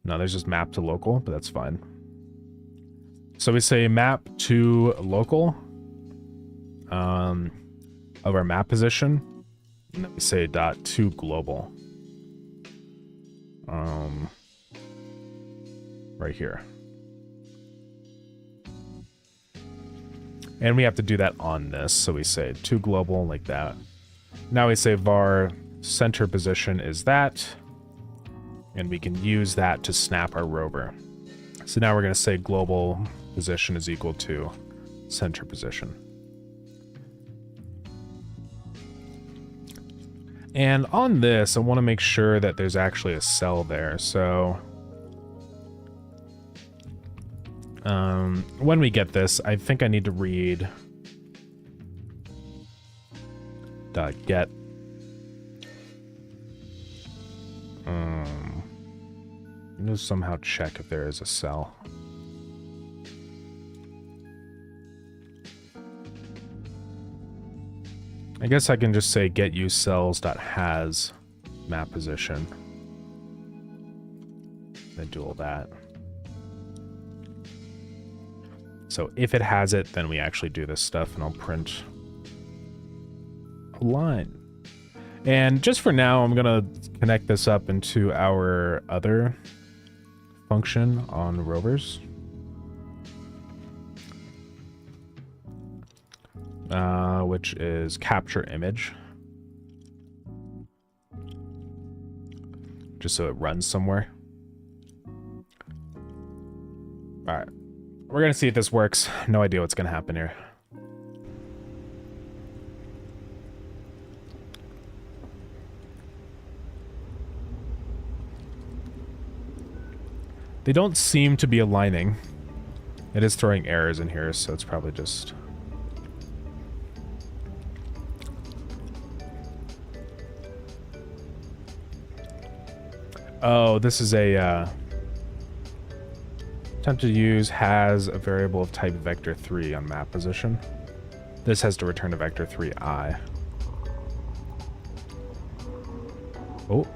No, there's just map to local, but that's fine. So we say map to local of our map position. And then we say dot to global. right here. And we have to do that on this, so we say to global like that. Now we say var center position is that, and we can use that to snap our rover. So now we're going to say global position is equal to center position. And on this, I want to make sure that there's actually a cell there. So when we get this, I think I need to read .get. Let's somehow check if there is a cell. I guess I can just say get use cells.has map position. Then do all that. So if it has it, then we actually do this stuff, and I'll print a line. And just for now, I'm gonna connect this up into our other function on rovers. Which is capture image. Just so it runs somewhere. All right. We're gonna see if this works. No idea what's gonna happen here. They don't seem to be aligning. It is throwing errors in here, so it's probably just... Oh, this is a attempt to use has a variable of type vector3 on map position. This has to return a vector3i. Oh.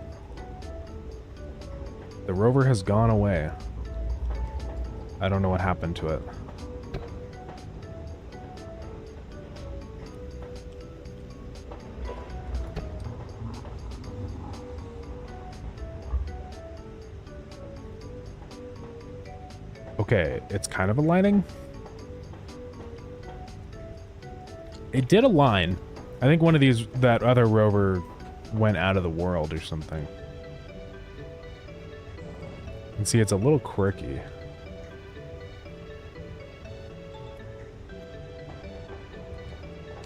The rover has gone away. I don't know what happened to it. Okay, it's kind of aligning. It did align. I think one of these, that other rover went out of the world or something. And see, it's a little quirky.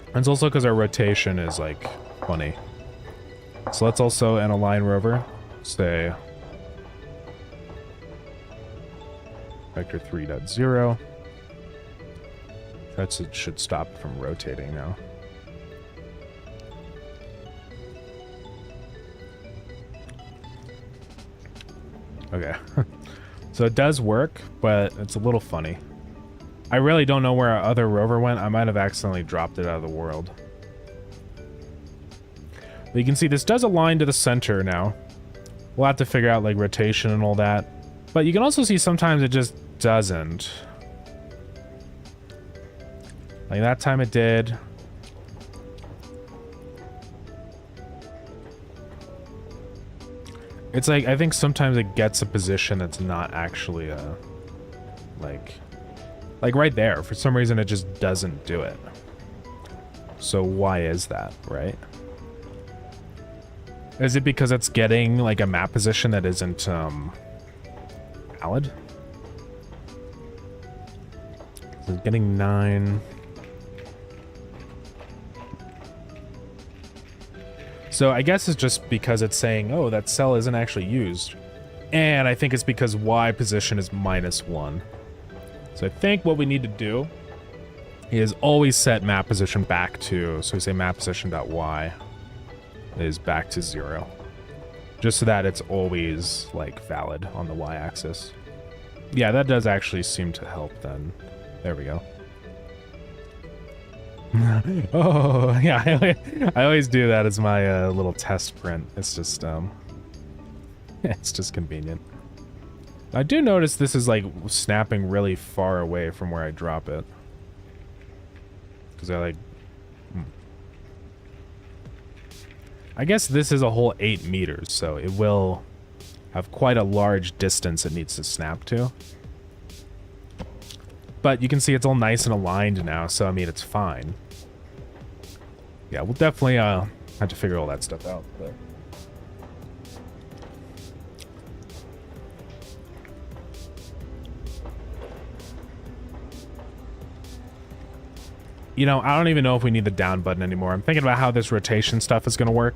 And it's also because our rotation is, like, funny. So let's also, in align rover, say vector 3.0. That should stop from rotating now. Okay. So it does work, but it's a little funny. I really don't know where our other rover went. I might have accidentally dropped it out of the world. But you can see this does align to the center now. We'll have to figure out like rotation and all that. But you can also see sometimes it just doesn't. Like that time it did. It's like, I think sometimes it gets a position that's not actually a, like right there. For some reason it just doesn't do it. So why is that, right? Is it because it's getting like a map position that isn't valid? So it's getting 9. So I guess it's just because it's saying, oh, that cell isn't actually used. And I think it's because Y position is -1. So I think what we need to do is always set map position back to, so we say map position.y is back to 0. Just so that it's always like valid on the Y axis. Yeah, that does actually seem to help then. There we go. Oh, yeah, I always do that as my little test print. It's just, it's just convenient. I do notice this is, like, snapping really far away from where I drop it. Because I, like... I guess this is a whole 8 meters, so it will have quite a large distance it needs to snap to. But you can see it's all nice and aligned now, so I mean, it's fine. Yeah, we'll definitely have to figure all that stuff out. But you know, I don't even know if we need the down button anymore. I'm thinking about how this rotation stuff is going to work.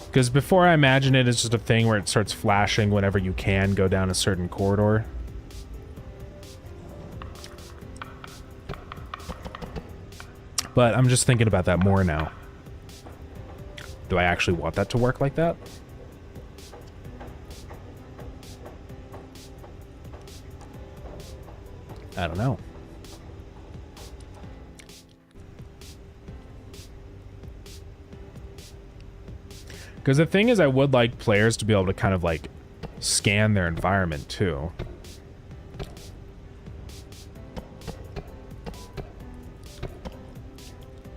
Because before I imagine it's just a thing where it starts flashing whenever you can go down a certain corridor. But I'm just thinking about that more now. Do I actually want that to work like that? I don't know. Because the thing is, I would like players to be able to kind of like scan their environment too.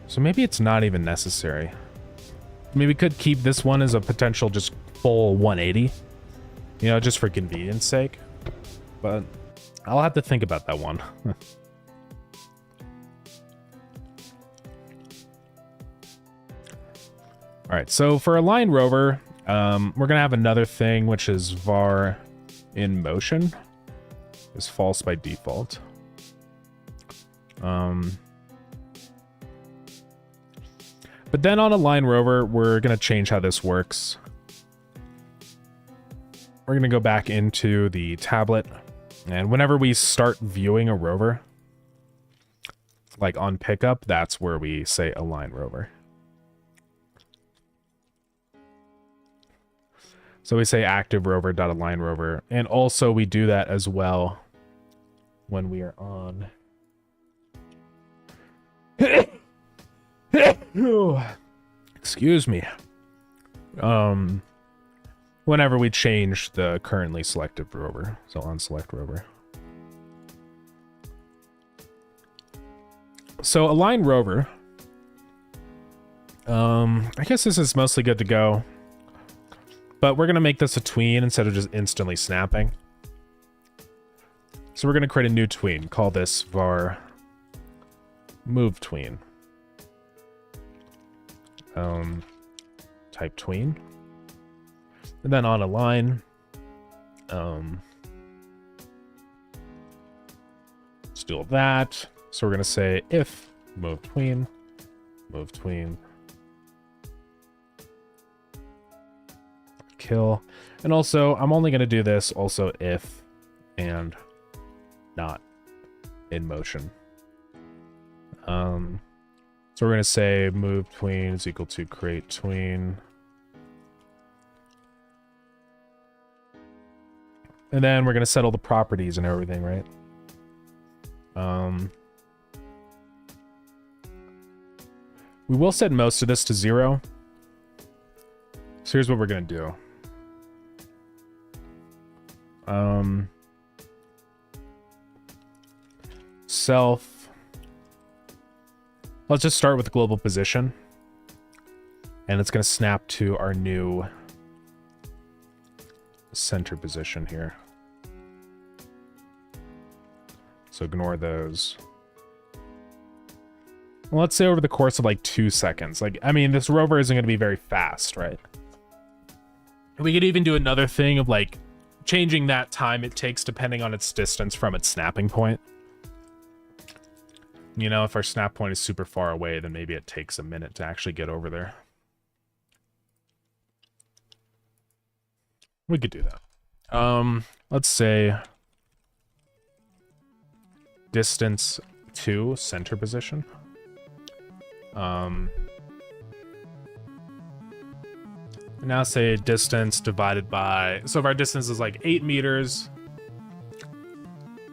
So maybe it's not even necessary. I mean, we could keep this one as a potential just full 180, you know, just for convenience sake. But I'll have to think about that one. All right, so for a line rover, we're going to have another thing, which is var in motion is false by default. But then on a line rover, we're going to change how this works. We're going to go back into the tablet, and whenever we start viewing a rover, like on pickup, that's where we say align rover. So we say active rover.align rover, and also we do that as well when we are on. Excuse me. Whenever we change the currently selected rover, so on select rover. So align rover. I guess this is mostly good to go. But we're going to make this a tween instead of just instantly snapping. So we're going to create a new tween. Call this var move tween. Type tween. And then on a line, let's do all that. So we're going to say if move tween, kill. And also, I'm only going to do this also if and not in motion. So we're going to say move tween is equal to create tween. And then we're going to settle the properties and everything, right? We will set most of this to 0. So here's what we're going to do. Self. Let's just start with the global position. And it's going to snap to our new center position here. So ignore those. Well, let's say over the course of like 2 seconds. Like, I mean, this rover isn't going to be very fast, right? We could even do another thing of like changing that time it takes depending on its distance from its snapping point. You know, if our snap point is super far away, then maybe it takes a minute to actually get over there. We could do that. Let's say distance to center position. Now say distance divided by, so if our distance is like 8 meters,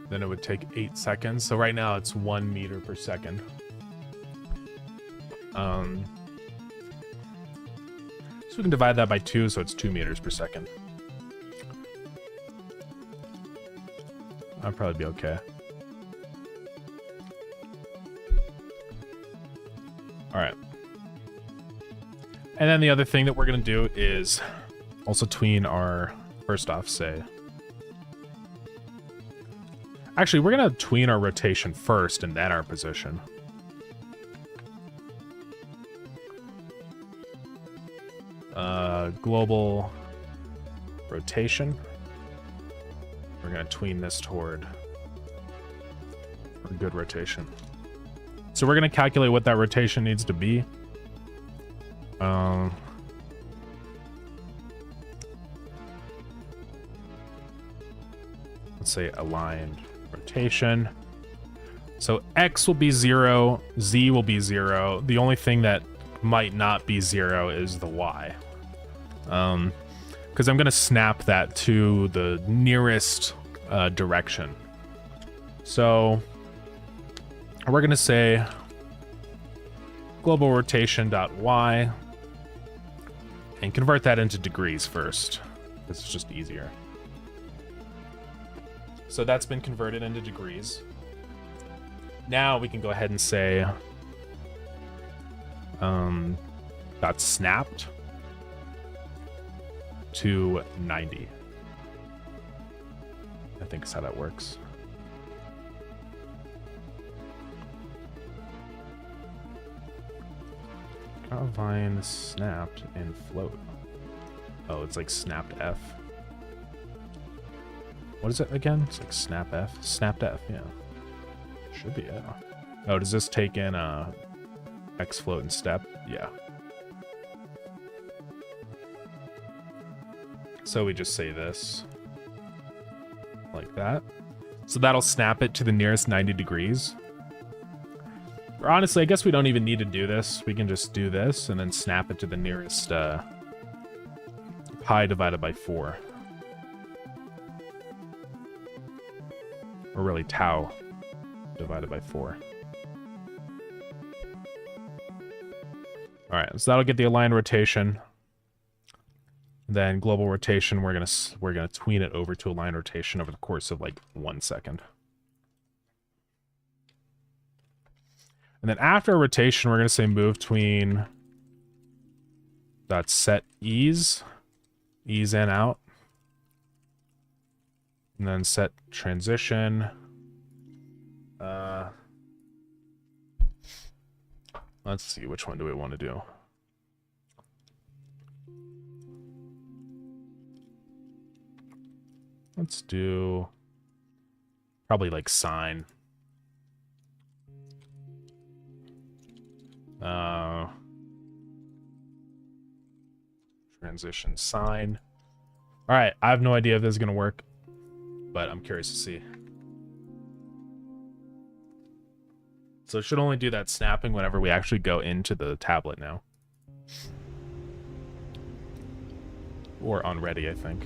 then it would take 8 seconds. So right now it's 1 meter per second. So we can divide that by 2, so it's 2 meters per second. That'll probably be okay. All right. And then the other thing that we're going to do is also tween our, first off, say... Actually, we're going to tween our rotation first and then our position. Global rotation. We're going to tween this toward a good rotation. So we're going to calculate what that rotation needs to be. Let's say aligned rotation. So X will be 0, Z will be 0. The only thing that might not be 0 is the Y. Because I'm going to snap that to the nearest direction. So we're going to say global rotation dot Y and convert that into degrees first. This is just easier. So that's been converted into degrees. Now we can go ahead and say got snapped to 90. I think is how that works. Vine snapped and float. Oh, it's like snapped F. What is it again? It's like snap F. Snapped F, yeah. Should be it. Oh, does this take in X float and step? Yeah. So we just say this like that. So that'll snap it to the nearest 90 degrees. Or honestly, I guess we don't even need to do this. We can just do this and then snap it to the nearest pi divided by 4. Or really tau divided by 4. All right, so that'll get the aligned rotation. Then global rotation, we're gonna tween it over to aligned rotation over the course of like 1 second. And then after rotation, we're gonna say move tween dot set ease in out, and then set transition. Let's see, which one do we want to do? Let's do probably like sine. Transition sine. All right, I have no idea if this is going to work, but I'm curious to see. So it should only do that snapping whenever we actually go into the tablet now. Or on ready, I think.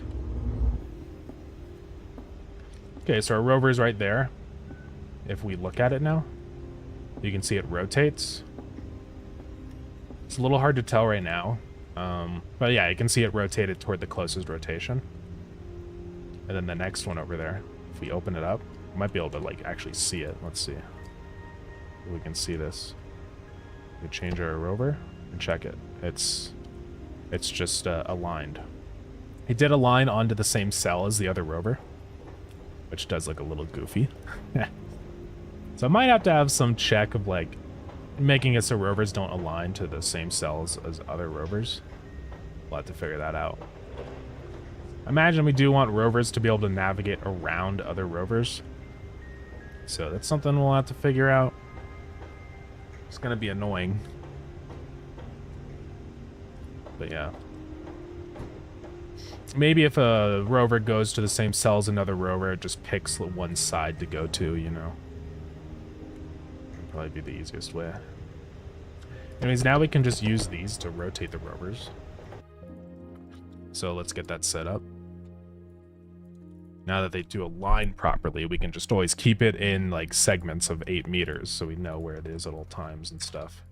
Okay, so our rover is right there. If we look at it now, you can see it rotates. It's a little hard to tell right now. But yeah, you can see it rotated toward the closest rotation. And then the next one over there, if we open it up, we might be able to like actually see it. Let's see. We can see this. We change our rover and check it. It's just aligned. It did align onto the same cell as the other rover, which does look a little goofy. So I might have to have some check of like making it so rovers don't align to the same cells as other rovers. We'll have to figure that out. Imagine we do want rovers to be able to navigate around other rovers. So that's something we'll have to figure out. It's gonna be annoying. But yeah. Maybe if a rover goes to the same cell as another rover, it just picks one side to go to, you know. That'd probably be the easiest way. Anyways, now we can just use these to rotate the rovers. So let's get that set up. Now that they do align properly, we can just always keep it in like segments of 8 meters so we know where it is at all times and stuff.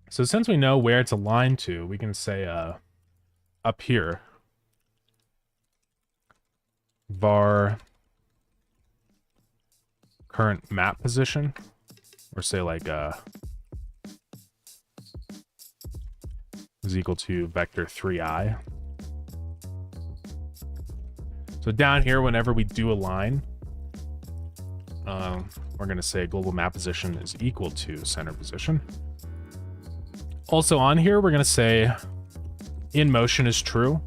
So since we know where it's aligned to, we can say up here, var current map position. or say like is equal to vector 3i. So down here, whenever we do a line, we're going to say global map position is equal to center position. Also on here, we're going to say in motion is true.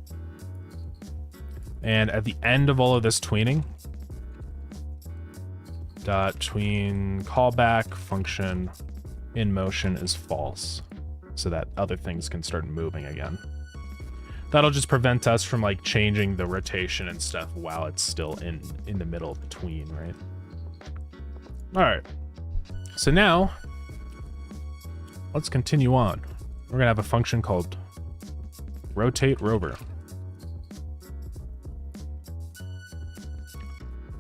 And at the end of all of this tweening, dot tween callback function in motion is false, so that other things can start moving again. That'll just prevent us from like changing the rotation and stuff while it's still in the middle of the tween, right? All right. So now let's continue on. We're gonna have a function called rotate rover.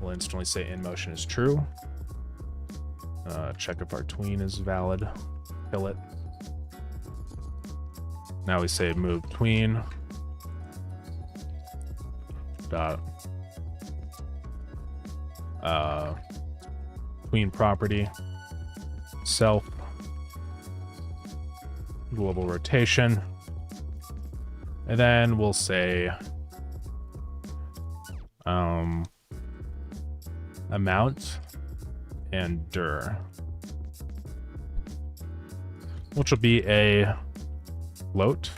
We'll instantly say in motion is true. Check if our tween is valid. Kill it. Now we say move tween. Dot. Tween property. Self. Global rotation. And then we'll say amount and dir, which will be a float.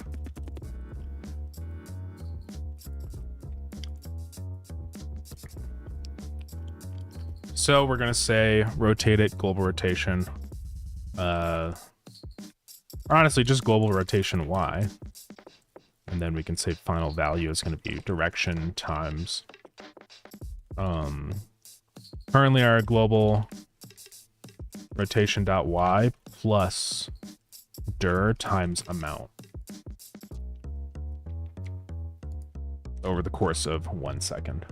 So we're going to say rotate it, global rotation. Or honestly, just global rotation y. And then we can say final value is going to be direction times. Currently our global rotation dot y plus dir times amount over the course of 1 second.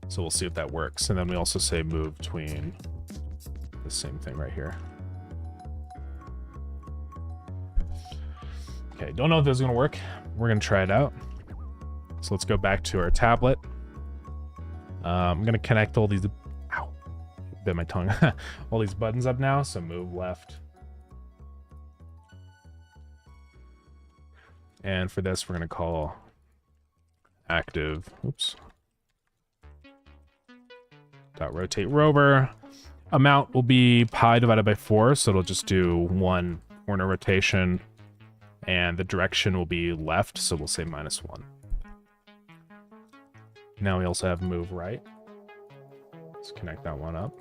So we'll see if that works. And then we also say move tween, the same thing right here. Okay, don't know if this is gonna work. We're gonna try it out. So let's go back to our tablet. I'm gonna connect all these, ow, bit my tongue, all these buttons up now. So move left. And for this, we're gonna call active, oops, dot rotate rover. Amount will be pi divided by 4, so it'll just do 1 corner rotation, and the direction will be left, so we'll say -1. Now we also have move right. Let's connect that one up.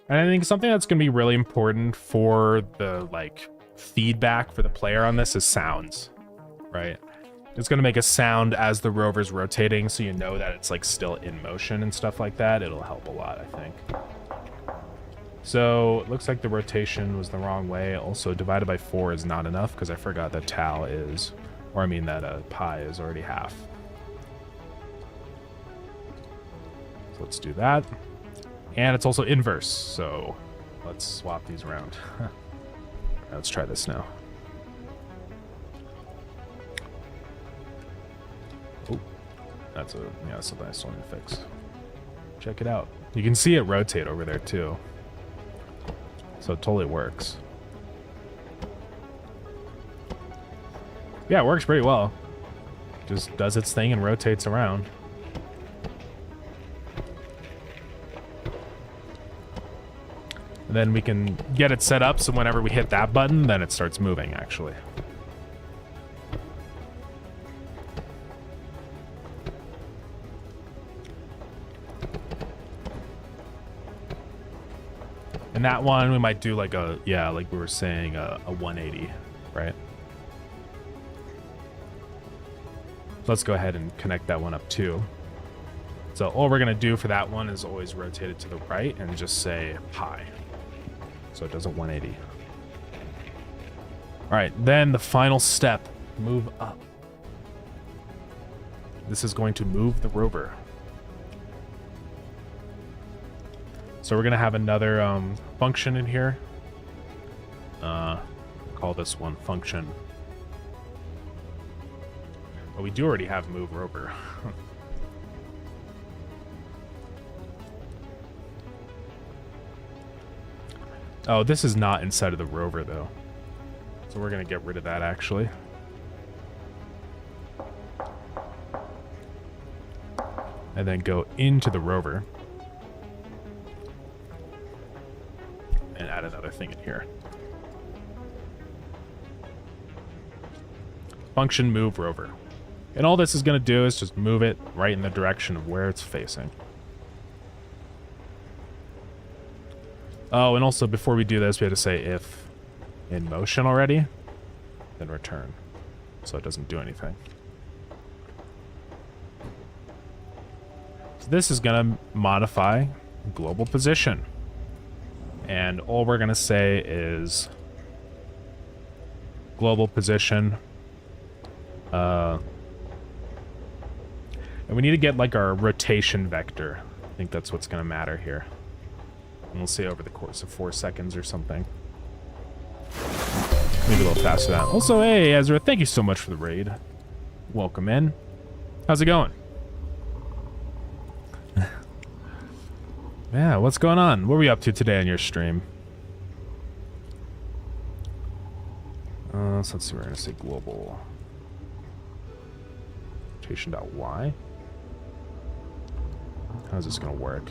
And I think something that's going to be really important for the like feedback for the player on this is sounds, right? It's going to make a sound as the rover's rotating, so you know that it's like still in motion and stuff like that. It'll help a lot, I think. So it looks like the rotation was the wrong way. Also, divided by 4 is not enough because I forgot that tau is, or I mean that pi is already half. So let's do that. And it's also inverse, so let's swap these around. Let's try this now. Oh, that's a nice one to fix. Check it out. You can see it rotate over there too. So it totally works. Yeah, it works pretty well. Just does its thing and rotates around. And then we can get it set up so whenever we hit that button, then it starts moving, actually. And that one, we might do like a, yeah, like we were saying, a 180, right? Let's go ahead and connect that one up too. So all we're gonna do for that one is always rotate it to the right and just say pi. So it does a 180. All right, then the final step, move up. This is going to move the rover. So we're gonna have another function in here. Call this one function. But we do already have move rover. Oh, this is not inside of the rover, though. So we're going to get rid of that, actually. And then go into the rover. And add another thing in here. Function move rover. And all this is going to do is just move it right in the direction of where it's facing. Oh, and also before we do this, we have to say if in motion already, then return. So it doesn't do anything. So this is going to modify global position. And all we're going to say is global position. And we need to get like our rotation vector. I think that's what's going to matter here. And we'll see over the course of 4 seconds or something. Maybe a little faster than that. Also, hey, Ezra, thank you so much for the raid. Welcome in. How's it going? Yeah, what's going on? What were you up to today on your stream? So let's see, we're going to say global rotation.y. How's this going to work?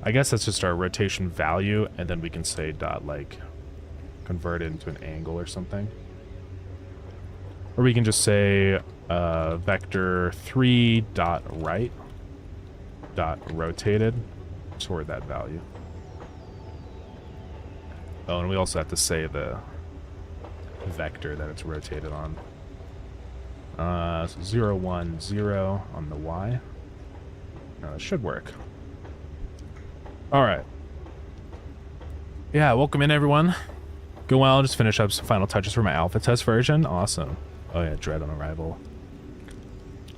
I guess that's just our rotation value, and then we can say dot, like, convert it into an angle or something. Or we can just say vector 3 dot right dot rotated toward that value. Oh, and we also have to say the vector that it's rotated on. So 0, 1, 0 on the y. It should work. All right. Yeah, welcome in, everyone. Go well. Just finish up some final touches for my alpha test version. Awesome. Oh, yeah, Dread on arrival.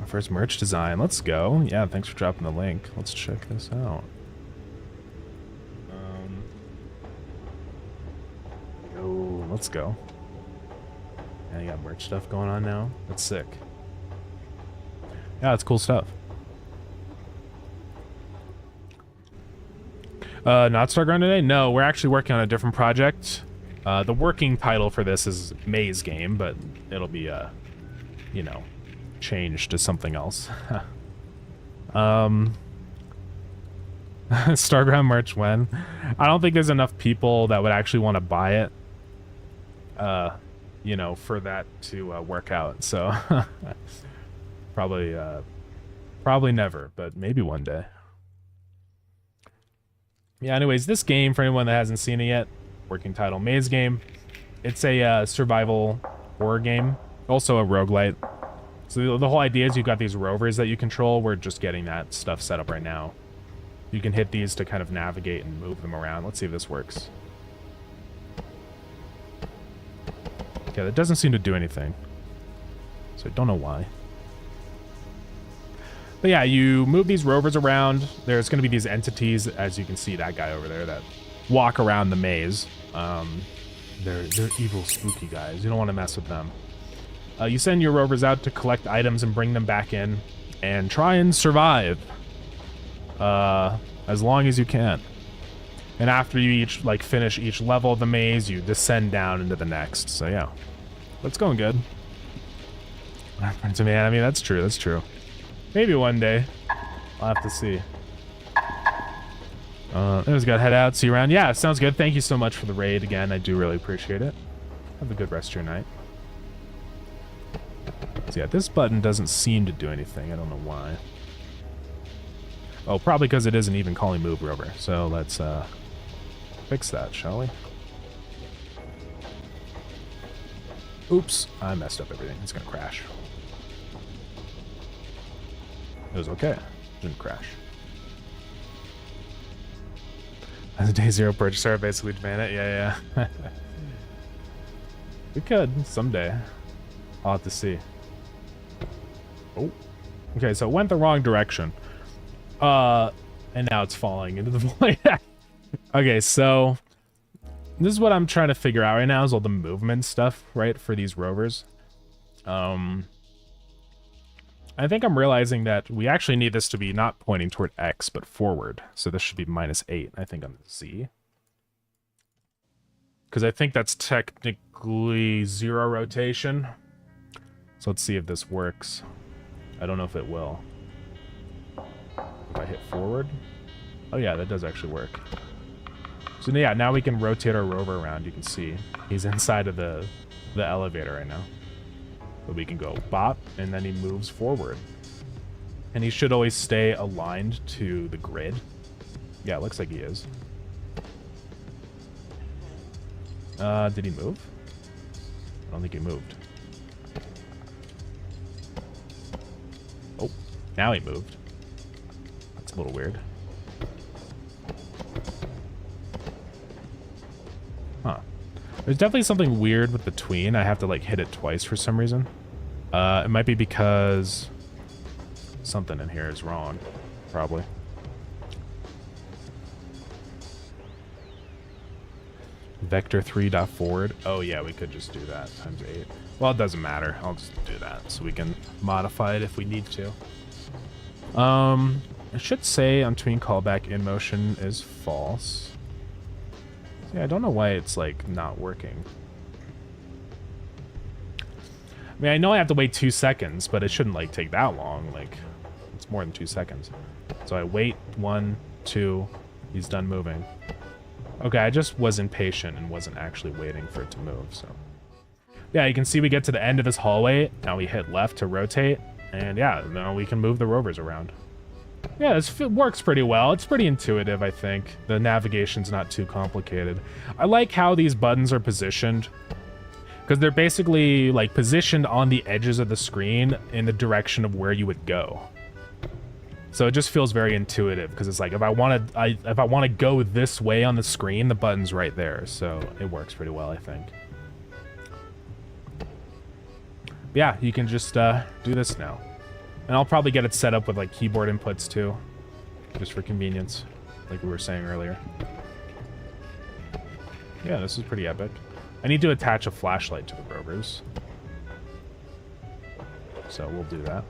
Our first merch design. Let's go. Yeah, thanks for dropping the link. Let's check this out. Oh, let's go. Yeah, you got merch stuff going on now. That's sick. Yeah, it's cool stuff. Not Starground today? No, we're actually working on a different project. The working title for this is Maze Game, but it'll be, you know, changed to something else. Starground merch when? I don't think there's enough people that would actually want to buy it, you know, for that to work out. So probably never, but maybe one day. Yeah, anyways, this game, for anyone that hasn't seen it yet, working title, Maze Game. It's a survival horror game, also a roguelite. So the whole idea is you've got these rovers that you control. We're just getting that stuff set up right now. You can hit these to kind of navigate and move them around. Let's see if this works. Okay, that doesn't seem to do anything. So I don't know why. But yeah, you move these rovers around. There's going to be these entities, as you can see, that guy over there, that walk around the maze. They're evil, spooky guys. You don't want to mess with them. You send your rovers out to collect items and bring them back in, and try and survive as long as you can. And after you each finish each level of the maze, you descend down into the next. So yeah, that's going good. Man, I mean, that's true. That's true. Maybe one day. I'll have to see. There's got head out. See you around. Yeah, sounds good. Thank you so much for the raid again. I do really appreciate it. Have a good rest of your night. So yeah, this button doesn't seem to do anything. I don't know why. Oh, probably because it isn't even calling move rover. So let's fix that, shall we? Oops, I messed up everything. It's gonna crash. It was okay. It didn't crash. As a day zero purchaser, I basically demand it. Yeah, yeah. We could someday. I'll have to see. Oh. Okay, so it went the wrong direction. And now it's falling into the void. Okay, so this is what I'm trying to figure out right now is all the movement stuff, right, for these rovers. I think I'm realizing that we actually need this to be not pointing toward X, but forward. So this should be -8, I think, on the Z. Because I think that's technically 0 rotation. So let's see if this works. I don't know if it will. If I hit forward. Oh yeah, that does actually work. So yeah, now we can rotate our rover around. You can see he's inside of the elevator right now. But we can go bop, and then he moves forward. And he should always stay aligned to the grid. Yeah, it looks like he is. Did he move? I don't think he moved. Oh, now he moved. That's a little weird. Huh. There's definitely something weird with the tween. I have to, like, hit it twice for some reason. It might be because something in here is wrong, probably. Vector 3.forward. Oh yeah, we could just do that ×8. Well, it doesn't matter. I'll just do that so we can modify it if we need to. I should say on tween callback in motion is false. Yeah, I don't know why it's like not working. I mean, I know I have to wait 2 seconds, but it shouldn't like take that long. Like, it's more than 2 seconds. So I wait 1, 2, he's done moving. Okay, I just was impatient and wasn't actually waiting for it to move, so. Yeah, you can see we get to the end of this hallway. Now we hit left to rotate, and yeah, now we can move the rovers around. Yeah, it works pretty well. It's pretty intuitive, I think. The navigation's not too complicated. I like how these buttons are positioned, because they're basically like positioned on the edges of the screen in the direction of where you would go. So it just feels very intuitive, because it's like if I want to go this way on the screen, the button's right there. So it works pretty well, I think. Yeah, you can just do this now. And I'll probably get it set up with like keyboard inputs too, just for convenience, like we were saying earlier. Yeah, this is pretty epic. I need to attach a flashlight to the rovers, so we'll do that.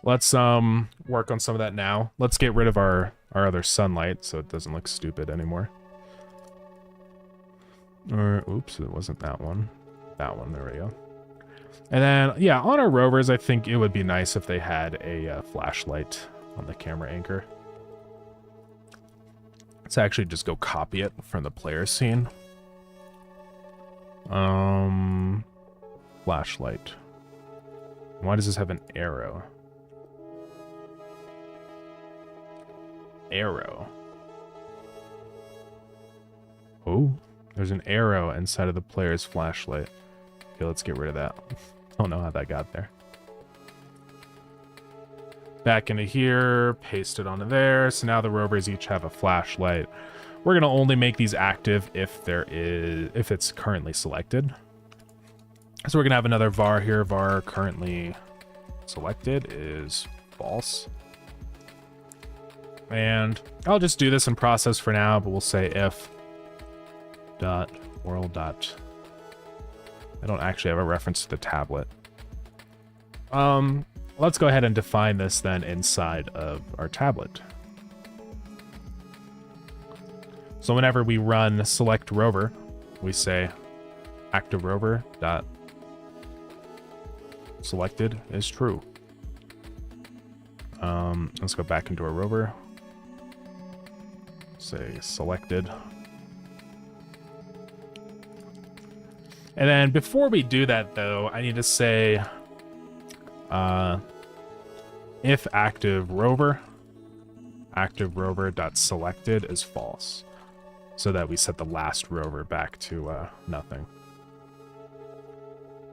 Let's work on some of that now. Let's get rid of our other sunlight so it doesn't look stupid anymore. Or oops, it wasn't that one. That one, there we go. And then, yeah, on our rovers, I think it would be nice if they had a flashlight on the camera anchor. Let's actually just go copy it from the player scene. Flashlight. Why does this have an arrow? Arrow. Oh, there's an arrow inside of the player's flashlight. Okay, let's get rid of that. Don't know how that got there. Back into here, paste it onto there. So now the rovers each have a flashlight. We're gonna only make these active if it's currently selected. So we're gonna have another var here. Var currently selected is false. And I'll just do this in process for now, but we'll say if dot world dot. I don't actually have a reference to the tablet. Let's go ahead and define this then inside of our tablet. So whenever we run select rover, we say active rover dot selected is true. Let's go back into our rover. Say selected. And then before we do that, though, I need to say if active rover dot selected is false, so that we set the last rover back to nothing.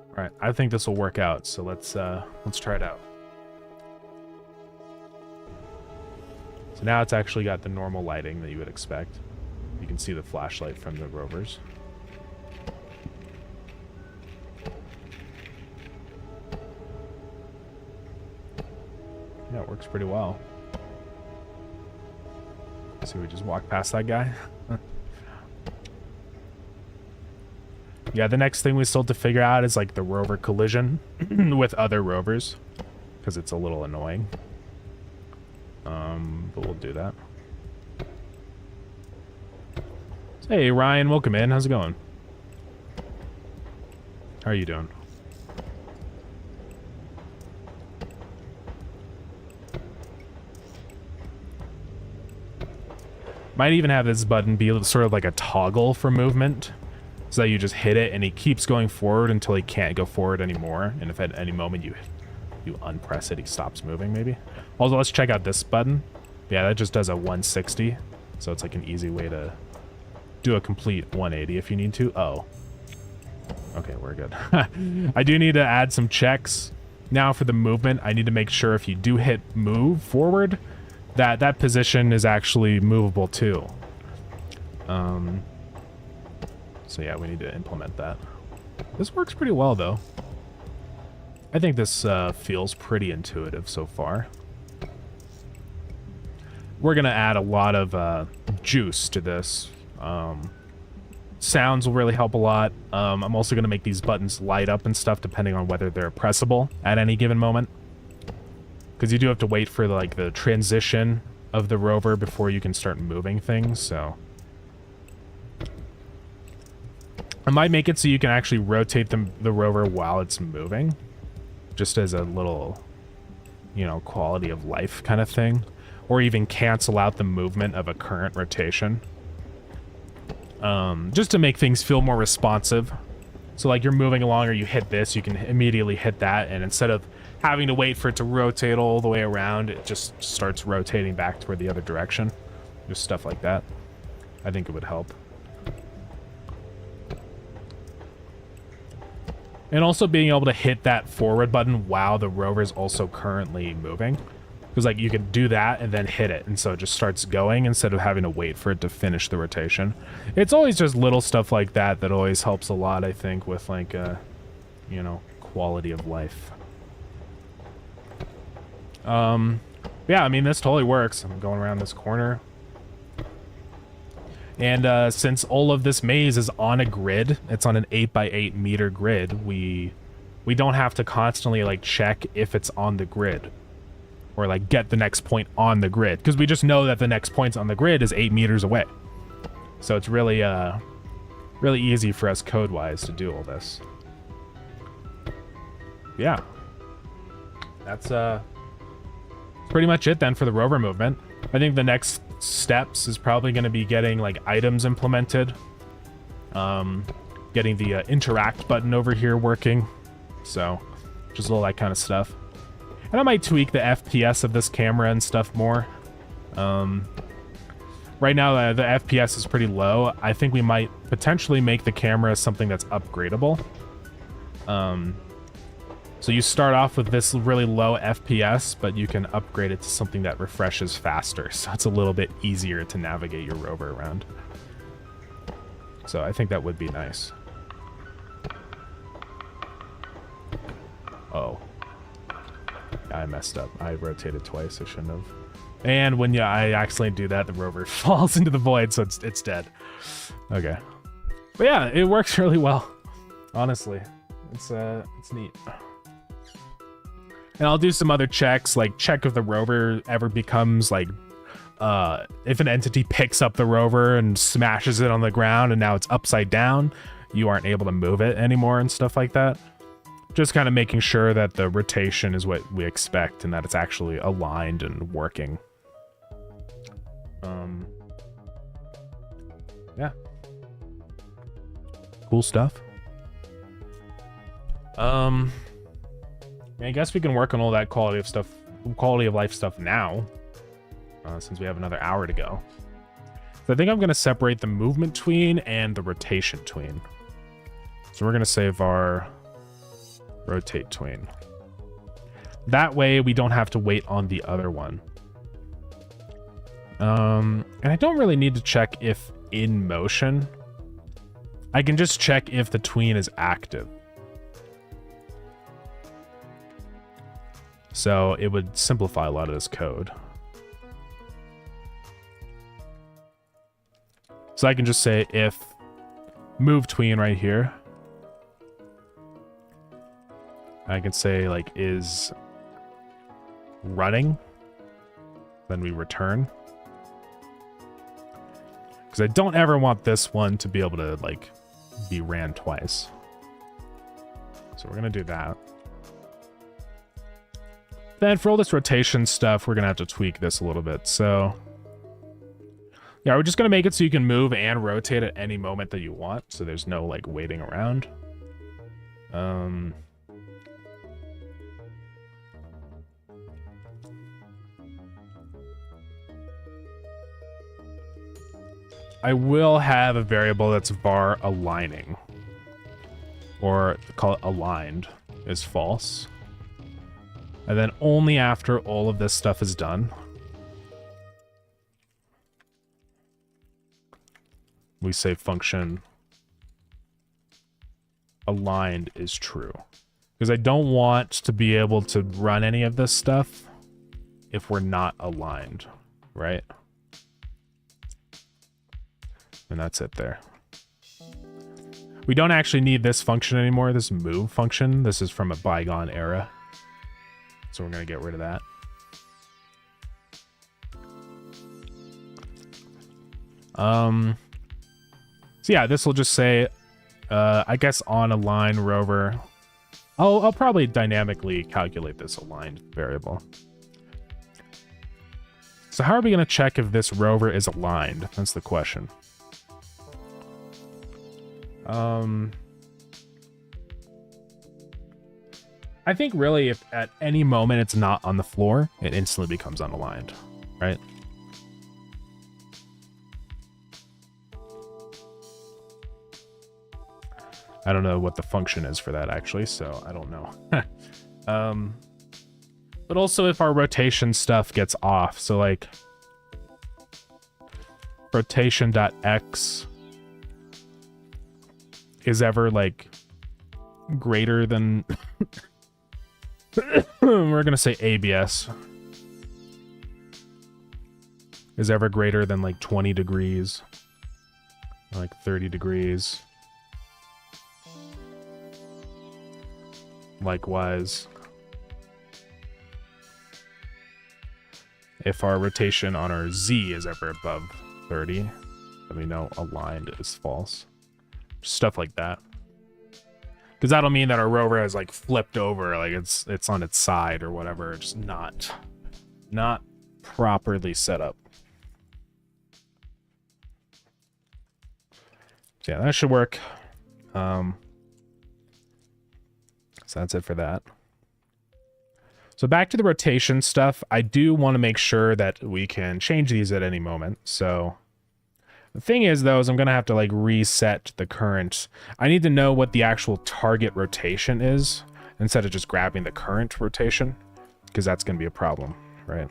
All right, I think this will work out. So let's try it out. So now it's actually got the normal lighting that you would expect. You can see the flashlight from the rovers. Yeah, it works pretty well. So we just walk past that guy. Yeah, the next thing we still have to figure out is like the rover collision with other rovers, because it's a little annoying. But we'll do that. Hey, Ryan, welcome in. How's it going? How are you doing? Might even have this button be sort of like a toggle for movement, so that you just hit it and he keeps going forward until he can't go forward anymore. And if at any moment you unpress it, he stops moving, maybe. Also, let's check out this button. Yeah, that just does a 160, so it's like an easy way to do a complete 180 if you need to. Oh. Okay, we're good. I do need to add some checks. Now for the movement, I need to make sure if you do hit move forward, that position is actually movable too. So yeah, we need to implement that. This works pretty well though. I think this feels pretty intuitive so far. We're gonna add a lot of juice to this. Sounds will really help a lot. I'm also gonna make these buttons light up and stuff depending on whether they're pressable at any given moment. Because you do have to wait for like the transition of the rover before you can start moving things, so. I might make it so you can actually rotate the rover while it's moving. Just as a little, you know, quality of life kind of thing. Or even cancel out the movement of a current rotation. Just to make things feel more responsive. So like you're moving along or you hit this, you can immediately hit that, and instead of having to wait for it to rotate all the way around, it just starts rotating back toward the other direction. Just stuff like that. I think it would help. And also being able to hit that forward button while the rover is also currently moving. Because like you can do that and then hit it, and so it just starts going instead of having to wait for it to finish the rotation. It's always just little stuff like that that always helps a lot, I think, with like, you know, quality of life. Yeah, I mean, this totally works. I'm going around this corner. And since all of this maze is on a grid, it's on an 8x8 meter grid, we don't have to constantly like check if it's on the grid. Or like get the next point on the grid. Because we just know that the next point on the grid is 8 meters away. So it's really, really easy for us code-wise to do all this. Yeah. That's pretty much it then for the rover movement. I think the next steps is probably going to be getting like items implemented. Getting the interact button over here working. So just all that kind of stuff. And I might tweak the FPS of this camera and stuff more. Right now, the FPS is pretty low. I think we might potentially make the camera something that's upgradable. So you start off with this really low FPS, but you can upgrade it to something that refreshes faster. So it's a little bit easier to navigate your rover around. So I think that would be nice. Oh. I messed up. I rotated twice. I shouldn't have. And when I accidentally do that, the rover falls into the void, so it's dead. Okay. But yeah, it works really well. Honestly. It's neat. And I'll do some other checks, like check if the rover ever becomes like if an entity picks up the rover and smashes it on the ground and now it's upside down, you aren't able to move it anymore and stuff like that. Just kind of making sure that the rotation is what we expect and that it's actually aligned and working. Yeah. Cool stuff. I guess we can work on all that quality of life stuff now, since we have another hour to go. So I think I'm going to separate the movement tween and the rotation tween. So we're going to save our rotate tween. That way we don't have to wait on the other one. And I don't really need to check if in motion. I can just check if the tween is active. So it would simplify a lot of this code. So I can just say if move tween right here, I can say like is running. Then we return. Because I don't ever want this one to be able to like be ran twice. So we're going to do that. Then for all this rotation stuff, we're going to have to tweak this a little bit. So yeah, we're just going to make it so you can move and rotate at any moment that you want. So there's no like waiting around. I will have a variable that's var aligning, or call it aligned, is false. And then only after all of this stuff is done, we say function aligned is true. Because I don't want to be able to run any of this stuff if we're not aligned, right? And that's it there. We don't actually need this function anymore, this move function. This is from a bygone era. So we're going to get rid of that. So yeah, this will just say, I guess on align rover. I'll probably dynamically calculate this aligned variable. So how are we going to check if this rover is aligned? That's the question. I think really if at any moment it's not on the floor, it instantly becomes unaligned, right? I don't know what the function is for that actually, so I don't know. But also if our rotation stuff gets off, so like rotation.x is ever like greater than we're gonna say ABS is ever greater than like 20 degrees, like 30 degrees. Likewise, if our rotation on our Z is ever above 30, then we know aligned is false. Stuff like that. Because that'll mean that our rover has like flipped over, like it's on its side or whatever, just not properly set up. So yeah, that should work. So that's it for that. So back to the rotation stuff, I do want to make sure that we can change these at any moment. So the thing is, though, is I'm going to have to like reset the current. I need to know what the actual target rotation is instead of just grabbing the current rotation, because that's going to be a problem, right?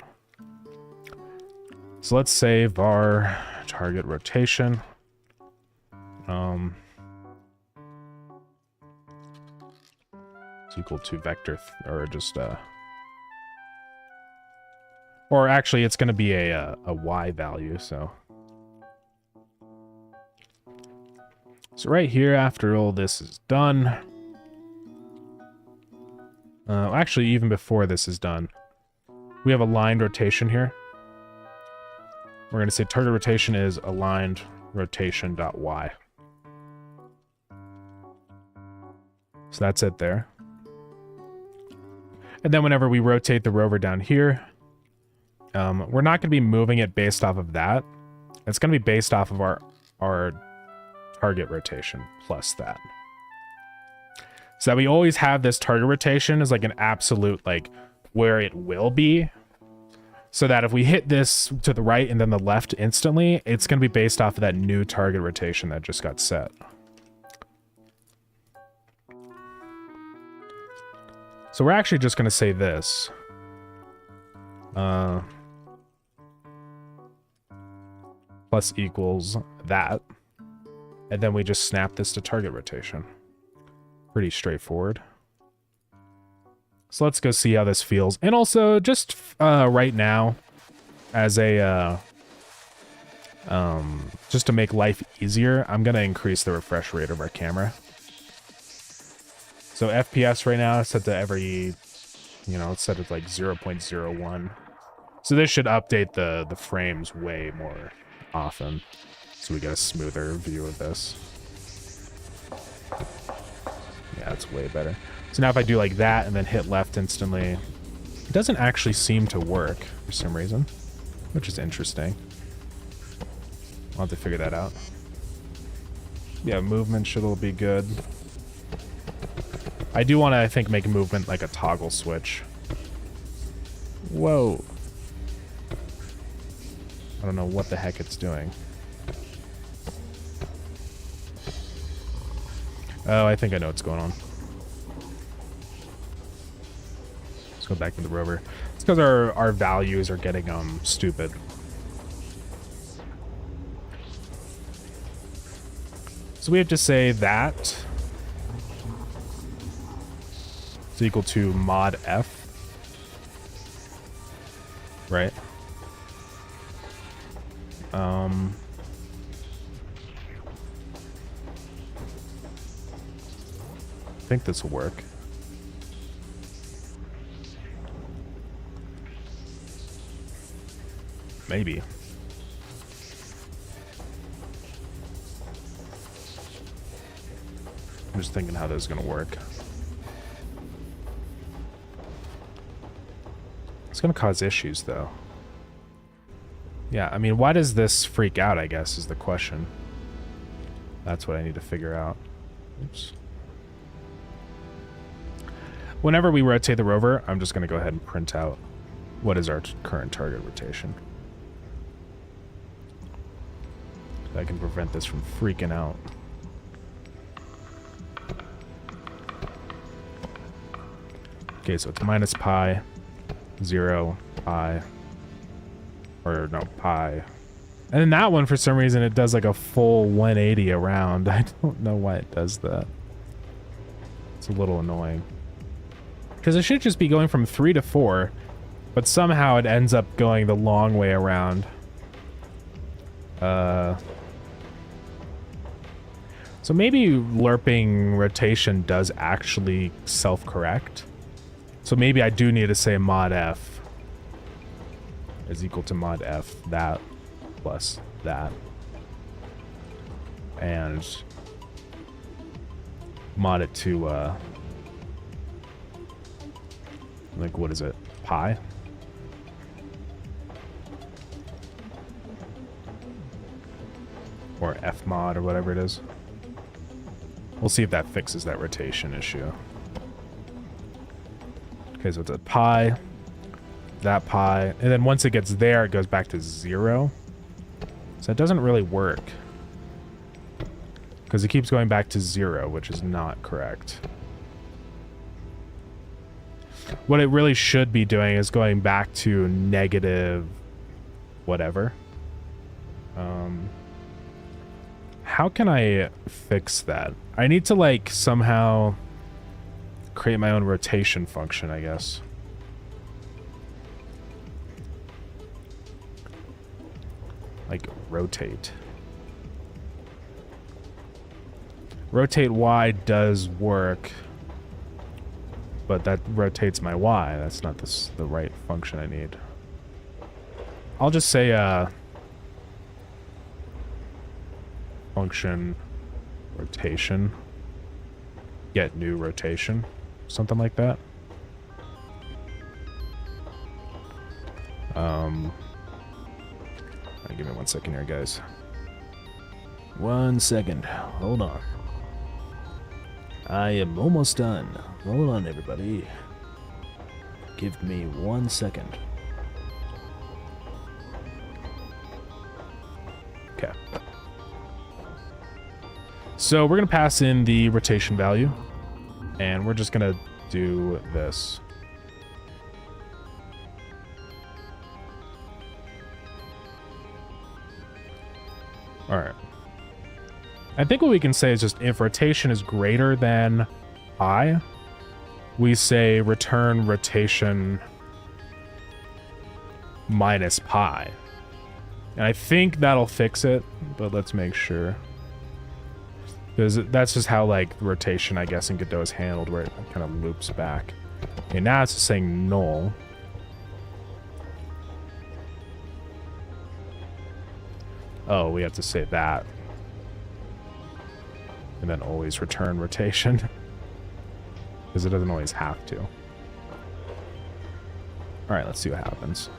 So let's say var target rotation. It's equal to vector, or just or actually it's going to be a y value. So right here, after all this is done, actually even before this is done, we have aligned rotation here. We're going to say target rotation is aligned rotation.y. So that's it there. And then whenever we rotate the rover down here, we're not going to be moving it based off of that. It's going to be based off of our target rotation plus that. So that we always have this target rotation as like an absolute, like where it will be. So that if we hit this to the right and then the left instantly, it's going to be based off of that new target rotation that just got set. So we're actually just going to say this. Plus equals that. And then we just snap this to target rotation. Pretty straightforward. So let's go see how this feels. And also, just right now, as a... just to make life easier, I'm going to increase the refresh rate of our camera. So FPS right now is set to every, you know, it's set at like 0.01. So this should update the frames way more often. So we get a smoother view of this. Yeah, it's way better. So now if I do like that and then hit left instantly, it doesn't actually seem to work for some reason, which is interesting. I'll have to figure that out. Yeah, movement should all be good. I do want to, I think, make movement like a toggle switch. Whoa. I don't know what the heck it's doing. Oh, I think I know what's going on. Let's go back to the rover. It's because our values are getting stupid. So we have to say that is equal to mod F, right? I think this will work. Maybe. I'm just thinking how this is going to work. It's going to cause issues, though. Yeah, I mean, why does this freak out, I guess, is the question. That's what I need to figure out. Oops. Whenever we rotate the rover, I'm just going to go ahead and print out what is our current target rotation. So I can prevent this from freaking out. Okay, so it's minus pi, 0, pi, or no, pi. And then that one, for some reason, it does like a full 180 around. I don't know why it does that. It's a little annoying. Because it should just be going from 3 to 4, but somehow it ends up going the long way around. So maybe lerping rotation does actually self-correct. So maybe I do need to say mod F is equal to mod F, that plus that. And mod it to, like, what is it? Pi? Or F mod or whatever it is. We'll see if that fixes that rotation issue. Okay, so it's a pi, that pi, and then once it gets there, it goes back to 0. So it doesn't really work. Because it keeps going back to 0, which is not correct. What it really should be doing is going back to negative whatever. How can I fix that? I need to, like, somehow create my own rotation function, I guess. Like, rotate. Rotate Y does work, but that rotates my Y. That's not the right function I need. I'll just say, function rotation, get new rotation, something like that. Give me 1 second here, guys. 1 second. Hold on. I am almost done. Hold on, everybody. Give me 1 second. Okay. So we're going to pass in the rotation value, and we're just going to do this. All right. I think what we can say is just if rotation is greater than I, we say return rotation minus pi. And I think that'll fix it, but let's make sure. Because that's just how, like, rotation, I guess, in Godot is handled, where it kind of loops back. Okay, now it's just saying null. Oh, we have to say that. And then always return rotation. Because it doesn't always have to. Alright, let's see what happens.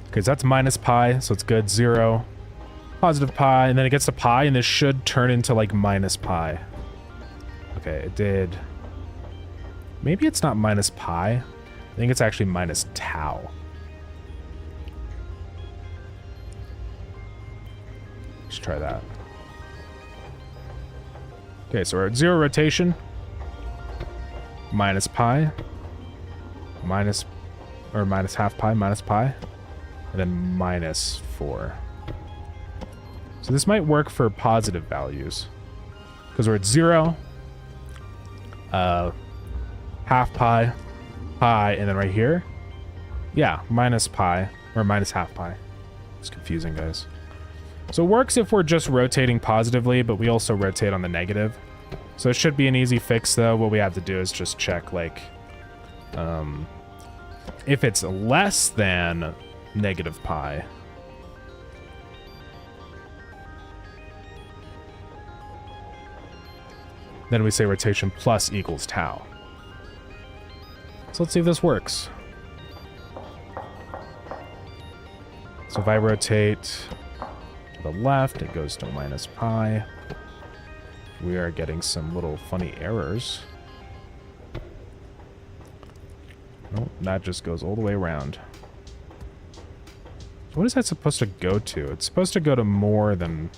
Okay, so that's minus pi, so it's good. 0, positive pi, and then it gets to pi, and this should turn into, like, minus pi. Okay, it did. Maybe it's not minus pi. I think it's actually minus tau. Let's try that. Okay, so we're at 0 rotation. Minus pi. Minus half pi, minus pi. And then minus 4. So this might work for positive values. Because we're at 0. Half pi. Pi, and then right here. Yeah, minus pi. Or minus half pi. It's confusing, guys. So it works if we're just rotating positively, but we also rotate on the negative. So it should be an easy fix, though. What we have to do is just check, like, if it's less than negative pi, then we say rotation plus equals tau. So let's see if this works. So if I rotate to the left, it goes to minus pi. We are getting some little funny errors. Nope, that just goes all the way around. What is that supposed to go to? It's supposed to go to more than...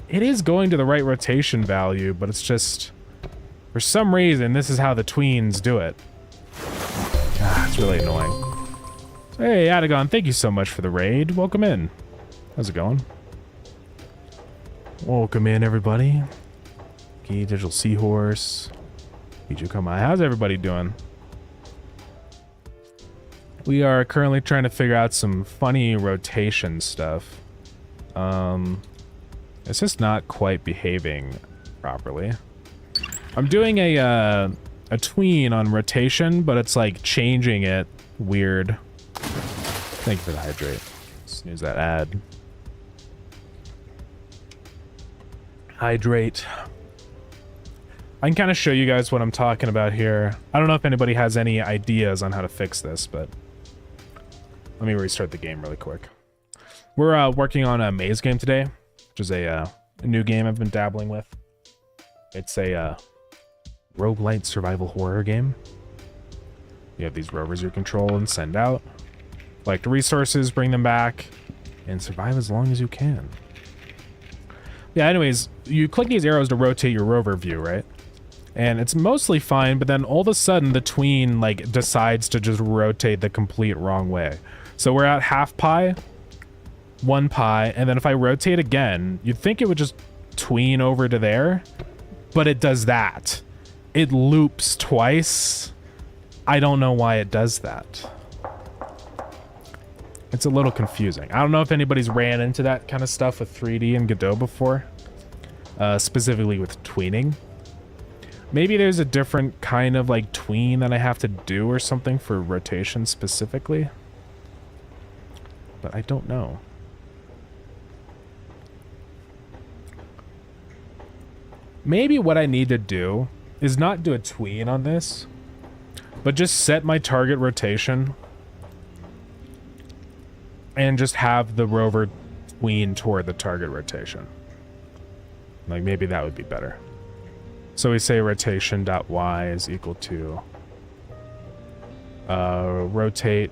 It is going to the right rotation value, but it's just... For some reason, this is how the tweens do it. Ah, it's really annoying. So, hey, Adagon, thank you so much for the raid. Welcome in. How's it going? Welcome in, everybody. Key Digital Seahorse. Bijukomai. How's everybody doing? We are currently trying to figure out some funny rotation stuff. It's just not quite behaving properly. I'm doing a tween on rotation, but it's like changing it weird. Thank you for the hydrate. Snooze that ad. Hydrate. I can kind of show you guys what I'm talking about here. I don't know if anybody has any ideas on how to fix this, but let me restart the game really quick. We're working on a maze game today, which is a new game I've been dabbling with. It's a roguelite survival horror game. You have these rovers you control and send out. Collect resources, bring them back, and survive as long as you can. Yeah, anyways, you click these arrows to rotate your rover view, right? And it's mostly fine, but then all of a sudden the tween like decides to just rotate the complete wrong way. So we're at half pi, 1 pi, and then if I rotate again, you'd think it would just tween over to there, but it does that. It loops twice. I don't know why it does that. It's a little confusing. I don't know if anybody's ran into that kind of stuff with 3D and Godot before, specifically with tweening. Maybe there's a different kind of like tween that I have to do or something for rotation specifically, but I don't know. Maybe what I need to do is not do a tween on this, but just set my target rotation and just have the rover tween toward the target rotation. Like maybe that would be better. So we say rotation.y is equal to rotate.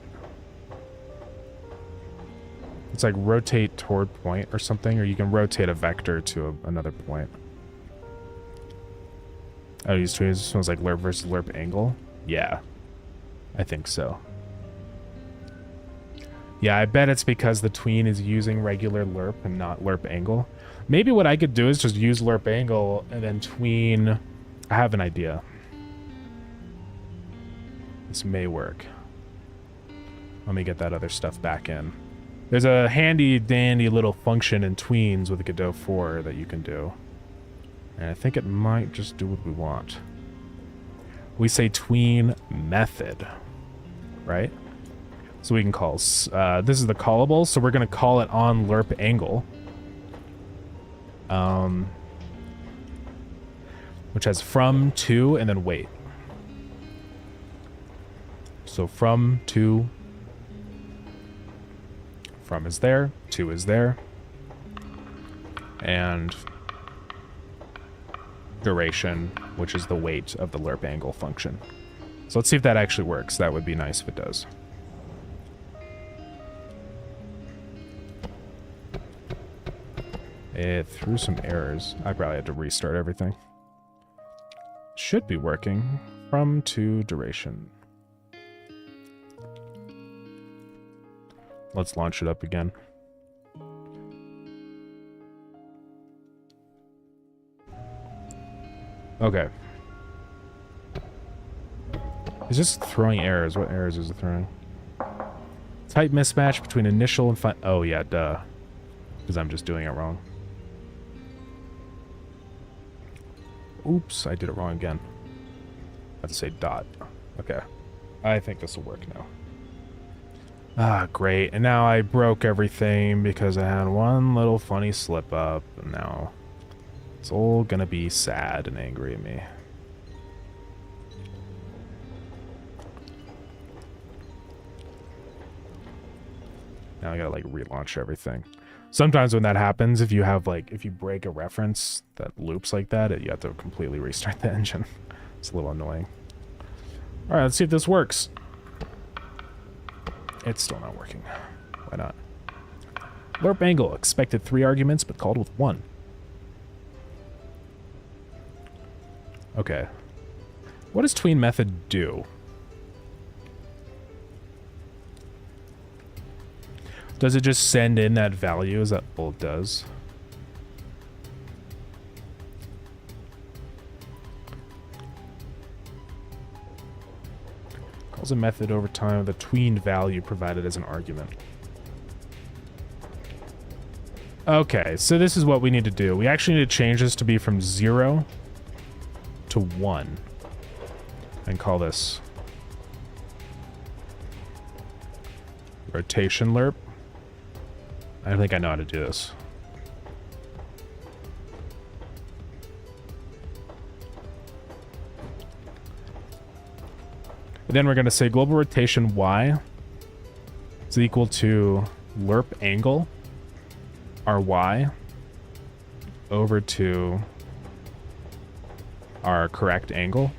It's like rotate toward point or something, or you can rotate a vector to another point. Oh, these tweens. This one's like lerp versus lerp angle. Yeah, I think so. Yeah, I bet it's because the tween is using regular lerp and not lerp angle. Maybe what I could do is just use lerp angle and then tween. I have an idea. This may work. Let me get that other stuff back in. There's a handy dandy little function in tweens with Godot 4 that you can do. And I think it might just do what we want. We say tween method, right? So we can call, this is the callable, so we're going to call it on lerp angle. Which has from, to, and then wait. So from, to, from is there, to is there, and duration, which is the weight of the lerp angle function. So let's see if that actually works. That would be nice if it does. It threw some errors. I probably had to restart everything. Should be working. From to duration. Let's launch it up again. Okay. It's just throwing errors. What errors is it throwing? Type mismatch between initial and final. Oh, yeah, duh. Because I'm just doing it wrong. Oops, I did it wrong again. I have to say dot. Okay. I think this will work now. Ah, great. And now I broke everything because I had one little funny slip up. And now it's all gonna be sad and angry at me. Now I gotta like relaunch everything. Sometimes when that happens, if you have like, if you break a reference that loops like that, you have to completely restart the engine. It's a little annoying. All right, let's see if this works. It's still not working. Why not? Lerp angle, expected 3 arguments, but called with 1. Okay. What does tween method do? Does it just send in that value? Is that all it does? Calls a method over time with a tweened value provided as an argument. Okay, so this is what we need to do. We actually need to change this to be from 0 to 1. And call this rotation lerp. I don't think I know how to do this. And then we're going to say global rotation y is equal to lerp angle, our y, over to our correct angle,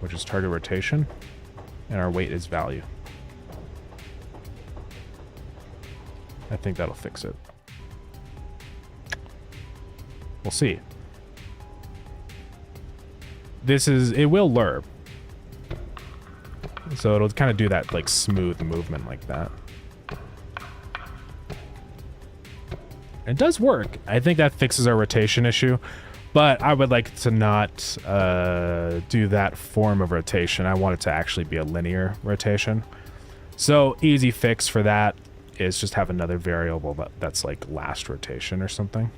which is target rotation, and our weight is value. I think that'll fix it. We'll see. This is, it will lerp. So it'll kind of do that like smooth movement like that. It does work. I think that fixes our rotation issue, but I would like to not do that form of rotation. I want it to actually be a linear rotation. So easy fix for that is just have another variable that's like last rotation or something.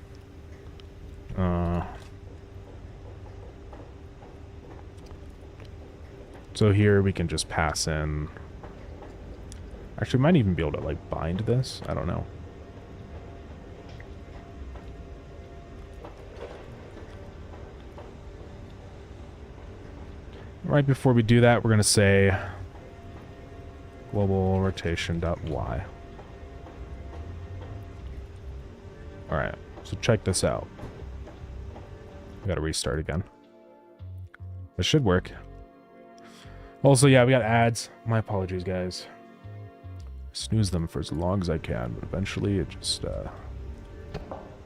So here we can just pass in. Actually, we might even be able to like bind this. I don't know. Right before we do that, we're going to say global rotation.y. All right, so check this out. We got to restart again. This should work. Also, yeah, we got ads. My apologies, guys. Snooze them for as long as I can, but eventually it just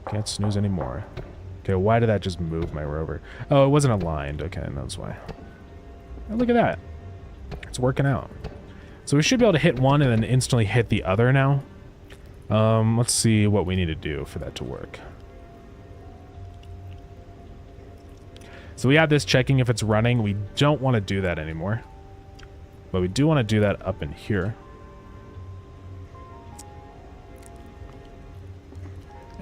can't snooze anymore. Okay, why did that just move my rover? Oh, it wasn't aligned. Okay, that's why. Oh, look at that. It's working out. So we should be able to hit one and then instantly hit the other now. Let's see what we need to do for that to work. So we have this checking if it's running. We don't want to do that anymore. But we do want to do that up in here.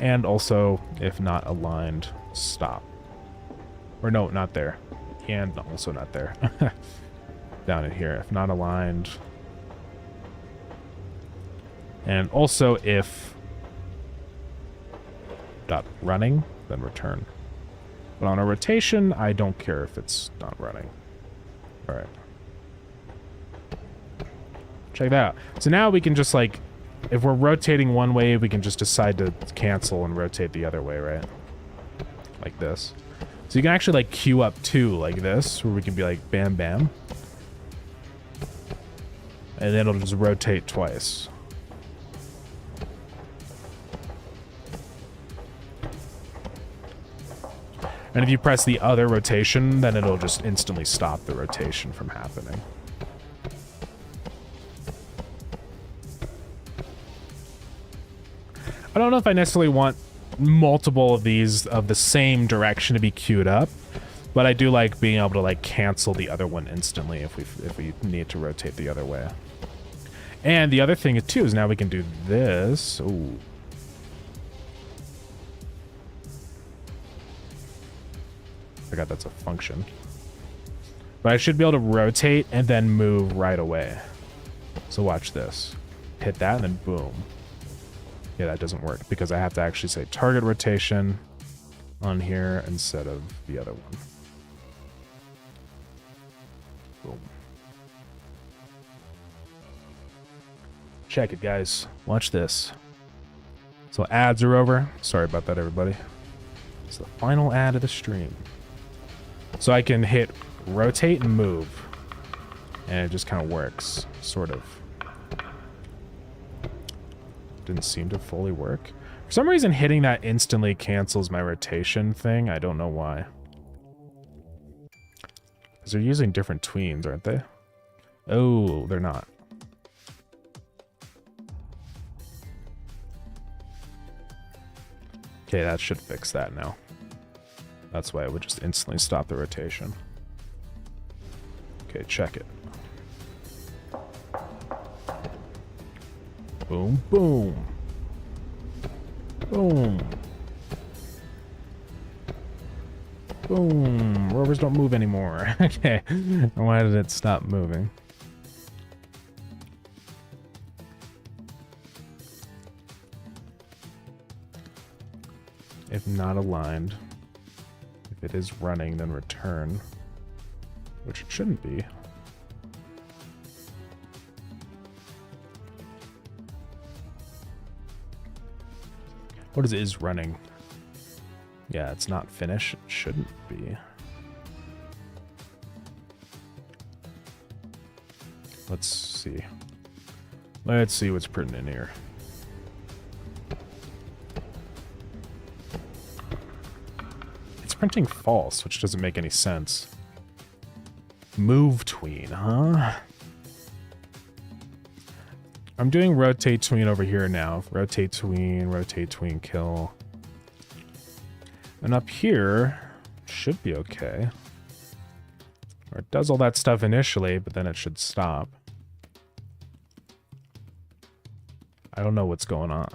And also, if not aligned, stop. Or no, not there. And also not there. Down in here. If not aligned. And also if dot running, then return. But on a rotation, I don't care if it's not running. Alright. Check that out. So now we can just like, if we're rotating one way, we can just decide to cancel and rotate the other way, right? Like this. So you can actually like queue up two like this, where we can be like bam bam. And then it'll just rotate twice. And if you press the other rotation, then it'll just instantly stop the rotation from happening. I don't know if I necessarily want multiple of these of the same direction to be queued up, but I do like being able to like cancel the other one instantly if we need to rotate the other way. And the other thing too is now we can do this. Ooh. Forgot that's a function. But I should be able to rotate and then move right away. So watch this. Hit that and then boom. Yeah, that doesn't work because I have to actually say target rotation on here instead of the other one. Boom. Check it, guys. Watch this. So ads are over. Sorry about that, everybody. It's the final ad of the stream. So I can hit rotate and move. And it just kind of works, sort of. Didn't seem to fully work. For some reason, hitting that instantly cancels my rotation thing. I don't know why. Because they're using different tweens, aren't they? Oh, they're not. Okay, that should fix that now. That's why it would just instantly stop the rotation. Okay, check it. Boom, boom. Boom. Boom. Rovers don't move anymore. Okay. Why did it stop moving? If not aligned. If it is running, then return. Which it shouldn't be. What is running? Yeah, it's not finished. It shouldn't be. Let's see. Let's see what's printing in here. It's printing false, which doesn't make any sense. Move tween, huh? I'm doing rotate tween over here now. Rotate tween, kill. And up here, should be okay. Or it does all that stuff initially, but then it should stop. I don't know what's going on.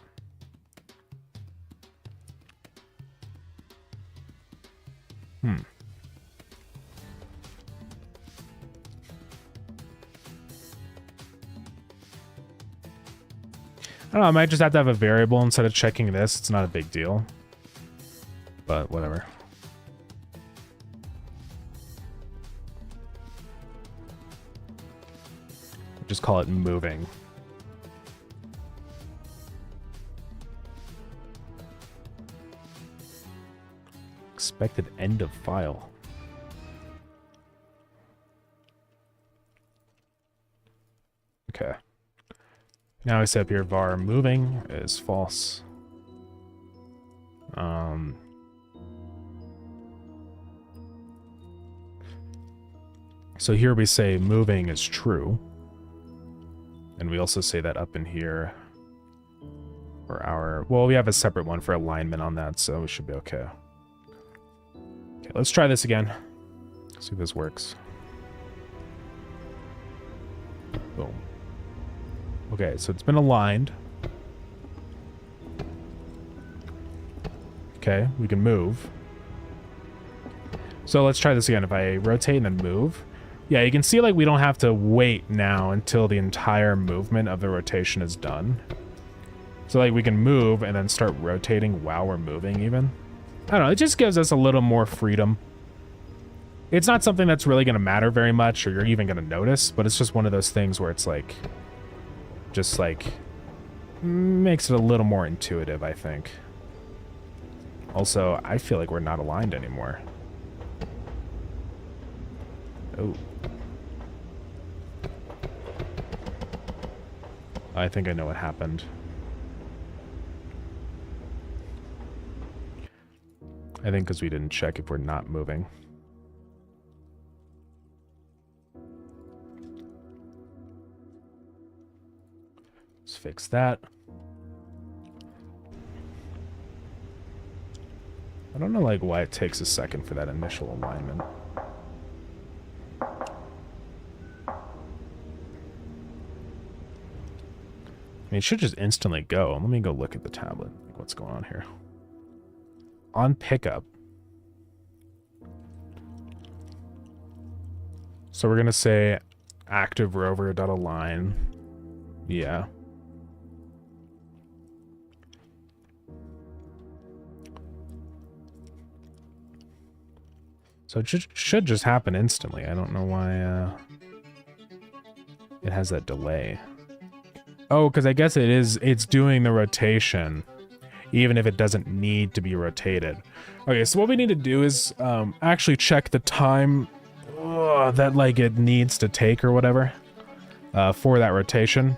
I don't know, I might just have to have a variable instead of checking this. It's not a big deal. But whatever. Just call it moving. Expected end of file. Okay. Now I say up here var moving is false. So here we say moving is true. And we also say that up in here for our, well, we have a separate one for alignment on that, so we should be okay. Okay, let's try this again. See if this works. Boom. Okay, so it's been aligned. Okay, we can move. So let's try this again. If I rotate and then move. Yeah, you can see like we don't have to wait now until the entire movement of the rotation is done. So like we can move and then start rotating while we're moving even. I don't know, it just gives us a little more freedom. It's not something that's really going to matter very much or you're even going to notice, but it's just one of those things where it's like, just like, makes it a little more intuitive, I think. Also, I feel like we're not aligned anymore. Oh. I think I know what happened. I think because we didn't check if we're not moving. Let's fix that. I don't know like why it takes a second for that initial alignment. I mean, it should just instantly go. Let me go look at the tablet. Like, what's going on here? On pickup. So we're going to say active rover.align. Yeah. So it should just happen instantly. I don't know why it has that delay. Oh, because I guess it's doing the rotation, even if it doesn't need to be rotated. Okay, so what we need to do is actually check the time that like it needs to take or whatever for that rotation.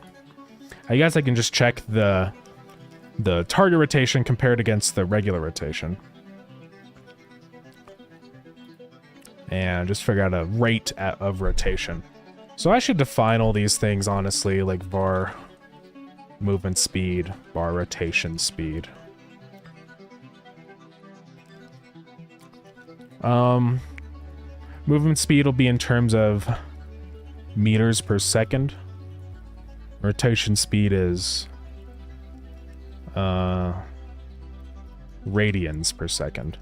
I guess I can just check the target rotation compared against the regular rotation. And just figure out a rate of rotation. So I should define all these things, honestly, like var movement speed, var rotation speed. Movement speed will be in terms of meters per second. Rotation speed is radians per second.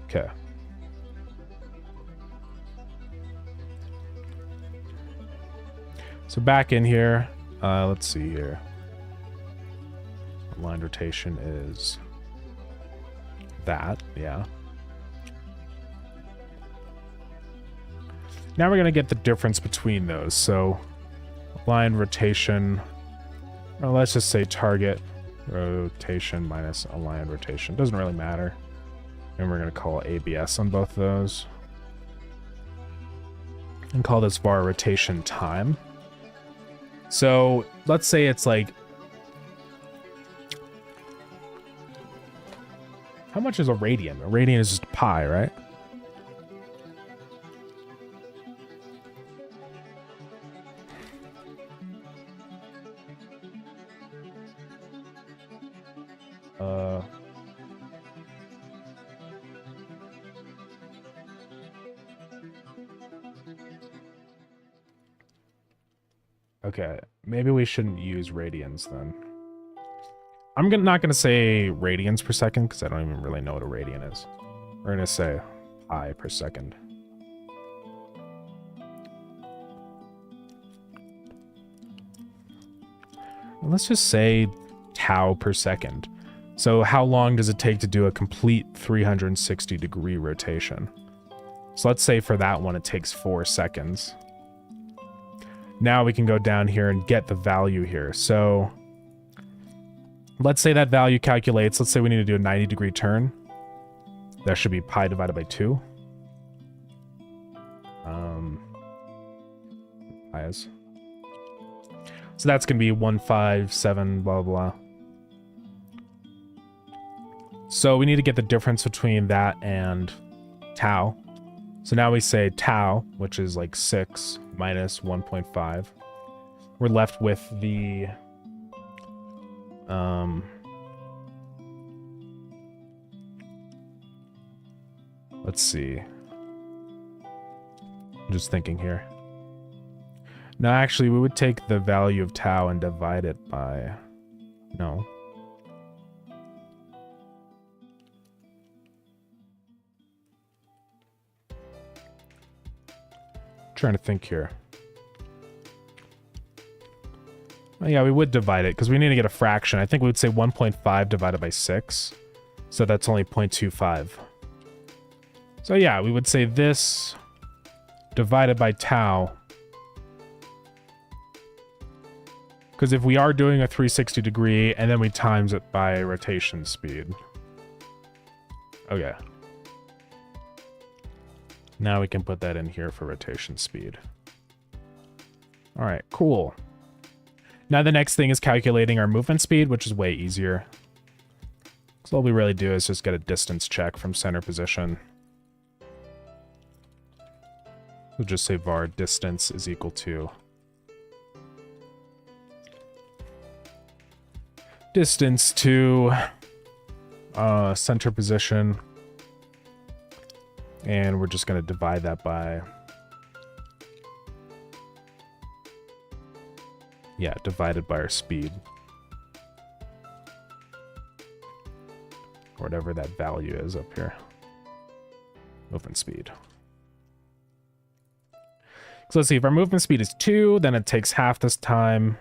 Okay. So back in here, let's see here. Aligned rotation is that, yeah. Now we're going to get the difference between those. So aligned rotation, or let's just say target rotation minus aligned rotation. Doesn't really matter. And we're going to call ABS on both of those. And call this var rotation time. So let's say it's like, how much is a radian? A radian is just pi, right? Okay, maybe we shouldn't use radians then. I'm not gonna say radians per second because I don't even really know what a radian is. We're gonna say pi per second. Let's just say tau per second. So how long does it take to do a complete 360-degree rotation? So let's say for that one it takes 4 seconds. Now we can go down here and get the value here. So let's say that value calculates, let's say we need to do a 90-degree turn. That should be pi divided by 2. Pi's. So that's going to be 157, blah, blah. So we need to get the difference between that and tau. So now we say tau, which is like 6 minus 1.5. We're left with the let's see. I'm just thinking here. No, actually, we would take the value of tau and divide it by... No. Trying to think here. Well, yeah, we would divide it because we need to get a fraction. I think we would say 1.5 divided by 6. So that's only 0.25. So yeah, we would say this divided by tau. Because if we are doing a 360 degree and then we times it by rotation speed. Okay. Now we can put that in here for rotation speed. All right, cool. Now the next thing is calculating our movement speed, which is way easier. So all we really do is just get a distance check from center position. We'll just say var distance is equal to distance to center position. And we're just going to divide that by... Yeah, divided by our speed. Or whatever that value is up here. Movement speed. So let's see, if our movement speed is 2, then it takes half this time.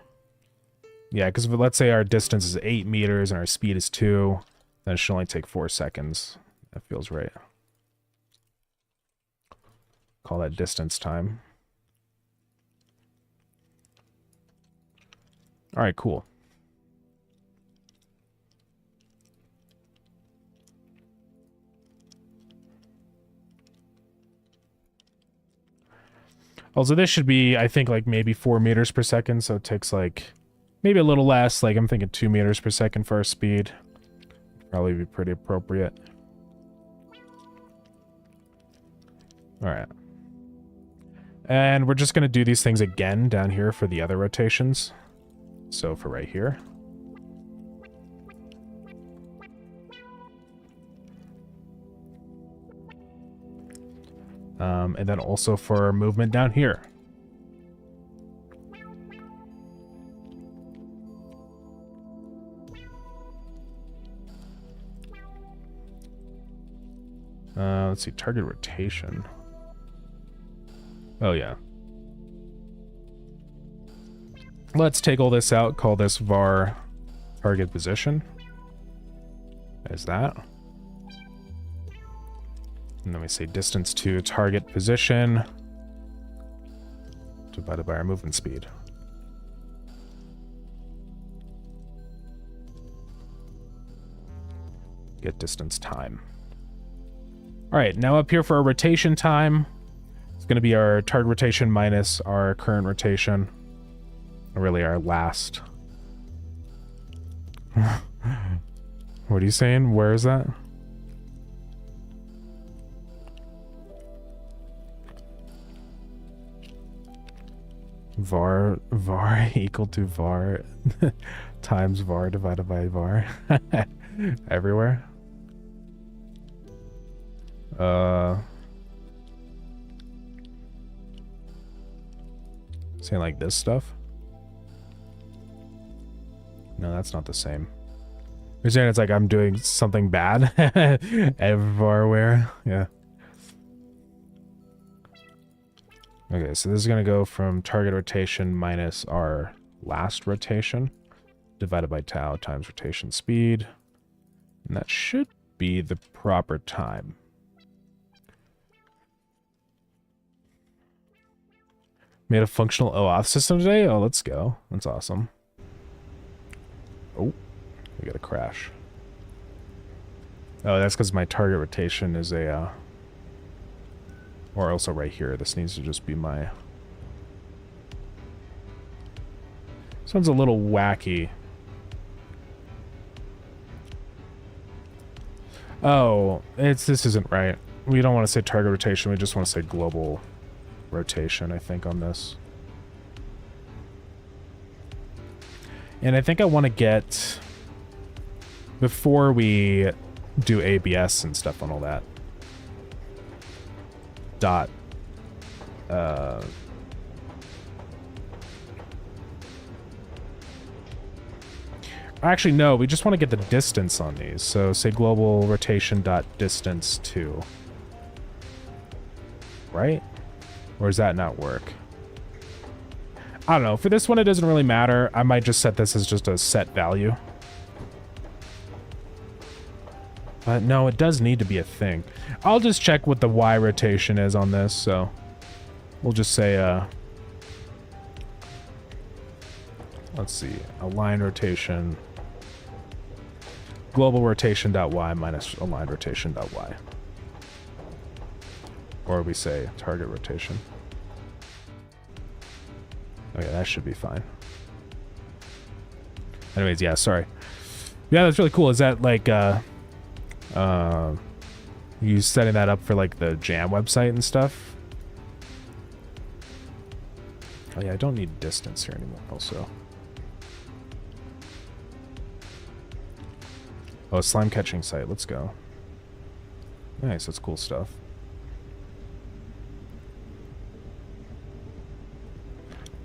Yeah, because let's say our distance is 8 meters and our speed is 2, then it should only take 4 seconds. That feels right. Call that distance time. All right, cool. Also, this should be, I think, like maybe 4 meters per second, so it takes like maybe a little less. Like I'm thinking 2 meters per second for our speed. Probably be pretty appropriate. All right. And we're just going to do these things again down here for the other rotations. So for right here. And then also for movement down here. Let's see, target rotation. Oh, yeah. Let's take all this out, call this var target position. There's that. And then we say distance to target position divided by our movement speed. Get distance time. All right, now up here for our rotation time, it's going to be our target rotation minus our current rotation. Or really our last. What are you saying? Where is that? var equal to var times var divided by var. Everywhere. Saying like this stuff? No, that's not the same. You're saying it's like I'm doing something bad everywhere? Yeah. Okay, so this is going to go from target rotation minus our last rotation divided by tau times rotation speed. And that should be the proper time. Made a functional OAuth system today? Oh, let's go. That's awesome. Oh, we got a crash. Oh, that's because my target rotation is a... Or also right here. This needs to just be my... This one's a little wacky. Oh, this isn't right. We don't want to say target rotation. We just want to say global rotation, I think, on this. And I think I want to get... Before we do ABS and stuff on all that. Dot Actually, no, we just want to get the distance on these. So say global rotation dot distance 2. Right? Or does that not work? I don't know. For this one, it doesn't really matter. I might just set this as just a set value. But no, it does need to be a thing. I'll just check what the Y rotation is on this, so we'll just say, let's see, align rotation, global rotation dot Y minus align rotation dot Y. Or we say target rotation. Okay, that should be fine. Anyways, yeah, sorry. Yeah, that's really cool. Is that like, you setting that up for like the Jam website and stuff? Oh yeah, I don't need distance here anymore also. Oh, slime catching site, let's go. Nice, that's cool stuff.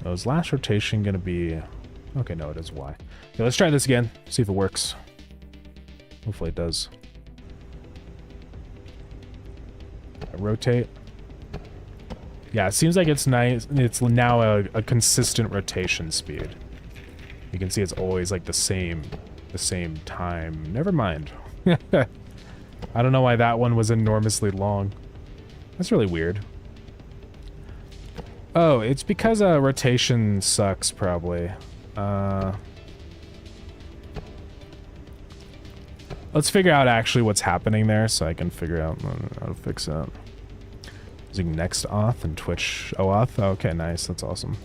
Oh, is last rotation gonna be... Okay, no, it is Y. Okay, let's try this again, see if it works. Hopefully it does. Rotate. Yeah, it seems like it's nice. It's now a consistent rotation speed. You can see it's always like the same time. Never mind. I don't know why that one was enormously long. That's really weird. Oh, it's because rotation sucks, probably. Let's figure out actually what's happening there so I can figure out how to fix it. Using next auth and Twitch OAuth. Oh, okay, nice. That's awesome.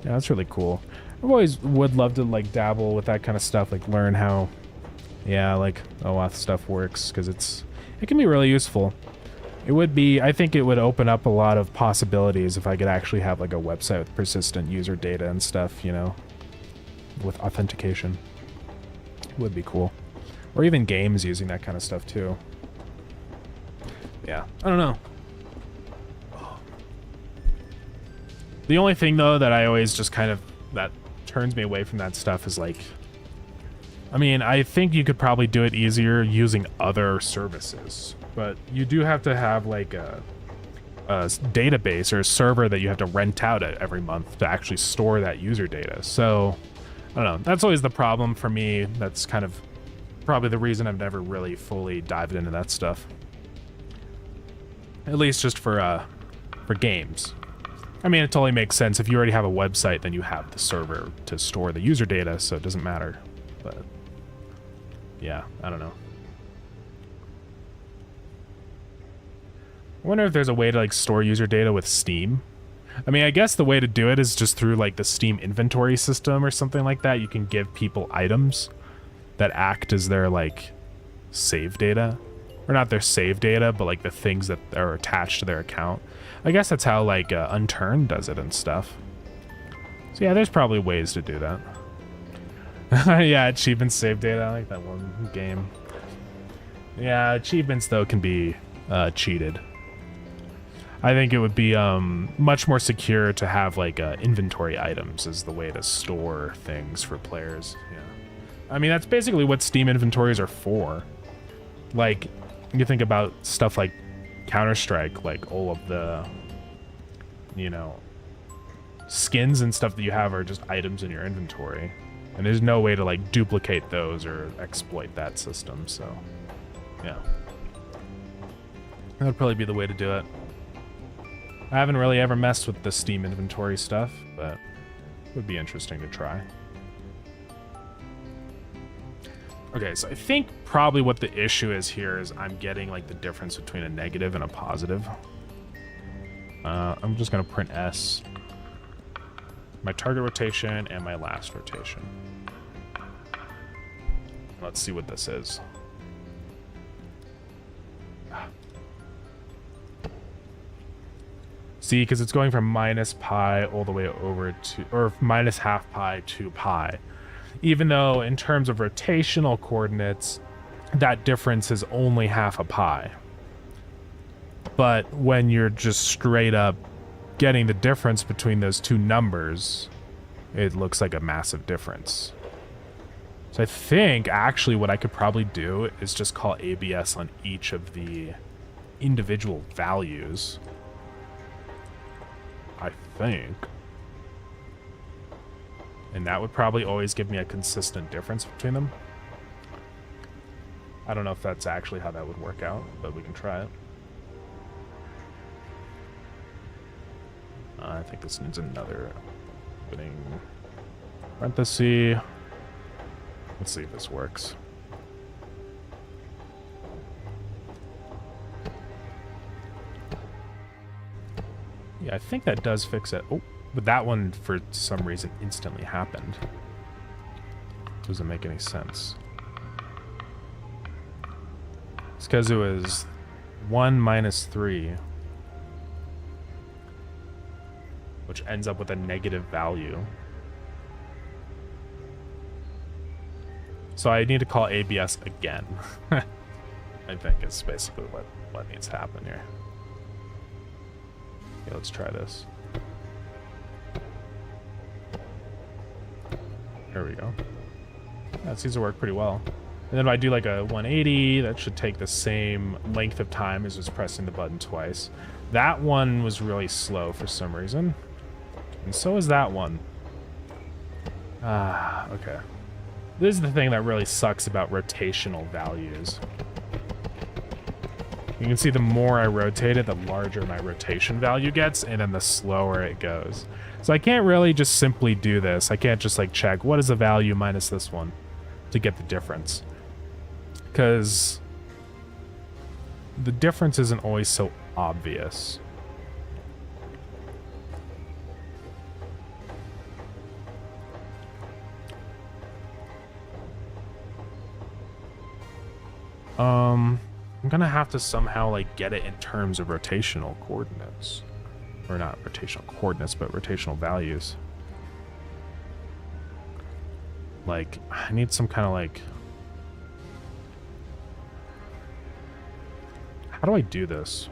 Yeah, that's really cool. I've always would love to like dabble with that kind of stuff, like learn how, yeah, like OAuth stuff works, because it can be really useful. It would be, I think it would open up a lot of possibilities if I could actually have like a website with persistent user data and stuff, you know, with authentication. It would be cool. Or even games using that kind of stuff too. Yeah, I don't know. The only thing though that I always just kind of, that turns me away from that stuff is like, I mean, I think you could probably do it easier using other services, but you do have to have like a database or a server that you have to rent out every month to actually store that user data. So I don't know, that's always the problem for me. That's kind of probably the reason I've never really fully dived into that stuff. At least just for games. I mean, it totally makes sense. If you already have a website, then you have the server to store the user data, so it doesn't matter. But yeah, I don't know. I wonder if there's a way to like store user data with Steam. I mean, I guess the way to do it is just through like the Steam inventory system or something like that. You can give people items that act as their like save data, or not their save data, but like the things that are attached to their account. I guess that's how like Unturned does it and stuff. So yeah, there's probably ways to do that. Yeah, achievements save data. I like that one game. Yeah, achievements though can be cheated. I think it would be much more secure to have like inventory items as the way to store things for players. Yeah, I mean that's basically what Steam inventories are for. Like you think about stuff like Counter-Strike, like all of the, you know, skins and stuff that you have are just items in your inventory, and there's no way to like duplicate those or exploit that system. So yeah, that would probably be the way to do it. I haven't really ever messed with the Steam inventory stuff, but it would be interesting to try. Okay, so I think probably what the issue is here is I'm getting like the difference between a negative and a positive. I'm just gonna print S, my target rotation and my last rotation. Let's see what this is. See, because it's going from minus pi all the way over to, or minus half pi to pi. Even though in terms of rotational coordinates, that difference is only half a pi. But when you're just straight up getting the difference between those two numbers, it looks like a massive difference. So I think actually what I could probably do is just call ABS on each of the individual values. I think. And that would probably always give me a consistent difference between them. I don't know if that's actually how that would work out, but we can try it. I think this needs another opening parenthesis. Let's see if this works. Yeah, I think that does fix it. Oh, but that one, for some reason, instantly happened. Doesn't make any sense. It's because it was 1 minus 3. Which ends up with a negative value. So I need to call ABS again. I think is basically what needs to happen here. Okay, let's try this. There we go. That seems to work pretty well. And then if I do like a 180, that should take the same length of time as just pressing the button twice. That one was really slow for some reason. And so is that one. Ah, okay. This is the thing that really sucks about rotational values. You can see the more I rotate it, the larger my rotation value gets, and then the slower it goes. So I can't really just simply do this. I can't just like check what is the value minus this one to get the difference. Because the difference isn't always so obvious. I'm gonna have to somehow like get it in terms of rotational coordinates. Or not rotational coordinates, but rotational values. Like, I need some kind of like... How do I do this?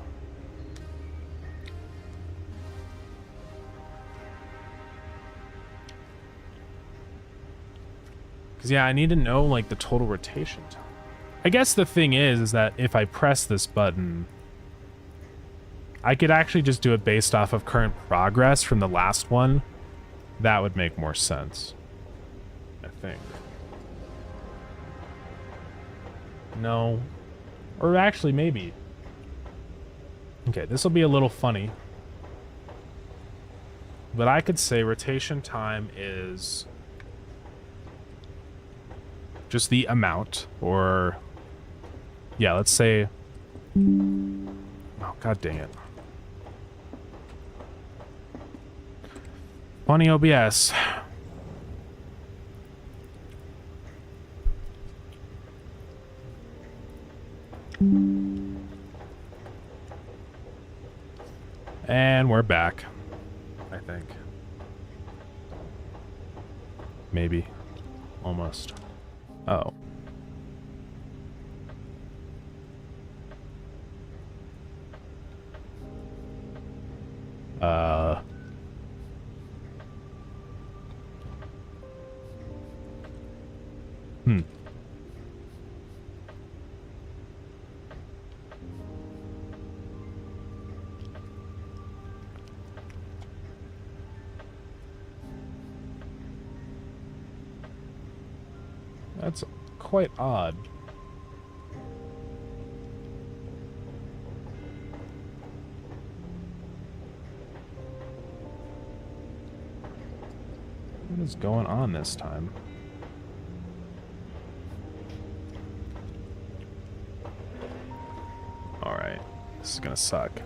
Because yeah, I need to know like the total rotation time. I guess the thing is that if I press this button, I could actually just do it based off of current progress from the last one. That would make more sense, I think. No. Or actually, maybe. Okay, this will be a little funny. But I could say rotation time is just the amount, or... Yeah, let's say... Oh, god dang it. Funny OBS. And we're back, I think. Maybe. Almost. Oh. That's quite odd. What is going on this time? Alright, this is gonna suck.